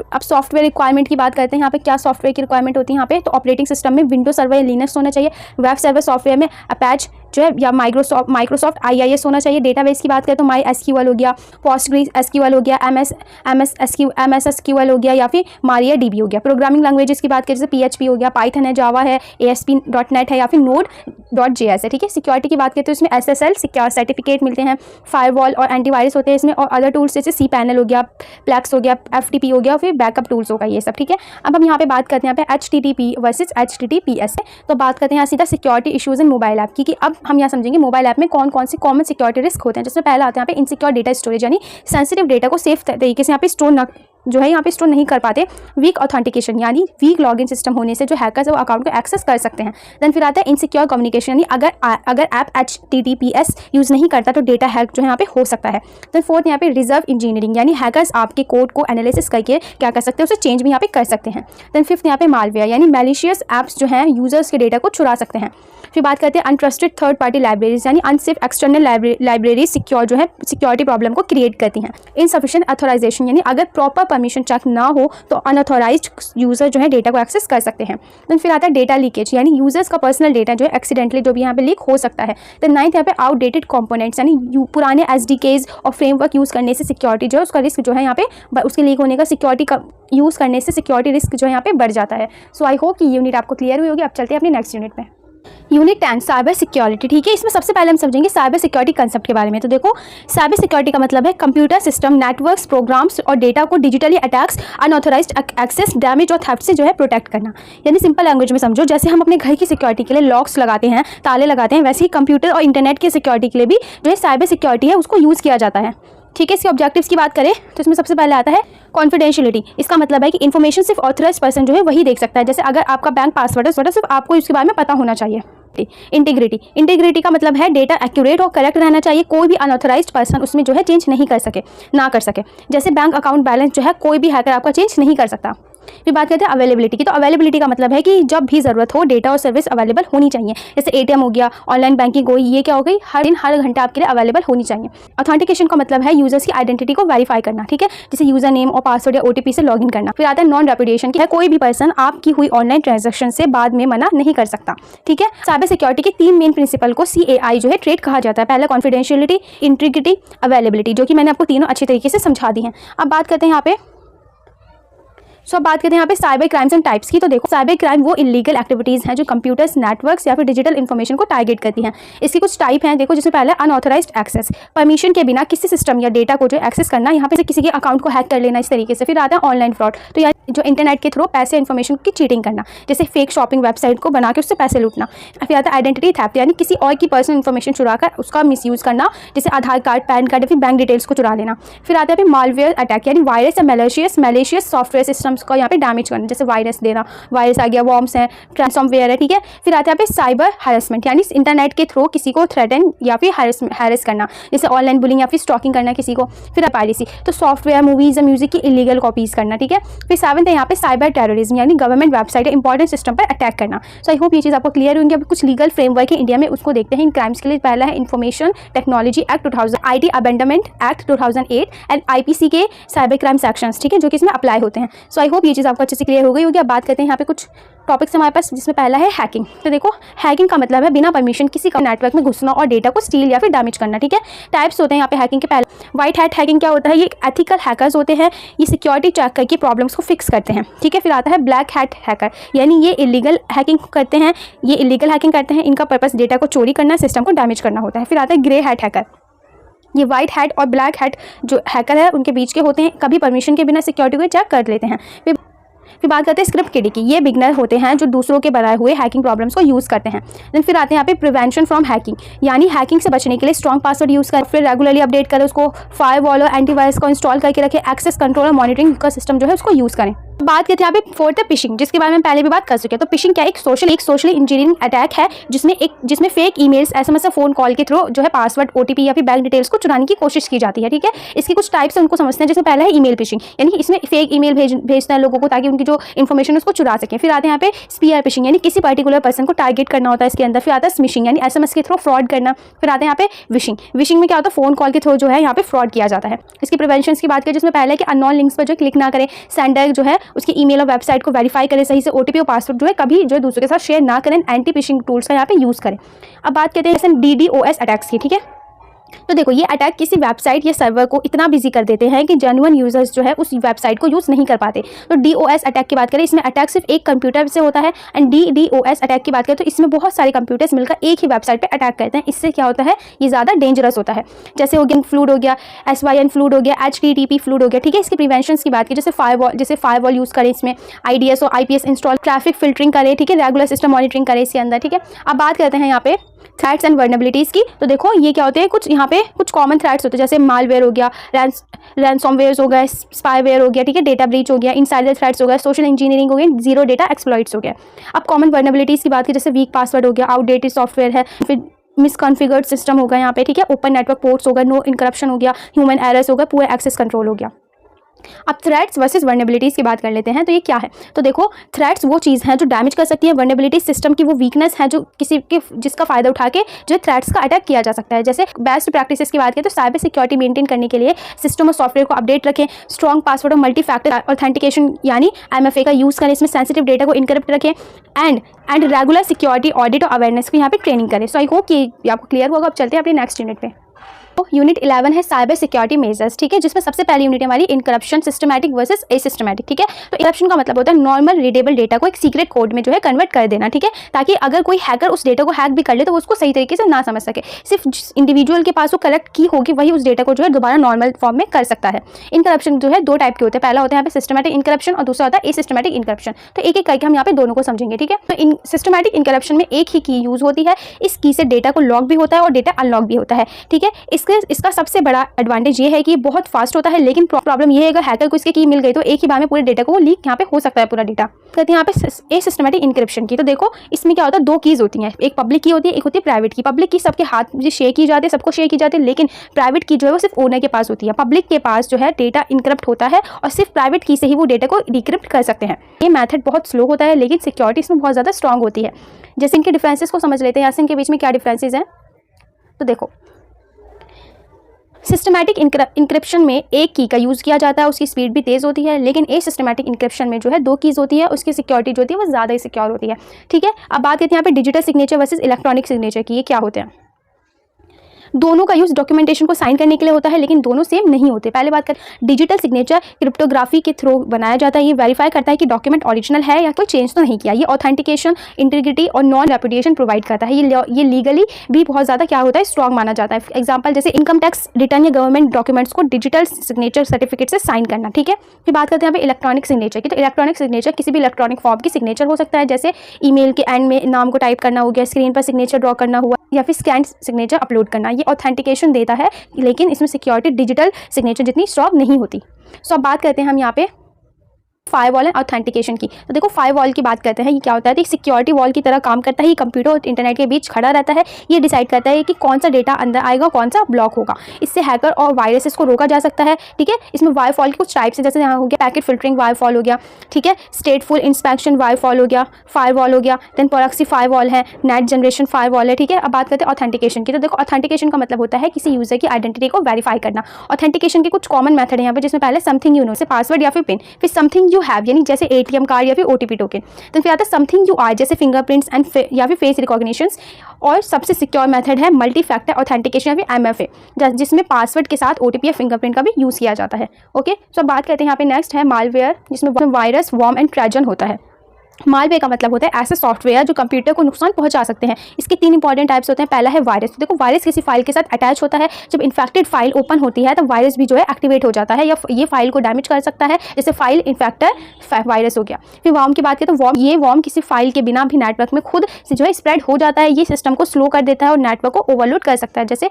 अब सॉफ्टवेयर रिक्वायरमेंट की बात करते हैं। यहाँ पे क्या सॉफ्टवेयर की रिक्वायरमेंट होती है यहाँ पे, तो ऑपरेटिंग सिस्टम में विंडोज सर्वर या लिनक्स होना चाहिए, वेब सर्वर सॉफ्टवेयर में अपैच जो है या माइक्रोसॉफ्ट IIS होना चाहिए। डेटाबेस की बात करें तो MySQL हो गया, PostgreSQL हो गया, MS SQL हो गया या फिर MariaDB हो गया। प्रोग्रामिंग लैंग्वेजेस की बात करें जैसे PHP हो गया, पाइथन है, जावा है, ASP.NET है या फिर Node.js है, ठीक है। सिक्योरिटी की बात करें तो इसमें SSL सिक्योर सर्टिफिकेट मिलते हैं, फायरवॉल और एंटीवायरस होते हैं इसमें, और अदर टूल्स जैसे cPanel हो गया, Plex हो गया, FTP हो गया, फिर बैकअप टूल्स होगा, ये सब, ठीक है। अब हम यहाँ पे बात करते हैं यहाँ पे HTTP वर्सेस HTTPS। तो बात करते हैं यहाँ सीधा सिक्योरिटी इशूज़ इन मोबाइल ऐप की, कि अब हम यहाँ समझेंगे मोबाइल ऐप में कौन कौन से कॉमन सिक्योरिटी रिस्क होते हैं। जिसमें पहला आता है यहाँ पे इनसिक्योर डेटा स्टोरेज, यानी सेंसिटिव डेटा को सेफ तरीके से यहाँ पे स्टोर नहीं कर पाते। वीक ऑथेंटिकेशन, यानी वीक लॉगिन सिस्टम होने से जो हैकर्स है वो अकाउंट को एक्सेस कर सकते हैं। देन फिर आता है इनसिक्योर कम्युनिकेशन, यानी अगर ऐप HTTPS यूज़ नहीं करता तो डेटा हैक जो है यहाँ पे हो सकता है। देन फोर्थ यहाँ पे रिजर्व इंजीनियरिंग, यानी हैकर्स आपके कोड को एनालिसिस करके क्या कर सकते हैं, उसे चेंज भी यहाँ पे कर सकते हैं। देन फिफ्थ यहाँ पे मालवेयर, यानी मैलिशियस ऐप्स जो हैं यूजर्स के डेटा को चुरा सकते हैं। फिर बात करते हैं अनट्रस्टेड थर्ड पार्टी लाइब्रेरीज, यानी अनसेफ एक्सटर्नल लाइब्रेरी सिक्योर जो है सिक्योरिटी प्रॉब्लम को क्रिएट करती हैं। इनसफिशिएंट ऑथराइजेशन, यानी अगर प्रॉपर परमिशन चेक ना हो तो अनऑथोराइज्ड यूजर जो है डेटा को एक्सेस कर सकते हैं। देन फिर आता है डेटा लीकेज, यानी यूजर्स का पर्सनल डेटा जो है एक्सीडेंटली जो भी यहाँ पे लीक हो सकता है। देन नाइन्थ यहाँ पे आउटडेटेड कंपोनेंट्स, यानी पुराने SDKs और फ्रेमवर्क यूज़ करने से सिक्योरिटी जो है उसका रिस्क जो है यहाँ पे उसके लीक होने का सिक्योरिटी का यूज़ करने से सिक्योरिटी रिस्क जो है यहाँ पे बढ़ जाता है। सो आई होप कि यूनिट आपको क्लियर हुई होगी। अब चलते हैं अपने नेक्स्ट यूनिट में। यूनिट 10 साइबर सिक्योरिटी, ठीक है। इसमें सबसे पहले हम समझेंगे साइबर सिक्योरिटी कंसेप्ट के बारे में। तो देखो, साइबर सिक्योरिटी का मतलब है कंप्यूटर सिस्टम, नेटवर्क्स, प्रोग्राम्स और डेटा को digitally attacks, unauthorised access, damage और थेफ्ट से जो है प्रोटेक्ट करना। यानी सिंपल लैंग्वेज में समझो, जैसे हम अपने घर की सिक्योरिटी के लिए लॉक्स लगाते हैं, ताले लगाते हैं, वैसे ही कंप्यूटर और इंटरनेट की सिक्योरिटी के लिए भी जो है साइबर सिक्योरिटी है उसको यूज़ किया जाता है, ठीक है। इसके ऑब्जेक्टिव्स की बात करें तो इसमें सबसे पहले आता है कॉन्फिडेंशियलिटी। इसका मतलब है कि इन्फॉर्मेशन सिर्फ ऑथराइज्ड पर्सन जो है वही देख सकता है। जैसे अगर आपका बैंक पासवर्ड है सिर्फ आपको इसके बारे में पता होना चाहिए। इंटीग्रिटी का मतलब है डेटा एक्यूरेट और करेक्ट रहना चाहिए, कोई भी अनऑथराइज्ड पर्सन उसमें जो है चेंज नहीं कर सके। जैसे बैंक अकाउंट बैलेंस जो है कोई भी हैकर आपका चेंज नहीं कर सकता। फिर बात करते हैं अवेलेबिलिटी की। तो अवेलेबिलिटी का मतलब है कि जब भी ज़रूरत हो डेटा और सर्विस अवेलेबल होनी चाहिए। जैसे ATM हो गया, ऑनलाइन बैंकिंग हो, ये क्या हो गई, हर दिन हर घंटे आपके लिए अवेलेबल होनी चाहिए। ऑथेंटिकेशन का मतलब है यूजर्स की आइडेंटिटी को वेरीफाई करना, ठीक है। जैसे यूजर नेम और पासवर्ड या OTP से लॉगिन करना। फिर आता है नॉन रेपुडिएशन की, कोई भी पर्सन आपकी हुई ऑनलाइन ट्रांजेक्शन से बाद में मना नहीं कर सकता, ठीक है। साइबर सिक्योरिटी के 3 मेन प्रिंसिपल को CAI जो है ट्रेड कहा जाता है। पहला कॉन्फिडेंशियलिटी, इंटीग्रिटी, अवेलेबिलिटी, जो कि मैंने आपको तीनों अच्छी तरीके से समझा दी हैं। अब बात करते हैं यहाँ पे बात करते हैं यहाँ पे साइबर क्राइम्स एंड टाइप्स की। तो देखो, साइबर क्राइम वो इलीगल एक्टिविटीज़ हैं जो कंप्यूटर्स, नेटवर्क्स या फिर डिजिटल इन्फॉर्मेशन को टारगेट करती हैं। इसकी कुछ टाइप हैं, देखो, जिसमें पहले अनऑथराइज्ड एक्सेस, परमिशन के बिना किसी सिस्टम या डेटा को जो एक्सेस करना, यहाँ पे किसी के अकाउंट को हैक कर लेना इस तरीके से। फिर आता है ऑनलाइन फ्रॉड, तो यार जो इंटरनेट के थ्रू पैसे इन्फॉर्मेशन की चीटिंग करना, जैसे फेक शॉपिंग वेबसाइट को बना के उससे पैसे लूटना। फिर आता है आइडेंटिटी थेफ्ट, यानी किसी और की पर्सनल इन्फॉर्मेशन चुराकर उसका मिसयूज़ करना, जैसे आधार कार्ड, पैन कार्ड या फिर बैंक डिटेल्स को चुरा लेना। फिर आता है मालवेयर अटैक, यानी वायरस या मैलिशियस सॉफ्टवेयर सिस्टम्स को यहाँ पे डैमेज करना, जैसे वायरस देना, वायरस आ गया, वॉर्म्स है, ट्रांसफॉर्मवेयर है, ठीक है। फिर आता है यहाँ पे साइबर हैरेसमेंट, यानी इंटरनेट के थ्रू किसी को थ्रेटन या फिर हैरेस करना, जैसे ऑनलाइन बुलिंग या फिर स्टॉकिंग करना किसी को। फिर पायरेसी, तो सॉफ्टवेयर, मूवीज या म्यूजिक की इलीगल कॉपीज करना, ठीक है। फिर 7th है यहाँ पे साइबर टेररिज्म, यानी गवर्नमेंट वेबसाइट या इंपॉर्टेंट सिस्टम पर अटैक करना। सो आई होप ये चीज़ आपको क्लियर होंगी। अब कुछ लीगल फ्रेमवर्क है इंडिया में, उसको देखते हैं इन क्राइम्स के लिए। पहला है information technology act 2000, IT amendment act 2008 and IPC के साइबर क्राइम सेक्शंस, ठीक है, जो कि इसमें अप्लाई होते हैं। सो आई होप ये चीज़ आपको अच्छे से क्लियर हो गई होगी। अब बात करते हैं यहाँ पे कुछ टॉपिक्स हमारे पास, जिसमें पहला है हैकिंग। तो देखो, हैकिंग का मतलब है बिना परमिशन किसी का नेटवर्क में घुसना और डेटा को स्टील या फिर डैमेज करना, ठीक है। टाइप्स होते हैं यहाँ पे हैकिंग के। पहले व्हाइट हैट हैकिंग क्या होता है, ये एथिकल हैकर्स होते हैं, ये सिक्योरिटी चेक करके प्रॉब्लम्स को फिक्स करते हैं, ठीक है। फिर आता है ब्लैक हैट हैकर, यानी ये इलीगल हैकिंग करते हैं, इनका पर्पस डेटा को चोरी करना, सिस्टम को डैमेज करना होता है। फिर आता है ग्रे हैट हैकर, ये वाइट हैट और ब्लैक हैट जो हैकर है उनके बीच के होते हैं, कभी परमिशन के बिना सिक्योरिटी को चेक कर लेते हैं। फिर बात करते हैं स्क्रिप्ट किडी की, ये बिगनर होते हैं जो दूसरों के बनाए हुए हैकिंग प्रॉब्लम्स को यूज़ करते हैं। देन फिर आते हैं यहाँ पे प्रिवेंशन फ्रॉम हैकिंग, यानी हैकिंग से बचने के लिए स्ट्रॉन्ग पासवर्ड यूज़ करें, फिर रेगुलरली अपडेट करें उसको, फायरवॉल और एंटीवायरस को इंस्टॉल करके रखें, एक्सेस कंट्रोल और मॉनिटरिंग का सिस्टम जो है उसको यूज़ करें। बात करते हैं यहाँ पे फोर्थ है फिशिंग, जिसके बारे में पहले भी बात कर चुके हैं। तो फिशिंग क्या एक सोशल इंजीनियरिंग अटैक है जिसमें fake emails, SMS, phone call के थ्रू जो है पासवर्ड, OTP या फिर बैंक डिटेल्स को चुराने की कोशिश की जाती है। ठीक है, इसकी कुछ टाइप्स उनको समझते हैं। जिसमें पहला है ईमेल फिशिंग, यानी इसमें फेक ईमेल भेजना है लोगों को ताकि उनकी जो इन्फॉर्मेशन उसको चुरा सकें। फिर आते हैं यहाँ पे स्पीयर फिशिंग, यानी किसी पर्टिकुलर पर्सन को टारगेट करना होता है इसके अंदर। फिर आता है स्मिशिंग, यानी SMS के थ्रू फ्रॉड करना। फिर आते हैं यहाँ पे विशिंग में क्या होता है, फोन कॉल के थ्रू जो है यहाँ पे फ्रॉड किया जाता है। इसकी प्रिवेंशन की बात करें, जिसमें पहले है कि अननोन लिंक्स पर जो क्लिक ना करें, सेंडर जो है उसकी ईमेल और वेबसाइट को वेरीफाई करें सही से, OTP और पासवर्ड जो है कभी जो है दूसरे के साथ शेयर ना करें, एंटी फिशिंग टूल्स का यहाँ पे यूज़ करें। अब बात करते हैं जैसे DDoS अटैक्स की। ठीक है, तो देखो ये अटैक किसी वेबसाइट या सर्वर को इतना बिजी कर देते हैं कि जेन्युइन यूजर्स जो है उस वेबसाइट को यूज़ नहीं कर पाते। तो DOS अटैक की बात करें, इसमें अटैक सिर्फ एक कंप्यूटर से होता है। एंड DDoS अटैक की बात करें तो इसमें बहुत सारे कंप्यूटर्स मिलकर एक ही वेबसाइट पे अटैक करते हैं। इससे क्या होता है, ये ज़्यादा डेंजरस होता है। जैसे हो गया फ्लूड हो गया, SYN फ्लूड हो गया, HTTP फ्लूड हो गया। ठीक है, इसकी प्रिवेंशन की बात की, जैसे फायरवॉल यूज़ करें, इसमें IDS और IPS इंस्टॉल, ट्रैफिक फिल्टरिंग करें। ठीक है, रेगुलर सिस्टम मॉनिटरिंग करें इसके अंदर। ठीक है, अब बात करते हैं यहाँ पे थ्रेट्स एंड वर्नेबिलिटीज़ की। तो देखो ये क्या होते हैं, कुछ यहाँ पे कुछ कॉमन थ्रेट्स होते हैं, जैसे मालवेयर हो गया, रैंसमवेयर्स हो गया, स्पाईवेयर हो गया। ठीक है, डेटा ब्रीच हो गया, इनसाइडर थ्रेट्स हो गया, सोशल इंजीनियरिंग हो गया, जीरो डेटा एक्सप्लॉइट्स हो गया। अब कॉमन वर्नेबिलिटीज़ की बात की, जैसे वीक पासवर्ड हो गया, आउटडेटेड सॉफ्टवेयर है, फिर मिसकॉन्फिगर्ड सिस्टम होगा यहाँ पे। ठीक है, ओपन नेटवर्क पोर्ट्स होगा, नो इनकरप्शन हो गया, ह्यूमन एरर्स होगा, पुअर एक्सेस कंट्रोल हो गया। अब थ्रेट्स वर्सेस वर्नेबिलिटीज़ की बात कर लेते हैं। तो ये क्या है, तो देखो थ्रेट्स वो चीज़ है जो डैमेज कर सकती है, वर्नेबिलिटीज सिस्टम की वो वीकनेस है जो जिसका फ़ायदा उठा के जो थ्रेट्स का अटैक किया जा सकता है। जैसे बेस्ट प्रैक्टिसेस की बात करें तो साइबर सिक्योरिटी मेंटेन करने के लिए सिस्टम और सॉफ्टवेयर को अपडेट रखें, स्ट्रॉन्ग पासवर्ड और मल्टी फैक्टर ऑथेंटिकेशन यानी MFA का यूज़ करें, इसमें सेंसिटिव डेटा को इनकरप्ट रखें, एंड रेगुलर सिक्योरिटी ऑडिट और अवेयरनेस को यहाँ पे ट्रेनिंग करें। सो आई होप कि आपको क्लियर होगा। अब चलते हैं अपने नेक्स्ट यूनिट पे। तो यूनिट 11 है साइबर सिक्योरिटी मेजर्स। ठीक है, जिसमें सबसे पहली यूनिट हमारी इनकरप्शन, सिस्टमैटिक वर्सेस एसिस्टमैटिक। ठीक है, तो इनकरप्शन का मतलब होता है नॉर्मल रीडेबल डेटा को एक सीक्रेट कोड में जो है कन्वर्ट कर देना। ठीक है, ताकि अगर कोई हैकर उस डेटा को हैक भी कर ले तो वो उसको सही तरीके से ना समझ सके। सिर्फ जिस इंडिविजुअल के पास वो कलेक्ट की होगी वही उस डेटा को जो है दोबारा नॉर्मल फॉर्म में कर सकता है। इनकरप्शन जो है दो टाइप के होते हैं, पहला होता है यहाँ पे सिस्टमैटिक इनकरप्शन और दूसरा होता है एसिस्टमैटिक इनकरप्शन। तो एक एक करके हम यहाँ पे दोनों को समझेंगे। ठीक है, तो सिस्टमैटिक इनकरप्शन में एक ही की यूज़ होती है, इस की से डेटा को लॉक भी होता है और डेटा अनलॉक भी होता है। ठीक है, इसका सबसे बड़ा एडवांटेज ये है कि ये बहुत फास्ट होता है, लेकिन प्रॉब्लम ये है अगर हैकर को इसकी की मिल गई तो एक ही बार में पूरे डेटा को वो लीक यहाँ पे हो सकता है पूरा डेटा। कहते हैं यहाँ पे सिस्टमैटिक इनक्रिप्शन की। तो देखो इसमें क्या होता है, दो कीज होती हैं, एक पब्लिक की होती है, एक होती है प्राइवेट की। पब्लिक की सबके हाथ में शेयर की जाती है, सबको शेयर की जाती है, लेकिन प्राइवेट की जो है वो सिर्फ ओनर के पास होती है। पब्लिक के पास जो है डेटा इनक्रिप्ट होता है और सिर्फ प्राइवेट की से ही वो डेटा को डिक्रिप्ट कर सकते हैं। ये मेथड बहुत स्लो होता है लेकिन सिक्योरिटी इसमें बहुत ज़्यादा स्ट्रॉन्ग होती है। जैसे इनके डिफरेंसेस को समझ लेते हैं, यहाँ से इनके बीच में क्या डिफरेंसेस हैं। तो देखो सिस्टमैटिक इंक्रिप्शन में एक की का यूज़ किया जाता है, उसकी स्पीड भी तेज़ होती है, लेकिन एसिस्टमैटिक इंक्रिप्शन में जो है दो कीज़ होती है, उसकी सिक्योरिटी जो होती है वो ज़्यादा ही सिक्योर होती है। ठीक है, अब बात करते हैं यहाँ पे digital signature versus electronic signature की। ये क्या होते हैं, दोनों का यूज़ डॉक्यूमेंटेशन को साइन करने के लिए होता है, लेकिन दोनों सेम नहीं होते। पहले बात कर, डिजिटल सिग्नेचर क्रिप्टोग्राफी के थ्रू बनाया जाता है। ये वेरीफाई करता है कि डॉक्यूमेंट ओरिजिनल है या कोई चेंज तो नहीं किया। ये ऑथेंटिकेशन, इंटीग्रिटी और नॉन रेपुटेशन प्रोवाइड करता है। ये लीगली भी बहुत ज़्यादा क्या होता है, स्ट्रॉन्ग माना जाता है। एग्जाम्पल जैसे इनकम टैक्स रिटर्न या गवर्नमेंट डॉक्यूमेंट्स को डिजिटल सिग्नेचर सर्टिफिकेट से साइन करना। ठीक है, फिर बात करते हैं यहाँ पे इलेक्ट्रॉनिक सिग्नेचर की। तो इलेक्ट्रॉनिक सिग्नेचर किसी भी इलेक्ट्रॉनिक फॉर्म की सिग्नेचर हो सकता है, जैसे ईमेल के एंड में नाम को टाइप करना हो गया, स्क्रीन पर सिग्नेचर ड्रॉ करना हुआ, या फिर स्कैन सिग्नेचर अपलोड करना। ये ऑथेंटिकेशन देता है, लेकिन इसमें सिक्योरिटी डिजिटल सिग्नेचर जितनी स्ट्रॉन्ग नहीं होती। सो अब बात करते हैं हम यहाँ पे फायरवॉल एंड ऑथेंटिकेशन की। तो देखो फायरवॉल की बात करते हैं, ये क्या होता है, तो एक सिक्योरिटी वॉल की तरह काम करता है। ये कंप्यूटर और इंटरनेट के बीच खड़ा रहता है। ये डिसाइड करता है कि कौन सा डेटा अंदर आएगा, कौन सा ब्लॉक होगा। इससे हैकर और वायरसेस को रोका जा सकता है। ठीक है, इसमें वायरफॉल की कुछ टाइप्स है, जैसे यहाँ हो गया पैकेट फिल्टरिंग वायरफॉल हो गया, ठीक है, स्टेटफुल इंस्पेक्शन वायरफॉल हो गया, फायरवॉल हो गया, देन प्रॉक्सी फायरवॉल है, नेट जनरेशन फायरवॉल है। ठीक है, अब बात करते हैं ऑथेंटिकेशन की। तो देखो ऑथेंटिकेशन का मतलब होता है किसी यूजर की आइडेंटिटी को वेरीफाई करना। ऑथेंटिकेशन के कुछ कॉमन मेथड है यहाँ पे, जिसमें पहले समथिंग यू नो से पासवर्ड या फिर पिन, फिर समथिंग यू हैव यानी जैसे ATM कार्ड या फिर OTP टोकन, तो फिर आता है समथिंग यू आर जैसे फिंगरप्रिंट्स एंड या फिर फेस रिकॉग्निशन, और सबसे सिक्योर मेथड है मल्टी फैक्टर ऑथेंटिकेशन या फिर MFA, जिसमें पासवर्ड के साथ OTP या फिंगरप्रिंट का भी यूज़ किया जाता है। ओके, सो बात करते हैं यहाँ पे नेक्स्ट है मालवेयर, जिसमें वायरस, वॉर्म एंड ट्रोजन होता है। मालवेयर का मतलब होता है ऐसे सॉफ्टवेयर जो कंप्यूटर को नुकसान पहुंचा सकते हैं। इसके 3 इंपॉर्टेंट टाइप्स होते हैं। पहला है वायरस। तो देखो वायरस किसी फाइल के साथ अटैच होता है, जब इन्फेक्टेड फाइल ओपन होती है तो वायरस भी जो है एक्टिवेट हो जाता है या ये फाइल को डैमेज कर सकता है, जैसे फाइल इन्फेक्टर वायरस हो गया। फिर वर्म की बात करें तो वर्म किसी फाइल के बिना भी नेटवर्क में खुद से जो है स्प्रेड हो जाता है, ये सिस्टम को स्लो कर देता है और नेटवर्क को ओवरलोड कर सकता है, जैसे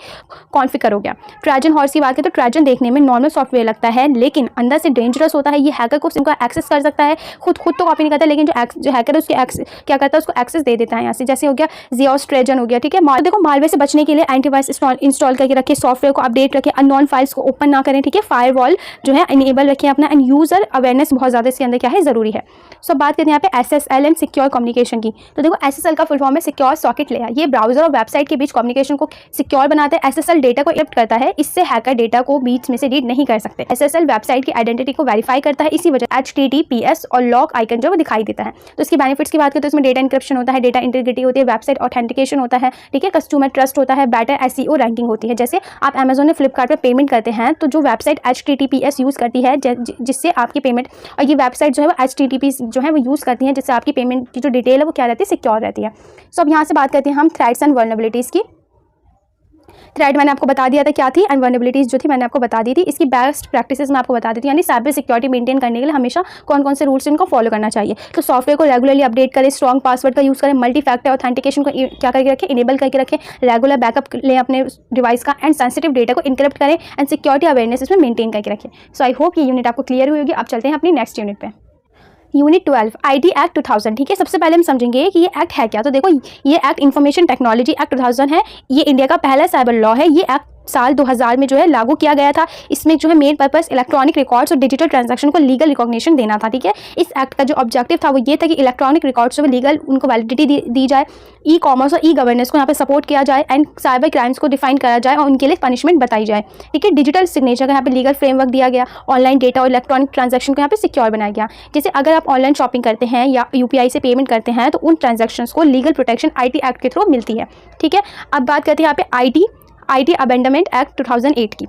कॉन्फिगर हो गया। ट्रोजन हॉर्स की बात करें तो ट्रोजन देखने में नॉर्मल सॉफ्टवेयर लगता है लेकिन अंदर से डेंजरस होता है, ये हैकर को उनका एक्सेस कर सकता है, खुद तो कॉपी नहीं करता लेकिन जो हैकर है उसके क्या करता है उसको एक्सेस दे देता है यहाँ से, जैसे हो गया ज़ियोस ट्रोजन हो गया। ठीक है, देखो मालवेयर से बचने के लिए एंटीवायरस इंस्टॉल करके रखें, सॉफ्टवेयर को अपडेट रखें, अननोन फाइल्स को ओपन ना करें। ठीक है, फायरवॉल जो है इनेबल रखें अपना, एंड यूजर अवेयरनेस बहुत ज़्यादा इसके अंदर क्या है ज़रूरी है। सो बात करते हैं यहाँ पे SSL एंड सिक्योर कम्युनिकेशन की। तो देखो SSL का फुल फॉर्म है सिक्योर सॉकेट लेयर। ये ब्राउजर और वेबसाइट के बीच कम्युनिकेशन को सिक्योर बनाता है। SSL डेटा को एन्क्रिप्ट करता है, इससे हैकर डेटा को बीच में से रीड नहीं कर सकते। SSL वेबसाइट की आइडेंटिटी को वेरीफाई करता है, इसी वजह HTTPS और लॉक आइकन जो वो दिखाई देता है। तो इसकी बेनिफिट्स की बात करें तो इसमें डेटा इंक्रिप्शन होता है, डेटा इंटीग्रिटी होती है, वेबसाइट ऑथेंटिकेशन होता है, ठीक है, कस्टमर ट्रस्ट होता है, बेटर SEO रैंकिंग होती है। जैसे आप अमेजोन या फ्लिपकार्ट पर पेमेंट करते हैं तो जो वेबसाइट HTTPS यूज़ करती है जिससे आपकी पेमेंट, और ये वेबसाइट जो है वो HTTP जो है वो यूज़ करती है जिससे आपकी पेमेंट की जो डिटेल है वो क्या रहती है, सिक्योर रहती है। सो अब यहाँ से बात करते हैं हम थ्रेट्स एंड वल्नरेबिलिटीज़ की। थ्रेड मैंने आपको बता दिया था क्या थी, एंड वल्नरेबिलिटीज़ जो थी मैंने आपको बता दी थी। इसकी बेस्ट प्रैक्टिसेस मैं आपको बता दी थी, यानी साइबर सिक्योरिटी मेंटेन करने के लिए हमेशा कौन कौन से रूल्स इनको फॉलो करना चाहिए। तो सॉफ्टवेयर को रेगुलरली अपडेट करें, स्ट्रॉन्ग पासवर्ड का यूज़ करें, मल्टी फैक्टर ऑथेंटिकेशन को क्या करके रखें, इनेबल करके रखें, रेगुलर बैकअप लें अपने डिवाइस का, एंड सेंसिटिव डेटा को इनक्रिप्ट करें, एंड सिक्योरिटी अवेयरनेस इसमें मेंटेन करके रखें। सो आई होप ये यूनिट आपको क्लियर हुई होगी। अब चलते हैं अपनी नेक्स्ट यूनिट पे। Unit 12 IT act 2000। ठीक है, सबसे पहले हम समझेंगे कि ये एक्ट है क्या। तो देखो ये एक्ट इंफॉर्मेशन टेक्नोलॉजी एक्ट 2000 है। ये इंडिया का पहला साइबर लॉ है। ये एक्ट साल 2000 में जो है लागू किया गया था। इसमें जो है मेन पर्पस इलेक्ट्रॉनिक रिकॉर्ड्स और डिजिटल ट्रांजैक्शन को लीगल रिकॉग्निशन देना था। ठीक है, इस एक्ट का जो ऑब्जेक्टिव था वो ये था कि इलेक्ट्रॉनिक रिकॉर्ड्स जो लीगल उनको वैलिडिटी दी जाए, ई कॉमर्स और ई गवर्नेंस को यहाँ पे सपोर्ट किया जाए, एंड साइबर क्राइम्स को डिफाइन करा जाए और उनके लिए पनिशमेंट बताई जाए। ठीक है, डिजिटल सिग्नेचर का यहाँ पे लीगल फ्रेमवर्क दिया गया, ऑनलाइन डेटा और इलेक्ट्रॉनिक ट्रांजैक्शन को यहाँ पे सिक्योर बनाया गया। जैसे अगर आप ऑनलाइन शॉपिंग करते हैं या UPI से पेमेंट करते हैं तो उन ट्रांजैक्शंस को लीगल प्रोटेक्शन IT एक्ट के थ्रू मिलती है। ठीक है, अब बात करते हैं यहाँ पे IT अमेंडमेंट एक्ट 2008 की।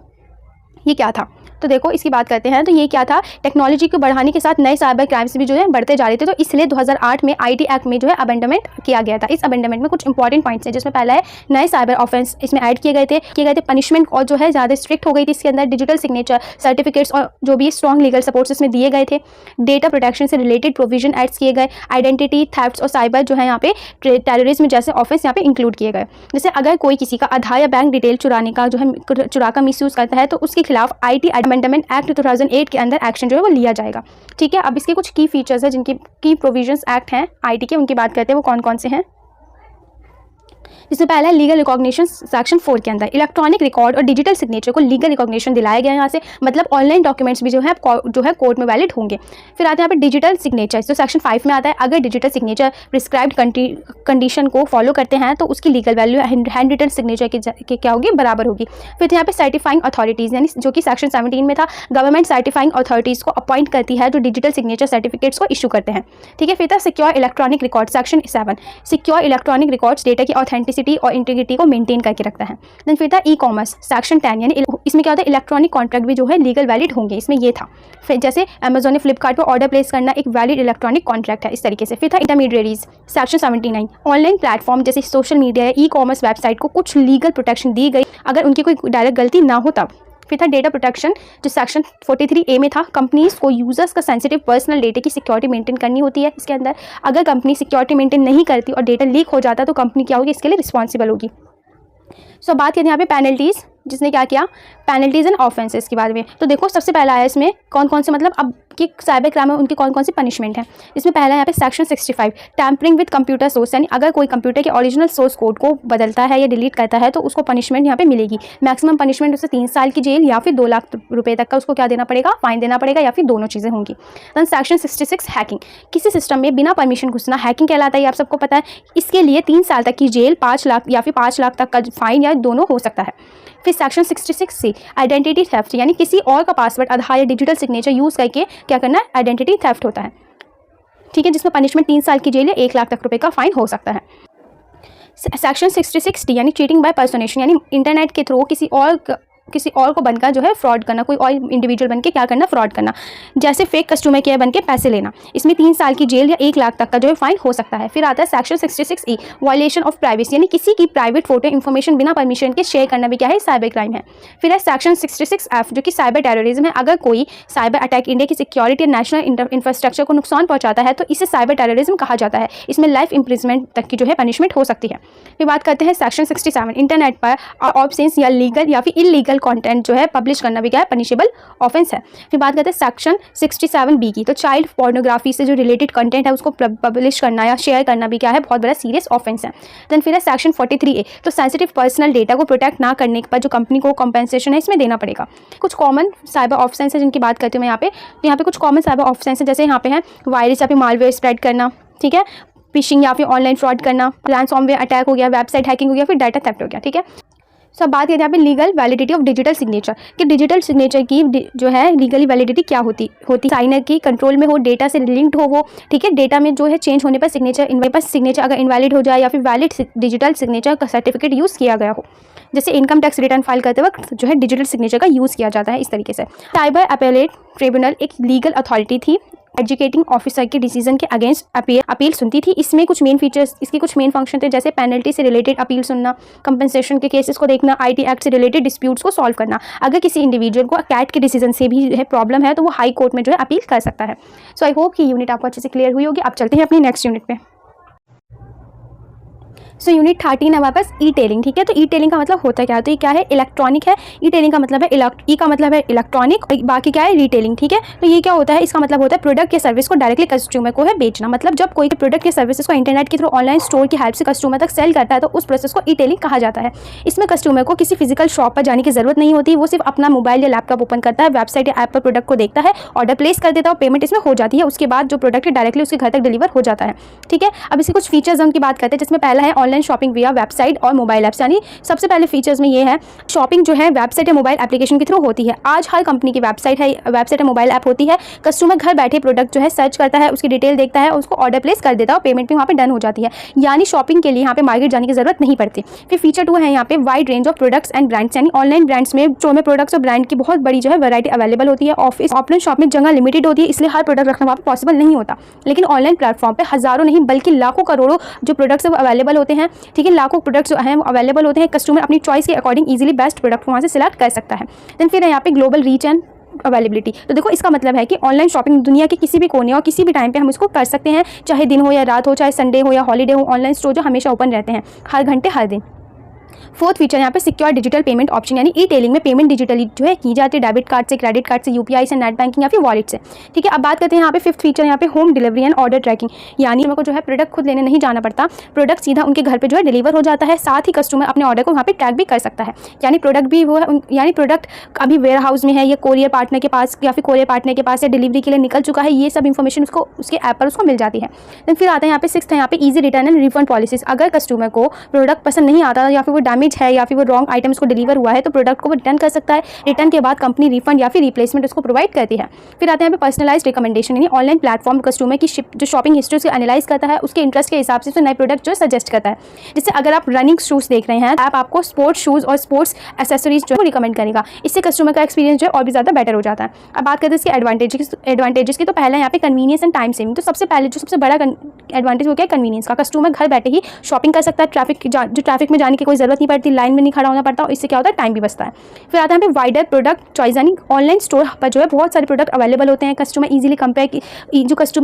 ये क्या था, तो देखो इसकी बात करते हैं। तो ये क्या था, टेक्नोलॉजी को बढ़ाने के साथ नए साइबर क्राइम्स भी जो है बढ़ते जा रहे थे, तो इसलिए 2008 में IT एक्ट में जो है अमेंडमेंट किया गया था। इस अमेंडमेंट में कुछ इंपॉर्टेंट पॉइंट्स हैं, जिसमें पहला है नए साइबर ऑफेंस इसमें ऐड किए गए थे। पनिशमेंट और जो है ज़्यादा स्ट्रिक्ट हो गई थी इसके अंदर। डिजिटल सिग्नेचर सर्टिफिकेट्स और जो भी स्ट्रॉन्ग लीगल सपोर्ट्स इसमें दिए गए थे। डेटा प्रोटेक्शन से रिलेटेड प्रोविजन ऐड किए गए। आइडेंटिटी थेफ्ट्स और साइबर जो है यहाँ पे टेररिज्म जैसे ऑफेंस यहाँ पे इंक्लूड किए गए। जैसे अगर कोई किसी का आधार या बैंक डिटेल चुराने का जो है चुरा का मिसयूज़ करता है तो उसके खिलाफ IT अमेंडमेंट एक्ट 2008 के अंदर एक्शन जो है वो लिया जाएगा। ठीक है, अब इसके कुछ की फीचर्स है, जिनकी की प्रोविजंस एक्ट हैं IT के, उनकी बात करते हैं वो कौन कौन से हैं। इसमें पहला है लीगल रिकॉग्निशन सेक्शन 4 के अंदर इलेक्ट्रॉनिक रिकॉर्ड और डिजिटल सिग्नेचर को लीगल रिकॉग्निशन दिलाया गया है यहाँ से, मतलब ऑनलाइन डॉक्यूमेंट्स भी जो है कोर्ट में वैलिड होंगे। फिर आते हैं यहाँ पे डिजिटल सिग्नेचर, जो सेक्शन 5 में आता है। अगर डिजिटल सिग्नेचर प्रिस्क्राइब्ड कंडीशन को फॉलो करते हैं तो उसकी legal value handwritten signature के क्या होगी, बराबर होगी। फिर यहाँ पे सर्टिफाइंग अथॉरिटीज़, यानी जो कि सेक्शन 17 में था, गवर्नमेंट सर्टिफाइंग अथॉरिटीज़ को अपॉइंट करती है जो डिजिटल सिग्नेचर सर्टिफिकेट्स को इशू करते हैं। ठीक है, फिर था secure electronic record, section 7, secure electronic records data की ऑथेंटिसिटी और इंटीग्रिटी को मेंटेन करके रखता है। देन फिर था ई कॉमर्स, सेक्शन 10, यानी इसमें क्या होता है, इलेक्ट्रॉनिक कॉन्ट्रैक्ट भी जो है लीगल वैलिड होंगे, इसमें ये था। फिर जैसे अमेजोन ने फ्लिपकार्ट पर ऑर्डर प्लेस करना एक वैलिड इलेक्ट्रॉनिक कॉन्ट्रैक्ट है, इस तरीके से। फिर था इंटरमीडिएरीज, सेक्शन 79, ऑनलाइन प्लेटफॉर्म जैसे सोशल मीडिया या ई कॉमर्स वेबसाइट को कुछ लीगल प्रोटेक्शन दी गई अगर उनकी कोई डायरेक्ट गलती ना हो तब। फिर था डेटा प्रोटेक्शन, जो सेक्शन 43A में था। कंपनीज को यूजर्स का सेंसिटिव पर्सनल डेटा की सिक्योरिटी मेंटेन करनी होती है इसके अंदर। अगर कंपनी सिक्योरिटी मेंटेन नहीं करती और डेटा लीक हो जाता तो कंपनी क्या होगी, इसके लिए रिस्पॉन्सिबल होगी। सो बात करते हैं यहाँ पे पेनल्टीज़, जिसने क्या किया, पेनल्टीज़ एंड ऑफेंसेस के बारे में। तो देखो सबसे पहला है इसमें कौन कौन से, मतलब अब कि साइबर क्राइम में उनकी कौन कौन सी पनिशमेंट है। इसमें पहला यहाँ पे section 65, tampering with computer source, यानी अगर कोई कंप्यूटर के ओरिजिनल सोर्स कोड को बदलता है या डिलीट करता है तो उसको पनिशमेंट यहाँ पे मिलेगी। मैक्सिमम पनिशमेंट उसे 3 साल की जेल या फिर 2 लाख रुपये तक का उसको क्या देना पड़ेगा, फाइन देना पड़ेगा, या फिर दोनों चीज़ें होंगी। दैन सेक्शन 66, हैकिंग, किसी सिस्टम में बिना परमिशन घुसना हैकिंग कहलाता है, ये आप सबको पता है। इसके लिए 3 साल तक की जेल, 5 लाख या फिर 5 लाख तक का फाइन या दोनों हो सकता है। फिर सेक्शन 66 से आइडेंटिटी थेफ्ट, यानी किसी और का पासवर्ड, आधार या डिजिटल सिग्नेचर यूज़ करके क्या करना है, आइडेंटिटी थेफ्ट होता है। ठीक है, जिसमें पनिशमेंट 3 साल की जेल या 1 लाख तक रुपए का फाइन हो सकता है। सेक्शन 66D, यानी चीटिंग बाय पर्सोनेशन, यानी इंटरनेट के थ्रू किसी और किसी और को बनकर जो है फ्रॉड करना, कोई और इंडिविजुअल बनके क्या करना, फ्रॉड करना, जैसे फेक कस्टमर केयर बनके पैसे लेना। इसमें 3 साल की जेल या 1 लाख तक का जो है फाइन हो सकता है। फिर आता है section 66E violation of privacy, यानी किसी की प्राइवेट फोटो इन्फॉर्मेशन बिना परमिशन के शेयर करना भी क्या है, साइबर क्राइम है। फिर है सेक्शन 66F जो कि साइबर टेररिज्म है। अगर कोई साइबर अटैक इंडिया की सिक्योरिटी या नेशनल इंफ्रास्ट्रक्चर को नुकसान पहुंचाता है तो इसे साइबर टेररिज्म कहा जाता है। इसमें लाइफ इंप्रिजमेंट तक की जो है पनिशमेंट हो सकती है। फिर बात करते हैं सेक्शन 67 इंटरनेट पर ऑब्सेंस या लीगल या फिर इलीगल कंटेंट जो है पब्लिश करना भी क्या है, पनिशेबल ऑफेंस है। फिर बात करते हैं सेक्शन 67B की, तो चाइल्ड पोर्नोग्राफी से जो रिलेटेड कंटेंट है उसको पब्लिश करना या शेयर करना भी क्या है, बहुत बड़ा सीरियस ऑफेंस है। देन फिर है सेक्शन 43A, तो सेंसिटिव पर्सनल डेटा को प्रोटेक्ट ना करने पर जो कंपनी को कॉम्पेंसेशन है इसमें देना पड़ेगा। कुछ कॉमन साइबर ऑफेंस है जिनकी बात करती हूँ मैं यहाँ पे। तो यहाँ पे कुछ कॉमन साइबर ऑफेंस है, जैसे यहाँ पे है वायरस या फिर मालवेयर स्प्रेड करना, ठीक है, फिशिंग या फिर ऑनलाइन फ्रॉड करना, रैनसॉमवेयर अटैक हो गया, वेबसाइट हैकिंग हो गया, फिर डाटा थेफ्ट हो गया, ठीक है। सो अब बात करें यहाँ पे legal validity of digital signature, कि डिजिटल सिग्नेचर की जो है लीगली वैलिडिटी क्या होती साइनर की कंट्रोल में हो, डेटा से लिंक्ड हो वो, ठीक है। डेटा में जो है चेंज होने पर सिग्नेचर अगर इनवैलिड हो जाए या फिर वैलिड डिजिटल सिग्नेचर का सर्टिफिकेट यूज़ किया गया हो, जैसे इनकम टैक्स रिटर्न फाइल करते वक्त जो है डिजिटल सिग्नेचर का यूज़ किया जाता है इस तरीके से। साइबर अपीलेट ट्रिब्यूनल एक लीगल अथॉरिटी थी, एजुकेटिंग ऑफिसर के डिसीजन के अगेंस्ट अपील सुनती थी। इसमें कुछ मेन फीचर्स, इसके कुछ मेन फंक्शन थे, जैसे पेनल्टी से रिलेटेड अपील सुनना, कंपनसेशन के केसेस को देखना, आईटी एक्ट से रिलेटेड डिस्प्यूट्स को सॉल्व करना। अगर किसी इंडिविजुअल को कैट के डिसीजन से भी है प्रॉब्लम है तो वो हाई कोर्ट में जो है अपील कर सकता है। सो आई होप कि यूनिट आपको अच्छे से क्लियर हुई होगी। अब चलते हैं अपनी नेक्स्ट यूनिट पे। सो यूनिट 13 है हमारे पास ई टेलिंग, ठीक है। तो ई टेलिंग का मतलब होता क्या है, तो ये क्या है, इलेक्ट्रॉनिक है। ई टेलिंग का मतलब है ई का मतलब है इलेक्ट्रॉनिक, बाकी क्या है, रीटेलिंग, ठीक है। तो ये क्या होता है, इसका मतलब होता है प्रोडक्ट या सर्विस को डायरेक्टली कस्टमर को है बेचना। मतलब जब कोई प्रोडक्ट या सर्विसेज को इंटरनेट के थ्रू ऑनलाइन स्टोर की हेल्प से कस्टमर तक सेल करता है तो उस प्रोसेस को ई टेलिंग कहा जाता है। इसमें कस्टमर को किसी फिजिकल शॉप पर जाने की जरूरत नहीं होती, वो सिर्फ अपना मोबाइल या लैपटॉप ओपन करता है, वेबसाइट या ऐप पर प्रोडक्ट को देखता है, ऑर्डर प्लेस कर देता है, पेमेंट इसमें हो जाती है। उसके बाद जो प्रोडक्ट है डायरेक्टली उसके घर तक डिलीवर हो जाता है, ठीक है। अब इसके कुछ फीचर्स हम की बात करते हैं, जिसमें पहला है ऑनलाइन शॉपिंग विया वेबसाइट और मोबाइल ऐप्स, यानी सबसे पहले फीचर्स में ये है शॉपिंग जो है वेबसाइट या मोबाइल एप्लीकेशन के थ्रू होती है। आज हर कंपनी की वेबसाइट या मोबाइल ऐप होती है। कस्टमर घर बैठे प्रोडक्ट जो है सर्च करता है, उसकी डिटेल देखता है, उसको ऑर्डर प्लेस कर देता है और पेमेंट भी वहाँ पे डन हो जाती है, यानी शॉपिंग के लिए यहाँ पे मार्केट जाने की जरूरत नहीं पड़ती। फिर फीचर 2 है यहाँ पे wide range of products and brands, यानी ऑनलाइन ब्रांड्स में जो में प्रोडक्ट्स और ब्रांड की बहुत बड़ी जो है वैरायटी अवेलेबल होती है। ऑफलाइन शॉप में जगह लिमिटेड होती है, इसलिए हर प्रोडक्ट रखना वहाँ पे पॉसिबल नहीं होता। लेकिन ऑनलाइन प्लेटफॉर्म पे हज़ारों नहीं बल्कि लाखों करोड़ों जो प्रोडक्ट्स अवेलेबल होते हैं, ठीक है, लाखों प्रोडक्ट्स हैं अवेलेबल होते हैं। कस्टमर अपनी चॉइस के अकॉर्डिंग इजीली बेस्ट प्रोडक्ट वहाँ से सिलेक्ट कर सकता है। देन फिर यहाँ पे ग्लोबल रीच एंड अवेलेबिलिटी, तो देखो इसका मतलब है कि ऑनलाइन शॉपिंग दुनिया के किसी भी कोने और किसी भी टाइम पे हम इसको कर सकते हैं, चाहे दिन हो या रात हो, चाहे संडे हो या हॉलीडे हो। ऑनलाइन स्टोर जो हमेशा ओपन रहते हैं, हर घंटे हर दिन। फोर्थ फीचर यहाँ पे सिक्योर डिजिटल पेमेंट ऑप्शन, यानी ई टेलिंग में पेमेंट डिजिटली जो है की जाती है, डेबिट कार्ड से, क्रेडिट कार्ड से, यूपीआई से, नेट बैंकिंग या फिर वॉलेट से, ठीक है। अब बात करते हैं यहाँ पे फिफ्थ फीचर, यहाँ पे home delivery and order tracking, यानी मेरे को जो है प्रोडक्ट खुद लेने नहीं जाना पड़ता, प्रोडक्ट सीधा उनके घर पर जो है डिलीवर हो जाता है। साथ ही कस्टमर अपने ऑर्डर को वहाँ पे ट्रैक भी कर सकता है, यानी प्रोडक्ट भी वो है, यानी प्रोडक्ट अभी वेयर हाउस में है या कोरियर पार्टनर के पास या फिर कोरियर पार्टनर के पास या डिलीवरी के लिए निकल चुका है, ये सब इन्फॉर्मेशन उसको उसके ऐप पर उसको मिल जाती है। देन फिर आता है यहाँ पे सिक्स्थ है यहाँ पे easy return and refund policies. अगर कस्टमर को प्रोडक्ट पसंद नहीं आता या फिर वो डैमेज है या फिर वो रॉन्ग आइटम्स को डिलीवर हुआ है तो प्रोडक्ट को वो रिटर्न कर सकता है। रिटर्न के बाद कंपनी रिफंड या फिर रिप्लेसमेंट उसको प्रोवाइड करती है। फिर आते हैं यहाँ पे पर्सनलाइज्ड रिकमेंडेशन, यानी ऑनलाइन प्लेटफॉर्म कस्टमर की जो शॉपिंग हिस्ट्री उसको एनालाइज करता है, उसके इंटरेस्ट के हिसाब से नए प्रोडक्ट जो सजेस्ट करता है। जैसे अगर आप रनिंग शूज़ देख रहे हैं, ऐप आपको स्पोर्ट्स शूज़ और स्पोर्ट्स एसेसरीज जो है रिकमेंड करेगा। इससे कस्टमर का एक्सपीरियंस जो है और भी ज़्यादा बेटर हो जाता है। अब बात करते हैं इसके एडवांटेजेस की, तो पहला यहाँ पे कन्वीनियंस एंड टाइम सेविंग। तो सबसे पहले जो सबसे बड़ा एडवांटेज हो गया कन्वीनियंस का, कस्टमर घर बैठे ही शॉपिंग कर सकता है, ट्रैफिक में जाने की कोई ज़रूरत नहीं पड़ती, लाइन में नहीं खड़ा होना पड़ता, और इससे क्या होता है टाइम भी बचता है। फिर आता है यहाँ पे वाइडर प्रोडक्ट चॉइस, यानी ऑनलाइन स्टोर पर जो है बहुत सारे प्रोडक्ट अवेलेबल होते हैं। कस्टमर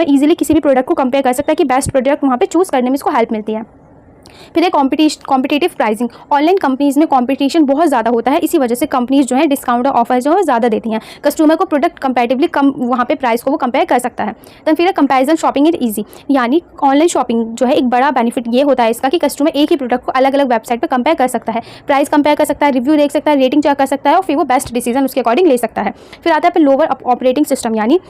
इजीली किसी भी प्रोडक्ट को कंपेयर कर सकता है कि बेस्ट प्रोडक्ट वहाँ पे चूज़ करने में इसको हेल्प मिलती है। फिर है कॉम्पिटिटिव प्राइसिंग। ऑनलाइन कंपनीज़ में कंपटीशन बहुत ज़्यादा होता है, इसी वजह से कंपनीज जो है डिस्काउंट और ऑफर जो है ज़्यादा देती हैं। कस्टमर को प्रोडक्ट कंपैरेटिवली कम वहाँ पे प्राइस को वो कंपेयर कर सकता है। देन फिर है कंपैरिजन शॉपिंग इज ईजी, यानी ऑनलाइन शॉपिंग जो है एक बड़ा बेनिफिट ये होता है इसका कि कस्टमर एक ही प्रोडक्ट को अलग अलग वेबसाइट पर कंपेयर कर सकता है, प्राइस कंपेयर कर सकता है, रिव्यू देख सकता है, रेटिंग चेक कर सकता है और फिर वो बेस्ट डिसीजन उसके अकॉर्डिंग ले सकता है। फिर आता है लोअर ऑपरेटिंग सिस्टम, यानी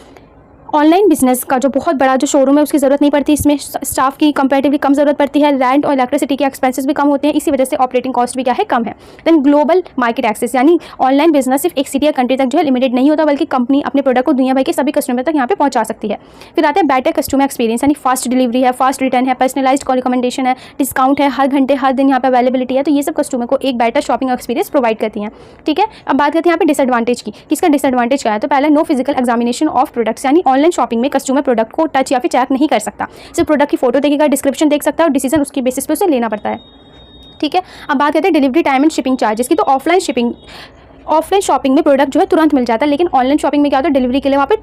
ऑनलाइन बिजनेस का जो बहुत बड़ा जो शोरूम है उसकी ज़रूरत नहीं पड़ती, इसमें स्टाफ की कंपैरेटिवली कम ज़रूरत पड़ती है, रेंट और इलेक्ट्रिसिटी के एक्सपेंसेस भी कम होते हैं, इसी वजह से ऑपरेटिंग कॉस्ट भी क्या है, कम है। देन ग्लोबल मार्केट एक्सेस, यानी ऑनलाइन बिजनेस सिर्फ एक सिटी या कंट्री तक जो है लिमिटेड नहीं होता, बल्कि कंपनी अपने प्रोडक्ट को दुनिया भर के सभी कस्टमर तक यहाँ पे पहुँचा सकती है। फिर आते हैं बेटर कस्टमर एक्सपीरियंस, यानी फास्ट डिलीवरी है, फास्ट रिटर्न है, पर्सनलाइज्ड रिकमेंडेशन है, डिस्काउंट है, हर घंटे हर दिन यहाँ पे अवेलेबिलिटी है, तो ये सब कस्टमर को एक बेटर शॉपिंग एक्सपीरियंस प्रोवाइड करती हैं। ठीक है, अब बात करते हैं यहाँ पे डिसएडवांटेज की, किसका डिसएडवांटेज क्या है। तो पहले no physical examination of products, यानी ऑनलाइन शॉपिंग में कस्टमर प्रोडक्ट को टच या फिर चेक नहीं कर सकता, सिर्फ प्रोडक्ट की फोटो देखेगा, डिस्क्रिप्शन देख सकता है और डिसीजन उसकी बेसिस पे उसे लेना पड़ता है। ठीक है, अब बात करते हैं delivery time and shipping charges की। तो ऑफलाइन शॉपिंग में प्रोडक्ट जो है तुरंत मिल जाता है, लेकिन ऑनलाइन शॉपिंग में क्या होता है, डिलीवरी के लिए वहाँ पे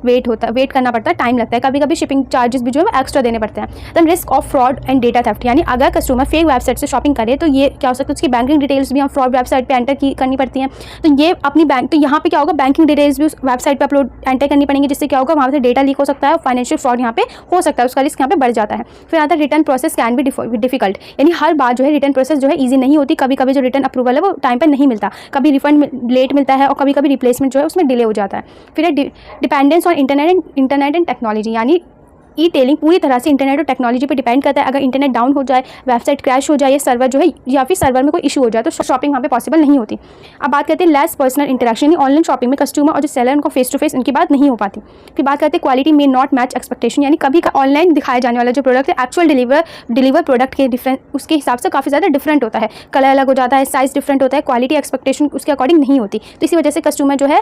वेट करना पड़ता है, टाइम लगता है, कभी कभी शिपिंग चार्जेस भी जो है एक्स्ट्रा देने पड़ते हैं। Then risk of fraud and data theft, यानी अगर कस्टमर फेक वेबसाइट से शॉपिंग करे तो ये क्या हो सकता है, उसकी बैंकिंग डिटेल्स भी हम फ्रॉड वेबसाइट पर एंटर करनी पड़ती हैं, तो ये अपनी तो यहाँ पे क्या होगा, बैंकिंग डिटेल्स भी उस वेबसाइट पर एंटर करनी पड़ेंगी, जिससे क्या होगा, वहाँ से डेटा लीक हो सकता है और फाइनेंशियल फ्रॉड यहाँ पे हो सकता है, उसका रिस्क यहाँ पे बढ़ जाता है। फिर आता है return process can be difficult, यानी हर बार जो है रिटर्न प्रोसेस जो है ईजी नहीं होती, कभी कभी जो रिटर्न अप्रूवल है वो टाइम पर नहीं मिलता, कभी रिफंड लेट मिलता है और कभी कभी रिप्लेसमेंट जो है उसमें डिले हो जाता है। फिर dependence on internet and technology, यानी ई टेलिंग पूरी तरह से इंटरनेट और टेक्नोलॉजी पे डिपेंड करता है। अगर इंटरनेट डाउन हो जाए, वेबसाइट क्रैश हो जाए, या सर्वर जो है या फिर सर्वर में कोई इशू हो जाए तो शॉपिंग वहाँ पे पॉसिबल नहीं होती। अब बात करते हैं लेस पर्सनल इंटरेक्शन, यानी ऑनलाइन शॉपिंग में कस्टमर और जो सेलर उनको फेस टू फेस उनकी बात नहीं हो पाती। फिर बात करते हैं क्वालिटी में नॉट मैच एक्सपेक्टेशन, यानी कभी ऑनलाइन दिखाया जाने वाला जो प्रोडक्ट है एक्चुअल डिलीवर प्रोडक्ट के डिफरेंट उसके हिसाब से काफ़ी ज़्यादा डिफरेंट होता है, कलर अलग हो जाता है, साइज़ डिफरेंट होता है, क्वालिटी एक्सपेक्टेशन उसके अकॉर्डिंग नहीं होती, तो इसी वजह से कस्टमर जो है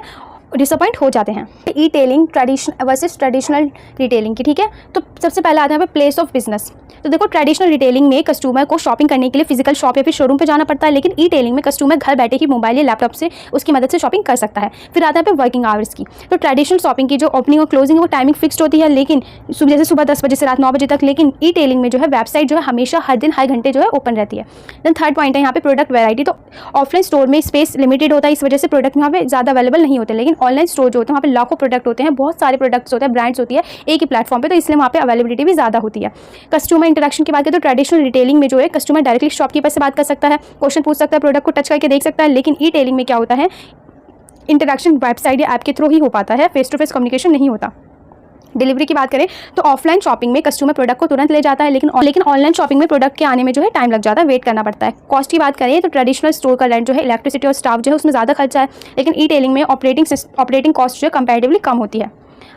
डिसअपॉइंट हो जाते हैं। ई टेलिंग ट्रेडिशनल रिटेलिंग की। ठीक है, तो सबसे पहले आता है यहाँ पे प्लेस ऑफ बिजनेस। तो देखो, ट्रेडिशनल रिटेलिंग में कस्टमर को शॉपिंग करने के लिए फिजिकल शॉप या फिर शोरूम पे जाना पड़ता है, लेकिन ई टेलिंग में कस्टमर घर बैठे ही मोबाइल या लैपटॉप से उसकी मदद से शॉपिंग कर सकता है। फिर आता है पे वर्किंग आवर्स की। तो ट्रेडिशनल शॉपिंग की जो ओपनिंग और क्लोजिंग है वो टाइमिंग फिक्स्ड होती है, लेकिन सुबह 10 बजे से रात 9 बजे तक, लेकिन ई टेलिंग में जो है वेबसाइट जो है हमेशा हर दिन हर घंटे जो है ओपन रहती है। देन थर्ड पॉइंट है यहाँ पे प्रोडक्ट वैरायटी। तो ऑफलाइन स्टोर में स्पेस लिमिटेड होता है, इस वजह से प्रोडक्ट यहाँ पे ज़्यादा अवेलेबल नहीं होते, लेकिन ऑनलाइन स्टोर जो होते हैं वहाँ पे लाखों प्रोडक्ट होते हैं, बहुत सारे प्रोडक्ट्स होते हैं, ब्रांड्स होती है एक ही प्लेटफॉर्म पे, तो इसलिए वहाँ पे अवेलेबिलिटी भी ज़्यादा होती है। कस्टमर इंटरेक्शन की बात करें तो ट्रेडिशनल रिटेलिंग में जो है कस्टमर डायरेक्टली शॉपकीपर से बात कर सकता है, क्वेश्चन पूछ सकता है, प्रोडक्ट को टच करके देख सकता है, लेकिन ई टेलिंग में क्या होता है, इंटरेक्शन वेबसाइट या ऐप के थ्रू ही हो पाता है, फेस टू फेस कम्युनिकेशन नहीं होता। डिलीवरी की बात करें तो ऑफलाइन शॉपिंग में कस्टमर प्रोडक्ट को तुरंत ले जाता है, लेकिन ऑनलाइन शॉपिंग में प्रोडक्ट के आने में जो है टाइम लग जाता है, वेट करना पड़ता है। कॉस्ट की बात करें तो ट्रेडिशनल स्टोर का रेंट जो है, इलेक्ट्रिसिटी और स्टाफ जो है उसमें ज़्यादा खर्चा है, लेकिन ई टेलिंग में ऑपरेटिंग कॉस्ट जो है कंपैरेटिवली कम होती है।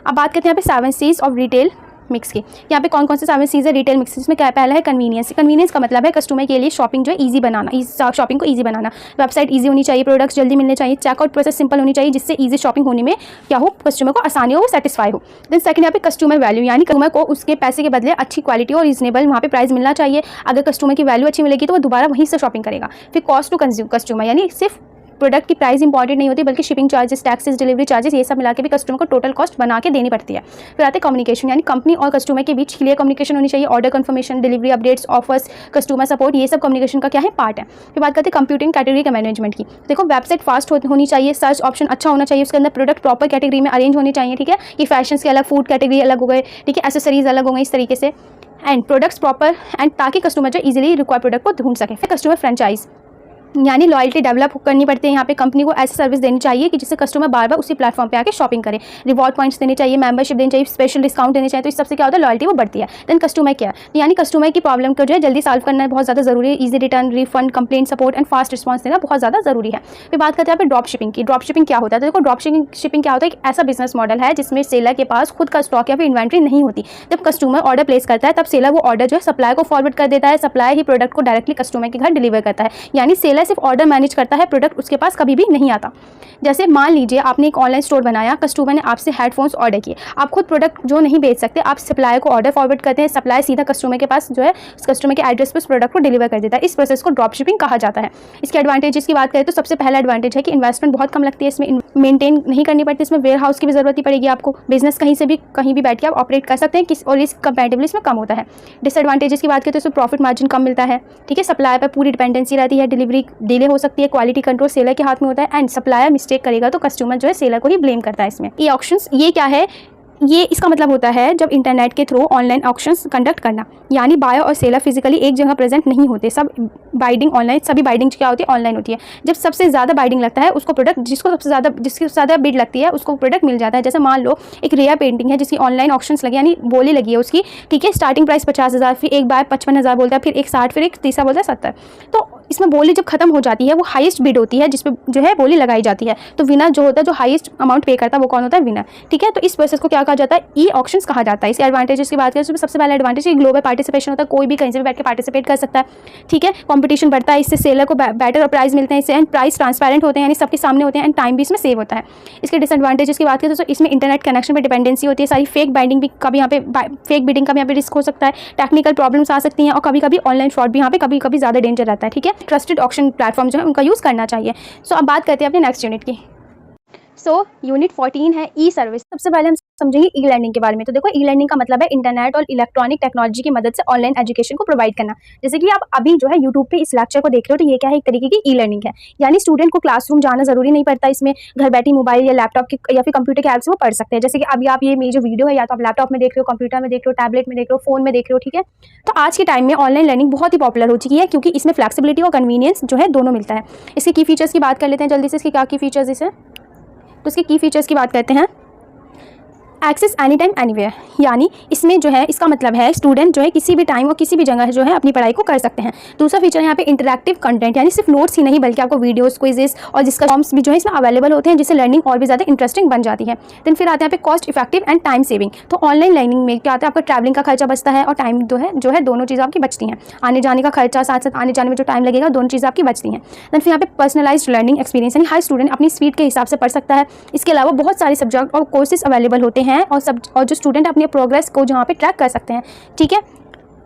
अब बात करते हैं यहाँ पे 7 C's ऑफ रिटेल मिक्स की। यहाँ पे कौन कौन से 7 C's है रिटेल मिक्स, इसमें क्या पहला है कन्वीनियंस। कन्वीनियंस का मतलब है कस्टमर के लिए शॉपिंग जो है ईजी बनाना, शॉपिंग को ईजी बनाना। वेबसाइट ईजी होनी चाहिए, प्रोडक्ट्स जल्दी मिलने चाहिए, चेकआउट प्रोसेस सिंपल होनी चाहिए, जिससे ईजी शॉपिंग होने में क्या हो, कस्टमर को आसानी हो, वो सेटिस्फाई हो। देन सेकंड यहाँ पे कस्टमर वैल्यू, यानी कस्टमर को उसके पैसे के बदले अच्छी क्वालिटी और रीजनेबल वहाँ पे प्राइस मिलना चाहिए। अगर कस्टमर की वैल्यू अच्छी मिलेगी तो वो दोबारा वहीं से शॉपिंग करेगा। फिर कॉस्ट टू कंज्यूम कस्टमर, यानी सिर्फ प्रोडक्ट की प्राइस इंपॉर्टेंट नहीं होती, बल्कि shipping charges, taxes, delivery charges, ये सब मिला के भी कस्टमर को टोटल कॉस्ट बना के देनी पड़ती है। फिर आते हैं कम्युनिकेशन, यानी कंपनी और कस्टमर के बीच क्लियर कम्युनिकेशन होनी चाहिए, order confirmation, delivery updates, offers, customer support, ये सब कम्युनिकेशन का क्या है, पार्ट है। फिर बात करते हैं कंप्यूटिंग कैटेगरी के मैनेजमेंट की। देखो, वेबसाइट फास्ट होनी चाहिए, सर्च ऑप्शन अच्छा होना चाहिए, उसके अंदर प्रोडक्ट प्रॉपर कैटेगरी में अरेंज होने चाहिए। ठीक है, ये फैशन के अलग, फूड कैटेगरी अलग हो गए, ठीक है, एसेसरीज अलग हो गई, इस तरीके से, एंड प्रोडक्ट्स प्रॉपर, एंड ताकि कस्टमर जो इजीली रिक्वायर प्रोडक्ट को ढूंढ सके। फिर कस्टमर फ्रेंचाइज, यानी लॉयल्टी डेवलप करनी पड़ती है। यहाँ पे कंपनी को ऐसी सर्विस देनी चाहिए कि जिससे कस्टमर बार बार उसी प्लेटफॉर्म पे आके शॉपिंग करे, रिवॉर्ड पॉइंट्स देने चाहिए, मेंबरशिप देनी चाहिए, स्पेशल डिस्काउंट देने चाहिए, तो इस सबसे क्या होता है, लॉयल्टी वो बढ़ती है। देन कस्टमर केयर, यानी कस्टमर की प्रॉब्लम को जो है जल्दी सॉल्व करना बहुत ज़्यादा जरूरी है, easy return, refund, complaint support and fast response देना बहुत ज़्यादा जरूरी है। फिर बात करते हैं यहाँ पे ड्रॉप शिपिंग की। ड्रॉप शिपिंग क्या होता है, तो देखो ड्रॉप शिपिंग क्या होता है, एक ऐसा बिजनेस मॉडल है जिसमें सेलर के पास खुद का स्टॉक या फिर इन्वेंट्री नहीं होती। जब कस्टमर ऑर्डर प्लेस करता है तब सेलर वो ऑर्डर जो है सप्लायर को फॉरवर्ड कर देता है, सप्लायर ही प्रोडक्ट को डायरेक्टली कस्टमर के घर डिलीवर करता है, यानी सेलर सिर्फ ऑर्डर मैनेज करता है, प्रोडक्ट उसके पास कभी भी नहीं आता। जैसे मान लीजिए आपने एक ऑनलाइन स्टोर बनाया, कस्टमर ने आपसे हेडफोन्स ऑर्डर किए, आप खुद प्रोडक्ट जो नहीं बेच सकते, आप सप्लायर को ऑर्डर फॉरवर्ड करते हैं, सप्लायर सीधा कस्टमर के पास जो है उस कस्टमर के एड्रेस पर उस प्रोडक्ट को डिलीवर कर देता है। इस प्रोसेस को ड्रॉप शिपिंग कहा जाता है। इसके एडवांटेजेस की बात करें तो सबसे पहला एडवांटेज है कि इन्वेस्टमेंट बहुत कम लगती है, इसमें मेंटेन नहीं करनी पड़ती, इसमें वेयर हाउस की भी जरूरत ही पड़ेगी आपको, बिजनेस कहीं भी बैठ के आप ऑपरेट कर सकते हैं, और इस कंपैरेटिवली इसमें कम होता है। डिसएडवांटेजेस की बात करें तो इसमें प्रॉफिट मार्जिन कम मिलता है, ठीक है, सप्लायर पर पूरी डिपेंडेंसी रहती है, डिलीवरी डिले हो सकती है, क्वालिटी कंट्रोल सेलर के हाथ में होता है, एंड सप्लायर मिस्टेक करेगा तो कस्टमर जो है सेलर को ही ब्लेम करता है इसमें। ये ऑप्शंस, ये क्या है, ये इसका मतलब होता है जब इंटरनेट के थ्रू ऑनलाइन ऑक्शंस कंडक्ट करना, यानी बायर और सेलर फिजिकली एक जगह प्रेजेंट नहीं होते, सब बाइडिंग ऑनलाइन, सभी बाइडिंग क्या होती है, ऑनलाइन होती है। जब सबसे ज़्यादा बाइडिंग लगता है उसको प्रोडक्ट, जिसकी सबसे ज़्यादा बिड लगती है उसको प्रोडक्ट मिल जाता है। जैसे मान लो एक रेयर पेंटिंग है जिसकी ऑनलाइन ऑक्शंस लगे, यानी बोली लगी है उसकी, ठीक है, स्टार्टिंग प्राइस 50,000, फिर एक बार 55,000 बोलता है, फिर एक 60, फिर एक तीसरा बोलता है 70। तो इसमें बोली जब खत्म हो जाती है वो हाईएस्ट बिड होती है जिसपे जो है बोली लगाई जाती है। तो विनर जो होता है, जो हाईएस्ट अमाउंट पे करता है, वो कौन होता है, विनर, ठीक है। तो इस प्रोसेस को क्या कहा जाता है, ई ऑक्शंस कहा जाता है। इसके एडवांटेजेस की बात करें तो सबसे पहला एडवांटेज ग्लोबल पार्टिसिपेशन होता है, कोई भी कहीं से भी बैठ के पार्टिसिपेट कर सकता है, ठीक है। कंपटीशन बढ़ता है, इससे सेलर को बेटर प्राइस मिलते हैं, इससे एंड प्राइस ट्रांसपेरेंट होते हैं, यानी सबके सामने होते हैं, एंड टाइम भी इसमें सेव होता है। इसके डिसएडवांटेजेस की बात करें तो इसमें इंटरनेट कनेक्शन पर डिपेंडेंसी होती है, सारी फेक बाइंडिंग भी कभी यहाँ पे, फेक बिडिंग का भी यहाँ पे रिस्क हो सकता है, टेक्निकल प्रॉब्लम्स आ सकती हैं, और कभी कभी ऑनलाइन फ्रॉड भी यहाँ पे कभी कभी ज़्यादा डेंजर रहता है, ठीक है। ट्रस्टेड ऑक्शन प्लेटफॉर्म जो है उनका यूज़ करना चाहिए। सो अब बात करते हैं अपने नेक्स्ट यूनिट की। सो यूनिट 14 है ई सर्विस। सबसे पहले हम समझेंगे ई लर्निंग के बारे में। तो देखो, ई लर्निंग का मतलब है इंटरनेट और इलेक्ट्रॉनिक टेक्नोलॉजी की मदद से ऑनलाइन एजुकेशन को प्रोवाइड करना। जैसे कि आप अभी जो है यूट्यूब पे इस लेक्चर को देख रहे हो, तो ये क्या है, एक तरीके की ई लर्निंग है, यानी स्टूडेंट को क्लासरूम जाना जरूरी नहीं पड़ता, इसमें घर बैठी मोबाइल या लैपटॉप की या फिर कंप्यूटर के ऐप से वो पढ़ सकते हैं। जैसे कि अभी आप ये मेरी जो वीडियो है, या तो आप लैपटॉप में देख रहे हो, कंप्यूटर में देख रहे हो, टैबलेट में देख रहे हो, फोन में देख रहे हो, ठीक है। तो आज के टाइम में ऑनलाइन लर्निंग बहुत ही पॉपुलर हो चुकी है, क्योंकि इसमें फ्लेक्सिबिलिटी और कन्वीनियंस जो है दोनों मिलता है। इसके की फीचर्स की बात कर लेते हैं जल्दी से, इसके क्या की फीचर्स इसे, तो इसके की फीचर्स की बात करते हैं। एक्सेस एनी टाइम एनीवेयर, यानी इसमें जो है, इसका मतलब है स्टूडेंट जो है किसी भी टाइम और किसी भी जगह जो है अपनी पढ़ाई को कर सकते हैं। दूसरा फीचर यहाँ पे इंटरैक्टिव कंटेंट, यानी सिर्फ नोट्स ही नहीं बल्कि आपको वीडियोस, क्विजेस और जिसका फॉर्म्स भी जो है इसमें अवेलेबल होते हैं, जिससे लर्निंग और भी ज़्यादा इंटरेस्टिंग बन जाती है। देन फिर आते हैं यहाँ पे cost effective and time saving. तो ऑनलाइन लर्निंग में क्या आता है, आपका ट्रैवलिंग का खर्चा बचता है और टाइम जो है दोनों चीज़ें आपकी बचती हैं, आने जाने का खर्चा, साथ साथ आने जाने में जो टाइम लगेगा, दोनों चीज़ें आपकी बचती हैं। देन फिर यहाँ पे पर्सनलाइज्ड लर्निंग एक्सपीरियंस, यानी हर स्टूडेंट अपनी स्पीड के हिसाब से पढ़ सकता है। इसके अलावा बहुत सारे सब्जेक्ट और कोर्सेज अवेलेबल होते हैं, और जो स्टूडेंट अपनी प्रोग्रेस को जहाँ पे ट्रैक कर सकते हैं, ठीक है।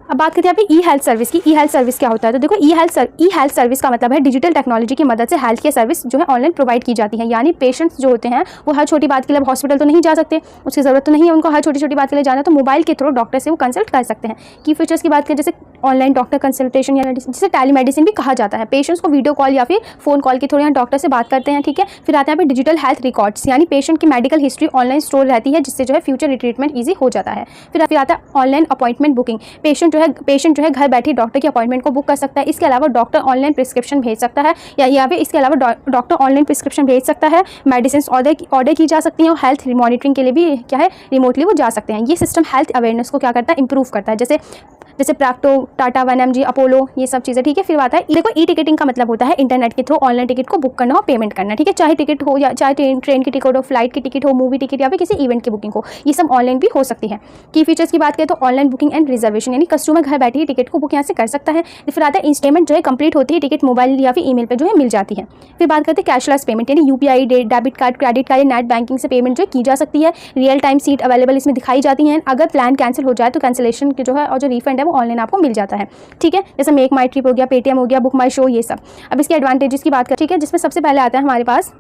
अब बात करते हैं यहाँ पे ई हेल्थ सर्विस की। ई हेल्थ सर्विस क्या होता है, तो देखो ई हेल्थ सर्विस का मतलब है डिजिटल टेक्नोलॉजी की मदद से हेल्थ केयर सर्विस जो है ऑनलाइन प्रोवाइड की जाती है। यानी पेशेंट्स जो होते हैं वो हर छोटी बात के लिए हॉस्पिटल तो नहीं जा सकते, उसकी ज़रूरत तो नहीं है उनको हर छोटी छोटी बात के लिए जाना, तो मोबाइल के थ्रू डॉक्टर से वो कंसल्ट कर सकते हैं। की फीचर्स की बात करें, जैसे ऑनलाइन डॉक्टर कंसल्टेशन, या जिसे टेलीमेडिसिन भी कहा जाता है। पेशेंट्स को वीडियो कॉल या फिर फ़ोन कॉल के थ्रू यहाँ डॉक्टर से बात करते हैं, ठीक है। फिर आते हैं यहाँ पे डिजिटल हेल्थ रिकॉर्ड्स, यानी पेशेंट की मेडिकल हिस्ट्री ऑनलाइन स्टोर रहती है, जिससे जो है फ्यूचर ट्रीटमेंट ईजी हो जाता है। फिर आता है ऑनलाइन अपॉइंटमेंट बुकिंग। पेशेंट जो है घर बैठे डॉक्टर की अपॉइंटमेंट को बुक कर सकता है। इसके अलावा डॉक्टर ऑनलाइन प्रिस्क्रिप्शन भेज सकता है, या यहाँ पे इसके अलावा डॉक्टर ऑनलाइन प्रिस्क्रिप्शन भेज सकता है, मेडिसिन ऑर्डर की जा सकती हैं, और हेल्थ मॉनिटरिंग के लिए भी क्या है, रिमोटली वो जा सकते हैं। ये सिस्टम हेल्थ अवेयरनेस को क्या करता है, इंप्रूव करता है, जैसे प्रैक्टो, टाटा 1mg, अपोलो, ये सब चीज़ें, ठीक है। फिर आता है देखो, ई टिकटिंग का मतलब होता है इंटरनेट के थ्रू ऑनलाइन टिकट को बुक करना और पेमेंट करना, ठीक है। चाहे टिकट हो, या चाहे ट्रेन की टिकट हो, फ्लाइट की टिकट हो, मूवी टिकट, या फिर किसी इवेंट की बुकिंग हो, ये सब ऑनलाइन भी हो सकती है। की फीचर्स की बात करें तो ऑनलाइन बुकिंग एंड रिजर्वेशन, यानी कस्टमर घर बैठे ही टिकट को बुक यहाँ से कर सकता है। फिर आता है इंस्टेटमेंट, जो है कंप्लीट होती है टिकट मोबाइल या फिर ईमेल पर जो है मिल जाती है। फिर बात करते हैं कैशलेस पेमेंट, यानी UPI, debit card, credit card, net banking से पेमेंट जो की जा सकती है। रियल टाइम सीट अवेलेबल इसमें दिखाई जाती हैं। अगर प्लान कैंसिल हो जाए तो कैंसिलेशन जो है और जो रिफंड है वो ऑनलाइन आपको मिल जाता है, ठीक है। जैसे मेक माई ट्रिप हो गया, पेटीएम हो गया, बुक माई शो, ये सब। अब इसके एडवांटेजेस की बात करें, ठीक है, जिसमें सबसे पहले आता है हमारे पास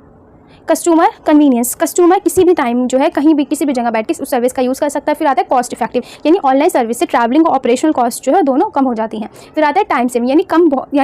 कस्टमर कन्वीनियंस। कस्टमर किसी भी टाइम जो है कहीं भी किसी भी जगह बैठ के उस सर्विस का यूज़ कर सकता है। फिर आता है कॉस्ट इफेक्टिव, यानी ऑनलाइन सर्विस से ट्रैवलिंग और ऑपरेशनल कॉस्ट जो है दोनों कम हो जाती हैं। फिर आता है टाइम सेविंग, यानी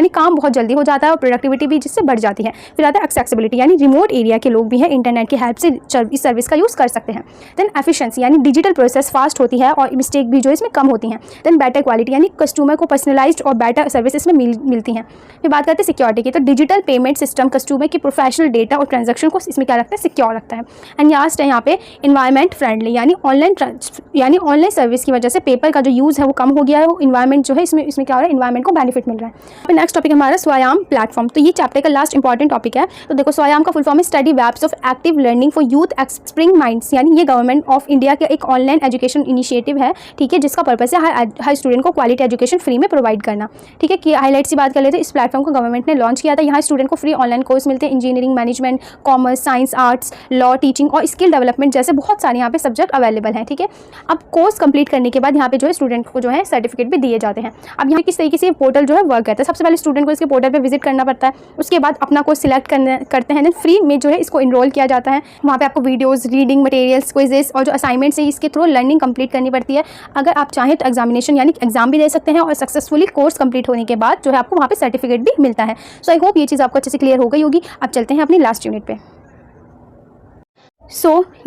काम बहुत जल्दी हो जाता है और प्रोडक्टिविटी भी जिससे बढ़ जाती है। फिर आता है एक्सेसिबिलिटी, यानी रिमोट एरिया के लोग भी हैं इंटरनेट की हेल्प से इस सर्विस का यूज़ कर सकते हैं। देन एफिशिएंसी, यानी डिजिटल प्रोसेस फास्ट होती है और मिस्टेक भी जो इसमें कम होती हैं। देन बेटर क्वालिटी, यानी कस्टमर को पर्सनलाइज्ड और बेटर सर्विस इसमें मिलती हैं। फिर बात करते हैं सिक्योरिटी की, तो डिजिटल पेमेंट सिस्टम कस्टमर की प्रोफेशनल डेटा और ट्रांजेक्शन को इसमें क्या रखता है, सिक्योर रखता है। एंड लास्ट है यहाँ पे एनवायरमेंट फ्रेंडली, यानी ऑनलाइन सर्विस की वजह से पेपर का जो यूज़ है वो कम हो गया है, वो इन्वायरमेंट जो है इसमें क्या हो रहा है, इन्वायरमेंट को बेनिफिट मिल रहा है। नेक्स्ट टॉपिक हमारा स्वायाम प्लेटफॉर्म। तो ये चैप्टर का लास्ट इंपॉर्टेंट टॉपिक है। तो देखो, स्वायाम का फुल फॉर्म है study webs of active learning for youth aspiring minds, यानी ये गवर्नमेंट ऑफ इंडिया का एक ऑनलाइन एजुकेशन इनिशिएटिव है, ठीक है, जिसका पर्पस है हर स्टूडेंट को क्वालिटी एजुकेशन फ्री में प्रोवाइड करना, ठीक है। कि हाईलाइट्स की बात कर लेते हैं, इस प्लेटफॉर्म को गवर्नमेंट ने लॉन्च किया था। यहाँ स्टूडेंट को फ्री ऑनलाइन कोर्स मिलते हैं, engineering, management, commerce, science, arts, law, teaching और स्किल डेवलपमेंट जैसे बहुत सारे यहाँ पे सब्जेक्ट अवेलेबल हैं, ठीक है। अब कोर्स कंप्लीट करने के बाद यहाँ पे जो है स्टूडेंट को जो है सर्टिफिकेट भी दिए जाते हैं। अब यहाँ किस तरीके से पोर्टल जो है वर्क करता है, सबसे पहले स्टूडेंट को इसके पोर्टल पे विजिट करना पड़ता है, उसके बाद अपना कोर्स सिलेक्ट करते हैं, देन फ्री में जो है इसको इनरोल किया जाता है। वहाँ पे आपको वीडियोज़, रीडिंग मटेरियल्स, क्विजेस और जो असाइनमेंट्स है इसके थ्रू लर्निंग कंप्लीट करनी पड़ती है। अगर आप चाहें तो एग्जामिनेशन यानी एग्जाम भी दे सकते हैं और सक्सेसफुली कोर्स कंप्लीट होने के बाद जो है आपको वहाँ पे सर्टिफिकेट भी मिलता है। सो आई होप ये चीज़ आपको अच्छे से क्लियर हो गई होगी। अब चलते हैं अपनी लास्ट यूनिट पे।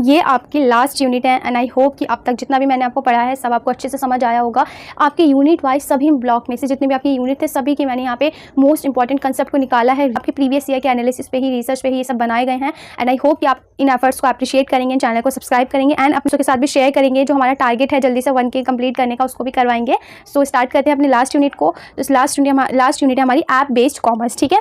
ये आपकी लास्ट यूनिट है एंड आई होप कि अब तक जितना भी मैंने आपको पढ़ा है सब आपको अच्छे से समझ आया होगा। आपके यूनिट वाइज सभी ब्लॉक में से जितने भी आपके यूनिट थे सभी के मैंने यहाँ पे मोस्ट इंपॉर्टेंट कंसेप्ट को निकाला है। आपके प्रीवियस ईयर के एनालिसिस पे ही, रिसर्च पे ही ये सब बनाए गए हैं एंड आई होप कि आप इन एफर्ट्स को अप्रिशिएट करेंगे, चैनल को सब्सक्राइब करेंगे एंड अपने के साथ भी शेयर करेंगे। जो हमारा टारगेट है जल्दी से 1K कंप्लीट करने का उसको भी करवाएंगे। स्टार्ट करते हैं अपने लास्ट यूनिट को। लास्ट यूनिट है हमारी ऐप बेस्ड कॉमर्स, ठीक है।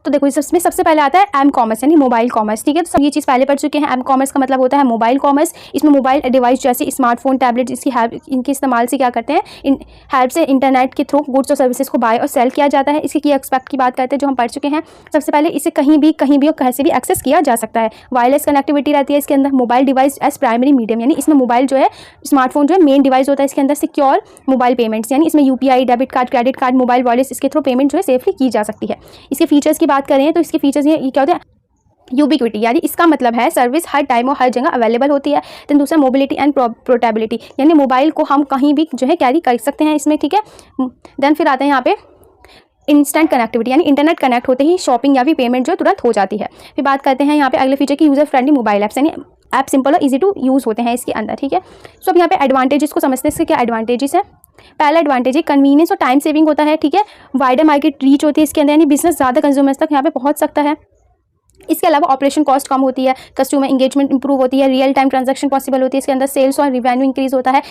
तो देखो इसमें सबसे पहले आता है एम कॉमर्स यानी मोबाइल कॉमर्स, ठीक है। तो सब ये चीज़ पहले पढ़ चुके हैं। एम कॉमर्स का मतलब होता है मोबाइल कॉमर्स। इसमें मोबाइल डिवाइस जैसे स्मार्टफोन, टैबलेट, इसकी हेल्प, इनके इस्तेमाल से क्या करते हैं, इन हेल्प से इंटरनेट के थ्रू गुड्स और सर्विसेज को बाय और सेल किया जाता है। इसके की एक्सपेक्ट की बात करते हैं जो हम पढ़ चुके हैं। सबसे पहले इसे कहीं भी और कैसे भी एक्सेस किया जा सकता है। वायरलेस कनेक्टिविटी रहती है इसके अंदर। Mobile device as primary medium यानी इसमें मोबाइल जो है, स्मार्टफोन जो है मेन डिवाइस होता है इसके अंदर। सिक्योर मोबाइल पेमेंट्स यानी इसमें UPI, debit card, credit card, mobile wallet, इसके थ्रू पेमेंट जो है सेफली की जा सकती है। इसके फीचर्स की बात करें तो इसके फीचर्स ये क्या होता है, यूबिक्विटी यानी इसका मतलब है सर्विस हर टाइम और हर जगह अवेलेबल होती है। देन दूसरा मोबिलिटी एंड पोर्टेबिलिटी यानी मोबाइल को हम कहीं भी जो है कैरी कर सकते हैं इसमें, ठीक है। देन फिर आते हैं यहाँ पे इंस्टेंट कनेक्टिविटी यानी इंटरनेट कनेक्ट होते ही शॉपिंग या फिर पेमेंट जो तुरंत हो जाती है। फिर बात करते हैं यहाँ पे अगले फीचर की, यूजर फ्रेंडली मोबाइल ऐप्स यानी ऐप सिंपल और इजी टू यूज़ होते हैं इसके अंदर, ठीक है। सो अब यहाँ पे एडवांटेजेस को समझते हैं, इसके क्या एडवांटेजेस है। पहला एडवांटेज है कन्वीनियंस और टाइम सेविंग होता है, ठीक है। वाइडर मार्केट रीच होती है इसके अंदर यानी बिजनेस ज़्यादा कंज्यूमर्स तक यहाँ पे पहुँच सकता है। इसके अलावा ऑपरेशन कॉस्ट कम होती है, कस्टमर इंगेजमेंट इंप्रूव होती है, रियल टाइम ट्रांजैक्शन पॉसिबल होती है इसके अंदर, सेल्स और रिवेन्यू इंक्रीज होता है,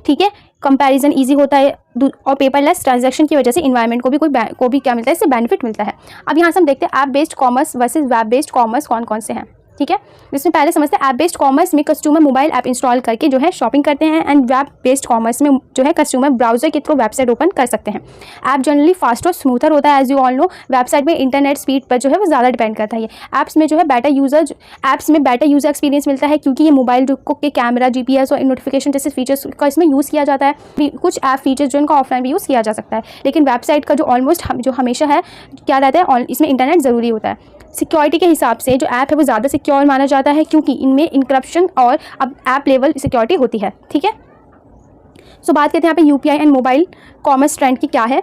ठीक है। कंपैरिजन इजी होता है और पेपरलेस ट्रांजैक्शन की वजह से इन्वायरमेंट को भी क्या मिलता है, इससे बेनिफिट मिलता है। अब यहाँ से हम देखते हैं app based commerce versus web based commerce कौन कौन से हैं, ठीक है। इसमें पहले समझते हैं ऐप बेस्ड कॉमर्स में कस्टमर मोबाइल ऐप इंस्टॉल करके जो है शॉपिंग करते हैं एंड वेब बेस्ड कॉमर्स में जो है कस्टमर ब्राउजर के थ्रू वेबसाइट ओपन कर सकते हैं। ऐप जनरली फास्ट और स्मूथर होता है as you all know. Website में इंटरनेट स्पीड पर जो है वो ज़्यादा डिपेंड करता है। ये ऐप्स में जो है बेटर यूज़र एक्सपीरियंस मिलता है क्योंकि ये मोबाइल के कैमरा, GPS और नोटिफिकेशन जैसे फीचर्स का इसमें यूज़ किया जाता है। कुछ ऐप फीचर्स जो इनका ऑफलाइन भी यूज़ किया जा सकता है, लेकिन वेबसाइट का जो ऑलमोस्ट जो हमेशा है क्या रहता है, इसमें इंटरनेट ज़रूरी होता है। सिक्योरिटी के हिसाब से जो ऐप है वो ज़्यादा सिक्योर माना जाता है क्योंकि इनमें इनक्रप्शन और अब ऐप लेवल सिक्योरिटी होती है, ठीक है। सो बात करते हैं यहाँ पे UPI and mobile commerce trend की क्या है।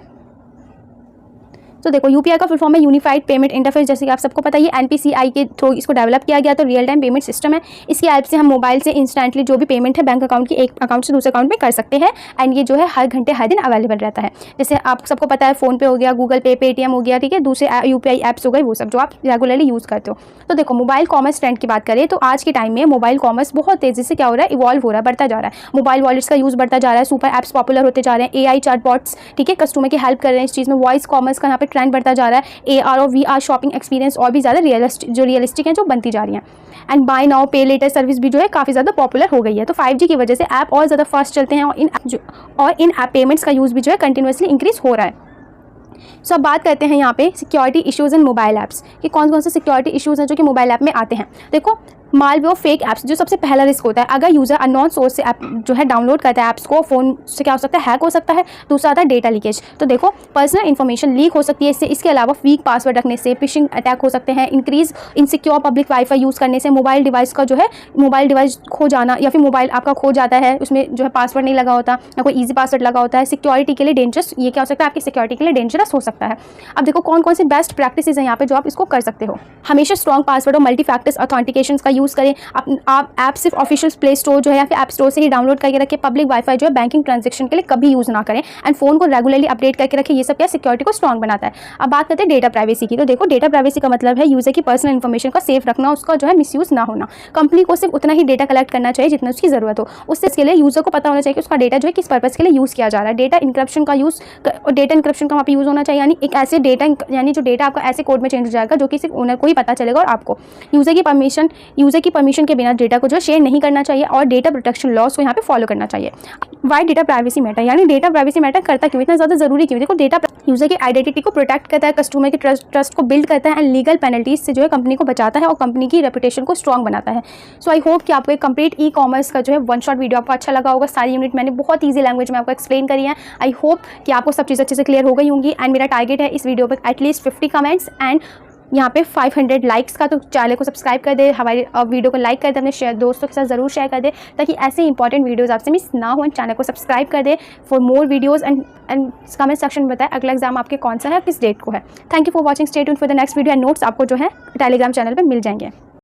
तो देखो UPI का फुल फॉर्म है यूनिफाइड पेमेंट इंटरफेस, जैसे कि आप सबको पता है ये NPCI के थ्रू इसको डेवलप किया गया। तो रियल टाइम पेमेंट सिस्टम है। इसकी हेल्प से हम मोबाइल से इंस्टेंटली जो भी पेमेंट है बैंक अकाउंट की एक अकाउंट से दूसरे अकाउंट में कर सकते हैं एंड ये जो है हर घंटे हर दिन अवेलेबल रहता है। जैसे आप सबको पता है फ़ोन पे हो गया, गूगल पे, पेटीएम हो गया, ठीक है, दूसरे UPI ऐप्स हो गए, वो सब जो आप रेगुलरली यूज़ करते हो। तो देखो मोबाइल कॉमर्स ट्रेंड की बात करें तो आज के टाइम में मोबाइल कॉमर्स बहुत तेज़ी से क्या हो रहा है, इवॉल्व हो रहा है, बढ़ता जा रहा है। मोबाइल वॉलेट्स का यूज़ बढ़ता जा रहा है, सुपर ऐप्स पॉपुलर होते जा रहे हैं, AI चैटबॉट्स, ठीक है, कस्टमर की हेल्प कर रहे हैं इस चीज़ में। वॉइस कॉमर्स का यहाँ पे ट्रेंड बढ़ता जा रहा है। AR और VR शॉपिंग एक्सपीरियंस और भी ज़्यादा रियलिस्टिक हैं जो बनती जा रही हैं। एंड बाय नाउ पे लेटर सर्विस भी जो है काफ़ी ज़्यादा पॉपुलर हो गई है। तो 5G की वजह से ऐप और ज़्यादा फास्ट चलते हैं और इन ऐप पेमेंट्स का यूज़ भी जो है कंटिन्यूसली इंक्रीज़ हो रहा है। सो अब बात करते हैं यहाँ पे सिक्योरिटी इश्यूज़ इन मोबाइल ऐप्स कि कौन कौन से सिक्योरिटी इश्यूज़ हैं जो कि मोबाइल ऐप में आते हैं। देखो मालवेयर, फेक ऐप्स जो सबसे पहला रिस्क होता है। अगर यूज़र अननोन सोर्स से ऐप जो है डाउनलोड करता है ऐप्स को, फ़ोन से क्या हो सकता है, हैक हो सकता है। दूसरा आता है डेटा लीकेज। तो देखो पर्सनल इन्फॉर्मेशन लीक हो सकती है इससे। इसके अलावा वीक पासवर्ड रखने से फिशिंग अटैक हो सकते हैं। Increase insecure public wifi use करने से मोबाइल डिवाइस का जो है मोबाइल डिवाइस खो जाना या फिर मोबाइल आपका खो जाता है, उसमें जो है पासवर्ड नहीं लगा होता या कोई ईजी पासवर्ड लगा होता है। सिक्योरिटी के लिए डेंजरस, ये क्या हो सकता है, आपकी सिक्योरिटी के लिए डेंजरस हो सकता है। अब देखो कौन कौन से बेस्ट प्रैक्टिसेस हैं यहाँ पे जो आप इसको कर सकते हो। हमेशा स्ट्रॉन्ग पासवर्ड और मल्टी फैक्टर्स ऑथेंटिकेशन का यूज़ करें। आप ऐप सिर्फ ऑफिशियल प्ले स्टोर जो है या फिर ऐप स्टोर से ही डाउनलोड करके रखें। पब्लिक वाईफाई जो है बैंकिंग ट्रांजैक्शन के लिए कभी यूज़ ना करें एंड फोन को रेगुलरली अपडेट करके रखें। ये सब क्या सिक्योरिटी को स्ट्रॉन्ग बनाता है। अब बात करते हैं डेटा प्राइवेसी की। तो देखो डेटा प्राइवेसी का मतलब है यूज़र की पर्सनल इन्फॉर्मेशन का सेफ रखना, उसका जो है मिसयूज़ ना होना। कंपनी को सिर्फ उतना ही डेटा कलेक्ट करना चाहिए जितना उसकी ज़रूरत हो। उससे इसके लिए यूज़र को पता होना चाहिए कि उसका डेटा जो है किस पर्पज़ के लिए यूज़ किया जा रहा है। डेटा इंक्रिप्शन का वहाँ पे यूज़ होना चाहिए, यानी एक ऐसे डेटा यानी जो डेटा आपका ऐसे कोड में चेंज हो जाएगा जो कि सिर्फ ओनर को ही पता चलेगा और आपको यूज़र की परमिशन के बिना डेटा को जो शेयर नहीं करना चाहिए और डेटा प्रोटेक्शन लॉस को यहाँ पे फॉलो करना चाहिए। वाई डेटा प्राइवेसी मैटर, यानी डेटा प्राइवेसी मैटर करता क्यों, इतना ज़्यादा ज़रूरी क्यों। देखो डेटा यूज़र की आइडेंटिटी को प्रोटेक्ट करता है, कस्टमर के ट्रस्ट को बिल्ड करता है एंड लीगल पेनल्टीज से जो है कंपनी को बचाता है और कंपनी की रेपुटेशन को स्ट्रॉन्ग बनाता है। सो आई होप कि आपको एक कंप्लीट ई कॉमर्स का जो है वन शॉट वीडियो आपको अच्छा लगा होगा। सारी यूनिट मैंने बहुत ईजी लैंग्वेज में आपको एक्सप्लेन करी है। आई होप कि आपको सब चीज़ अच्छे से क्लियर हो गई होंगी एंड मेरा टारगेट है इस वीडियो पर एटलीस्ट 50 कमेंट्स एंड यहाँ पे 500 लाइक्स का। तो चैनल को सब्सक्राइब कर दे, हमारे वीडियो को लाइक कर दे, अपने दोस्तों के साथ ज़रूर शेयर कर दे ताकि ऐसे इंपॉर्टेंट वीडियोस आपसे मिस ना हो। चैनल को सब्सक्राइब कर दे for more videos and comment section में बताए अगला एग्जाम आपके कौन सा है, किस डेट को है। Thank you for watching, stay tuned for the next video and notes आपको जो है टेलीग्राम चैनल पर मिल जाएंगे।